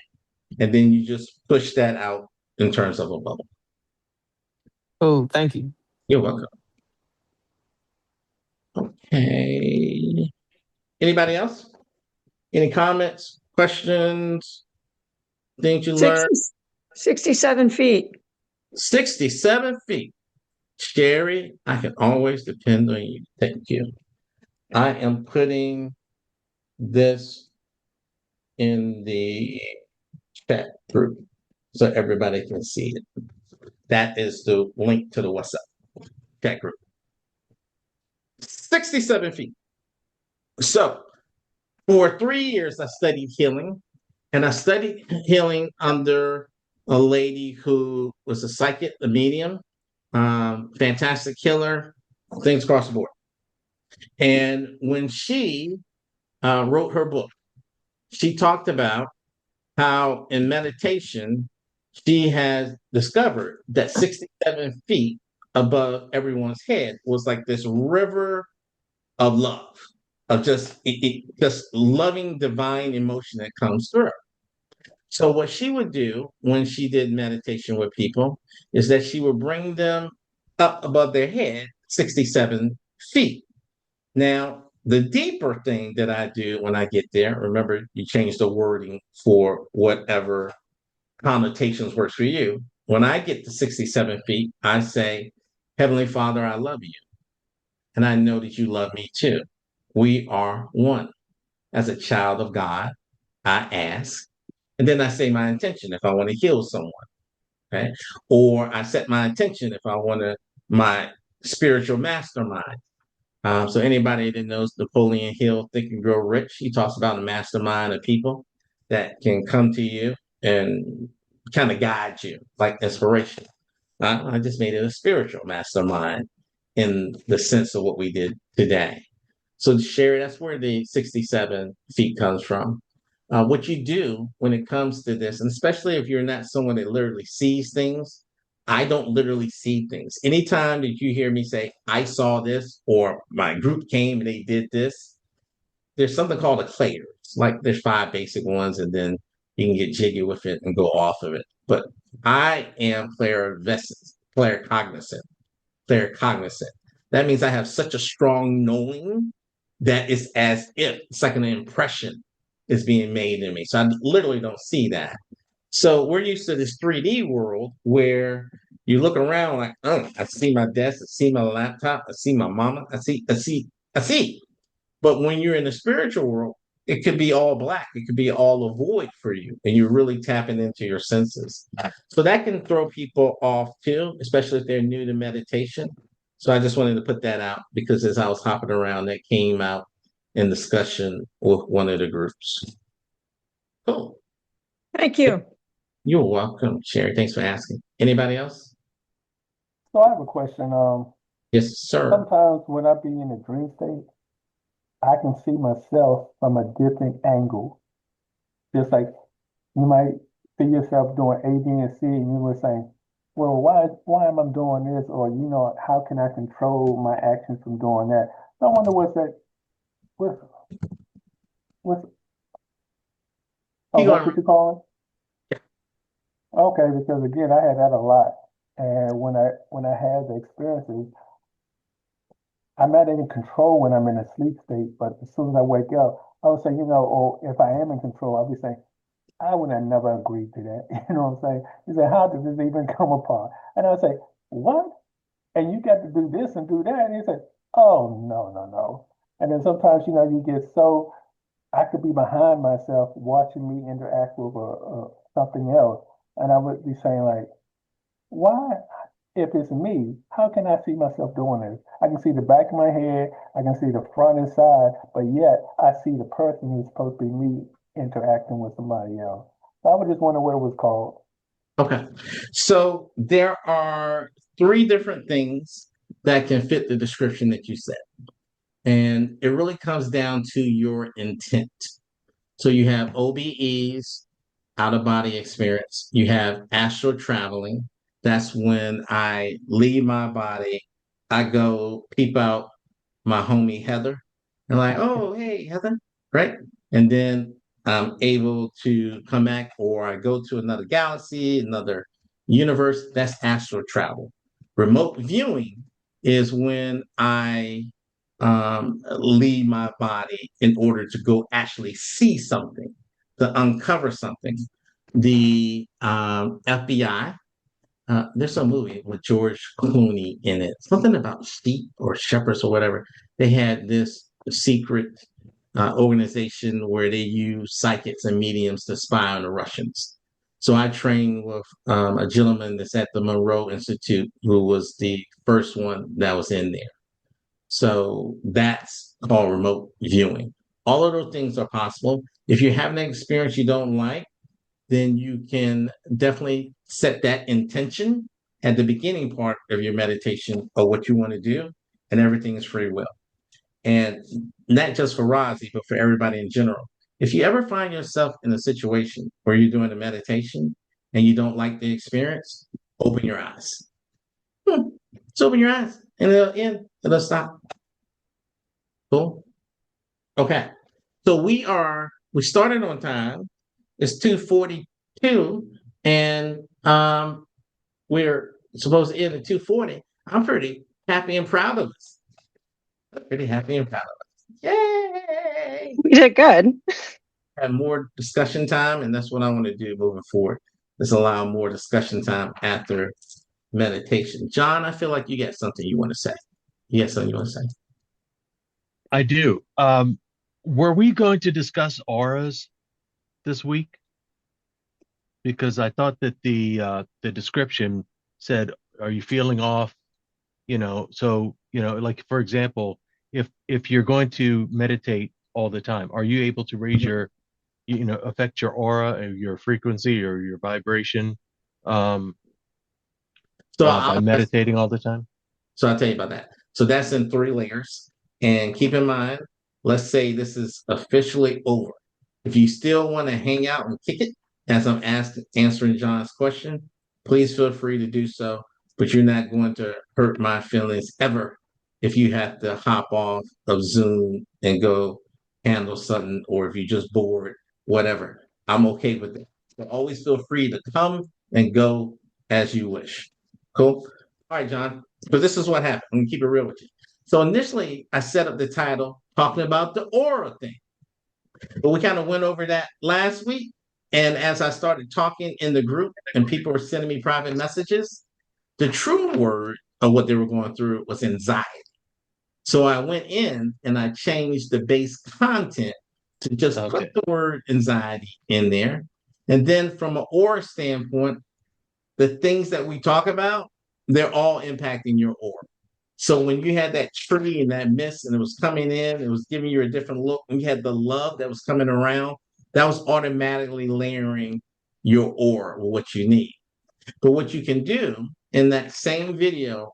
And then you just push that out in terms of a bubble. Oh, thank you. You're welcome. Okay. Anybody else? Any comments, questions, things you learned? 67 feet. 67 feet. Sherry, I can always depend on you. Thank you. I am putting this in the chat group so everybody can see it. That is the link to the WhatsApp chat group. 67 feet. So for 3 years, I studied healing, and I studied healing under a lady who was a psychic, a medium, fantastic healer, things across the board. And when she wrote her book, she talked about how in meditation, she has discovered that 67 feet above everyone's head was like this river of love, of just loving divine emotion that comes through. So what she would do when she did meditation with people is that she would bring them up above their head 67 feet. Now, the deeper thing that I do when I get there, remember you change the wording for whatever connotations works for you. When I get to 67 feet, I say, Heavenly Father, I love you. And I know that you love me too. We are one. As a child of God, I ask, and then I say my intention if I want to heal someone, okay? Or I set my intention if I want to, my spiritual mastermind. So anybody that knows Napoleon Hill, Think and Grow Rich, he talks about a mastermind of people that can come to you and kind of guide you, like inspiration. I just made it a spiritual mastermind in the sense of what we did today. So, Sherry, that's where the 67 feet comes from. What you do when it comes to this, and especially if you're not someone that literally sees things, I don't literally see things. Anytime that you hear me say, I saw this, or my group came and they did this, there's something called a clair. It's like there's five basic ones, and then you can get jiggy with it and go off of it. But I am claircognizant. Claircognizant. That means I have such a strong knowing that it's as if it's like an impression is being made in me. So I literally don't see that. So we're used to this 3D world where you look around like, oh, I see my desk, I see my laptop, I see my mama, I see. But when you're in the spiritual world, it could be all black. It could be all a void for you, and you're really tapping into your senses. So that can throw people off too, especially if they're new to meditation. So I just wanted to put that out because as I was hopping around, that came out in discussion with one of the groups. Cool. Thank you. You're welcome, Sherry. Thanks for asking. Anybody else? So I have a question. Yes, sir. Sometimes when I be in a dream state, I can see myself from a different angle. Just like you might see yourself doing A, B, and C, and you were saying, well, why am I doing this? Or, how can I control my actions from doing that? So I wonder what's Oh, that's what you call it? Okay, because again, I had that a lot. And when I had the experiences, I'm not in control when I'm in a sleep state, but as soon as I wake up, I would say, or if I am in control, I'll be saying, I would have never agreed to that. You know what I'm saying? He said, how did this even come apart? And I would say, what? And you got to do this and do that. And he said, oh, no, no, no. And then sometimes, you get so, I could be behind myself watching me interact with something else. And I would be saying like, why, if it's me, how can I see myself doing this? I can see the back of my head, I can see the front and side, but yet I see the person who's supposed to be me interacting with somebody else. So I would just wonder what it was called. Okay. So there are three different things that can fit the description that you said. And it really comes down to your intent. So you have OBEs, out of body experience. You have astral traveling. That's when I leave my body. I go peep out my homie Heather and like, oh, hey, Heather, right? And then I'm able to come back, or I go to another galaxy, another universe. That's astral travel. Remote viewing is when I leave my body in order to go actually see something, to uncover something. The FBI, there's a movie with George Clooney in it, something about sheep or shepherds or whatever. They had this secret organization where they use psychics and mediums to spy on the Russians. So I trained with a gentleman that's at the Monroe Institute who was the first one that was in there. So that's called remote viewing. All of those things are possible. If you're having an experience you don't like, then you can definitely set that intention at the beginning part of your meditation of what you want to do, and everything is free will. And not just for Razi, but for everybody in general. If you ever find yourself in a situation where you're doing a meditation and you don't like the experience, open your eyes. Just open your eyes and it'll end, it'll stop. Cool. Okay. So we started on time. It's 2:42, and we're supposed to end at 2:40. I'm pretty happy and proud of us. I'm pretty happy and proud of us. Yay! We did good. Have more discussion time, and that's what I want to do moving forward. Let's allow more discussion time after meditation. John, I feel like you got something you want to say. You got something you want to say? I do. Were we going to discuss auras this week? Because I thought that the description said, "Are you feeling off?" So like for example, if you're going to meditate all the time, are you able to raise your, affect your aura or your frequency or your vibration, um, So by meditating all the time? So I'll tell you about that. So that's in three layers. And keep in mind, let's say this is officially over. If you still want to hang out and kick it, as I'm answering John's question, please feel free to do so. But you're not going to hurt my feelings ever if you have to hop off of Zoom and go handle something, or if you're just bored, whatever. I'm okay with it. So always feel free to come and go as you wish. Cool. All right, John. But this is what happened. I'm gonna keep it real with you. So initially, I set up the title talking about the aura thing, but we kind of went over that last week. And as I started talking in the group, and people were sending me private messages, the true word of what they were going through was anxiety. So I went in and I changed the base content to just put the word anxiety in there. And then from an aura standpoint, the things that we talk about, they're all impacting your aura. So when you had that tree and that mist and it was coming in, it was giving you a different look, and you had the love that was coming around, that was automatically layering your aura with what you need. But what you can do in that same video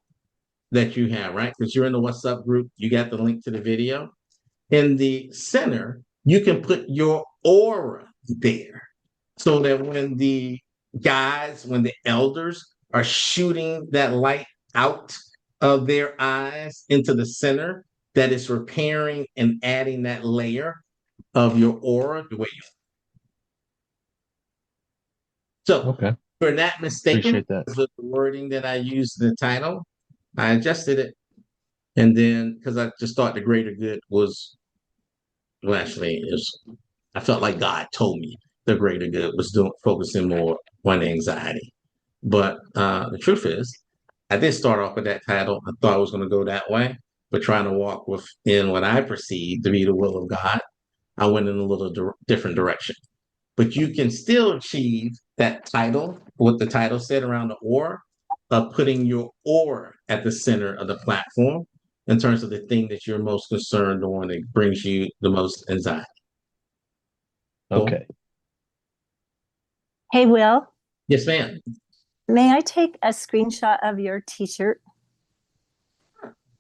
that you have, right? Because you're in the What's Up group, you got the link to the video. In the center, you can put your aura there so that when the guys, when the elders are shooting that light out of their eyes into the center, that is repairing and adding that layer of your aura the way you. So Okay. for that mistake, Appreciate that. the wording that I used in the title, I adjusted it. And then because I just thought the greater good was, well, actually, it was, I felt like God told me the greater good was focusing more on anxiety. But the truth is, I did start off with that title. I thought I was going to go that way, but trying to walk within what I perceive to be the will of God, I went in a little different direction. But you can still achieve that title, what the title said around the or, of putting your or at the center of the platform in terms of the thing that you're most concerned on that brings you the most anxiety. Cool? Okay. Hey, Will, Yes, ma'am. may I take a screenshot of your t-shirt?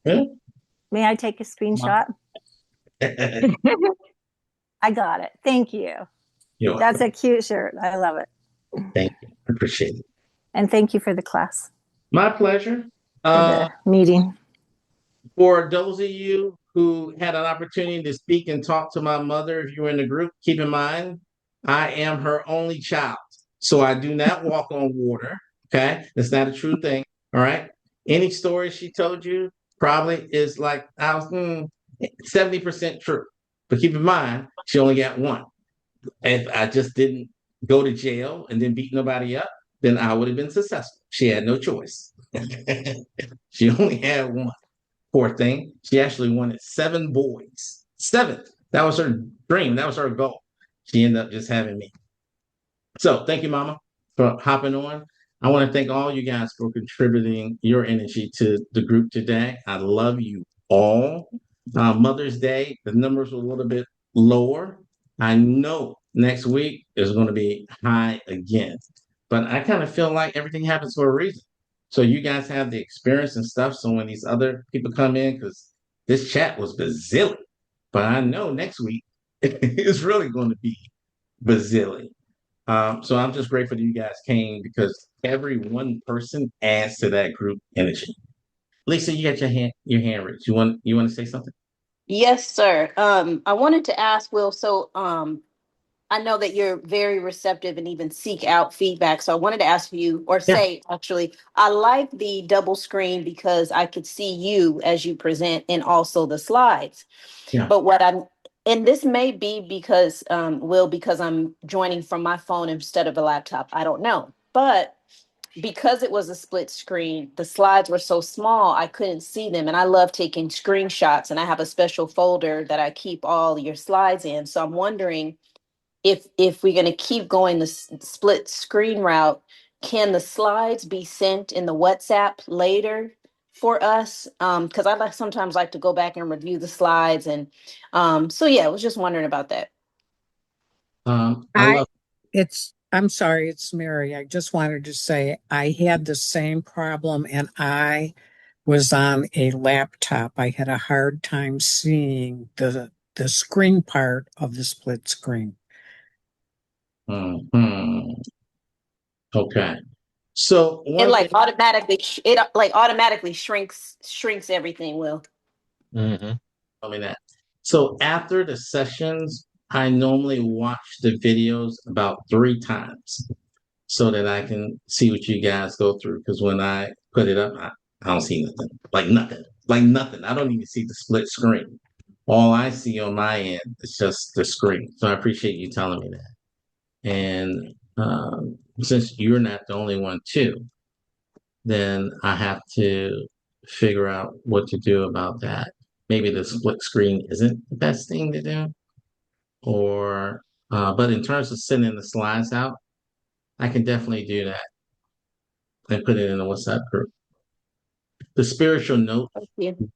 Yeah. May I take a screenshot? I got it. Thank you. That's a cute shirt. I love it. Thank you. I appreciate it. And thank you for the class, My pleasure. for the meeting. For those of you who had an opportunity to speak and talk to my mother, if you were in the group, keep in mind, I am her only child. So I do not walk on water. Okay. That's not a true thing. All right. Any story she told you probably is like 70% true. But keep in mind, she only got one. If I just didn't go to jail and then beat nobody up, then I would have been successful. She had no choice. She only had one. Poor thing. She actually wanted 7 boys. 7. That was her dream. That was her goal. She ended up just having me. So thank you, Mama, for hopping on. I want to thank all you guys for contributing your energy to the group today. I love you all. Mother's Day, the numbers were a little bit lower. I know next week is going to be high again, but I kind of feel like everything happens for a reason. So you guys have the experience and stuff. So when these other people come in, because this chat was bazillion, but I know next week it's really going to be bazillion. So I'm just grateful that you guys came because every one person adds to that group energy. Lisa, you got your hand raised. You want to say something? Yes, sir. I wanted to ask Will, so I know that you're very receptive and even seek out feedback. So I wanted to ask you, or Yeah. say actually, I like the double screen because I could see you as you present and also the slides. Yeah. But and this may be because, Will, because I'm joining from my phone instead of a laptop. I don't know. But because it was a split screen, the slides were so small, I couldn't see them. And I love taking screenshots, and I have a special folder that I keep all your slides in. So I'm wondering if we're going to keep going the split screen route, can the slides be sent in the WhatsApp later for us? Because I sometimes like to go back and review the slides. And so, yeah, I was just wondering about that. I'm sorry, it's Mary. I just wanted to say I had the same problem and I was on a laptop. I had a hard time seeing the screen part of the split screen. Okay. So It like automatically shrinks everything, Will. Mm-hmm. I mean that. So after the sessions, I normally watch the videos about 3 times so that I can see what you guys go through. Because when I put it up, I don't see nothing. Like nothing. I don't even see the split screen. All I see on my end is just the screen. So I appreciate you telling me that. And since you're not the only one too, then I have to figure out what to do about that. Maybe the split screen isn't the best thing to do, or but in terms of sending the slides out, I can definitely do that and put it in a WhatsApp group. The spiritual notes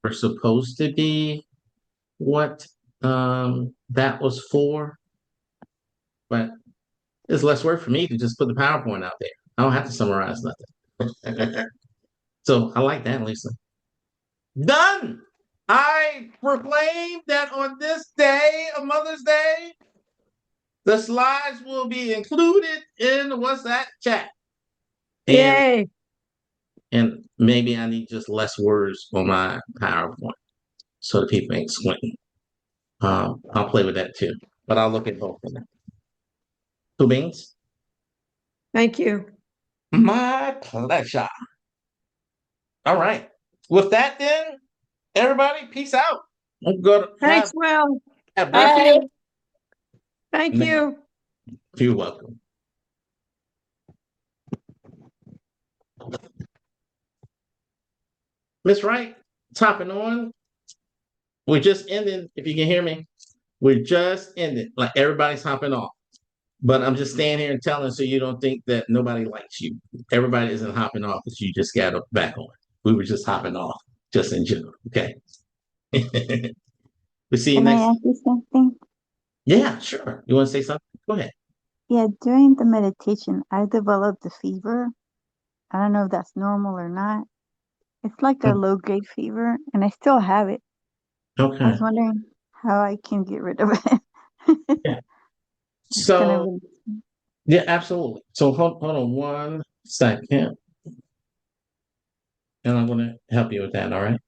were supposed to be what that was for, but it's less work for me to just put the PowerPoint out there. I don't have to summarize nothing. So I like that, Lisa. Done. I proclaim that on this day of Mother's Day, the slides will be included in the WhatsApp chat. Yay. And maybe I need just less words on my PowerPoint so the people ain't squinting. I'll play with that too, but I'll look at both of them. Two beans? Thank you. My pleasure. All right. With that, then, everybody, peace out. I'm gonna Thanks, Will. have Thank breakfast. you. Thank Man, you. you're welcome. Miss Wright, topping on. We're just ending. If you can hear me, we're just ending. Like everybody's hopping off. But I'm just standing here and telling so you don't think that nobody likes you. Everybody isn't hopping off because you just got back on. We were just hopping off, just in general. Okay. We see you Can I next. ask you something? Yeah, sure. You want to say something? Go ahead. Yeah, during the meditation, I developed a fever. I don't know if that's normal or not. It's like a low-grade fever, and I still have it. I Okay. was wondering how I can get rid of it. Yeah. It's kind of So, really, yeah, absolutely. So hold on 1 second. And I'm going to help you with that. All right.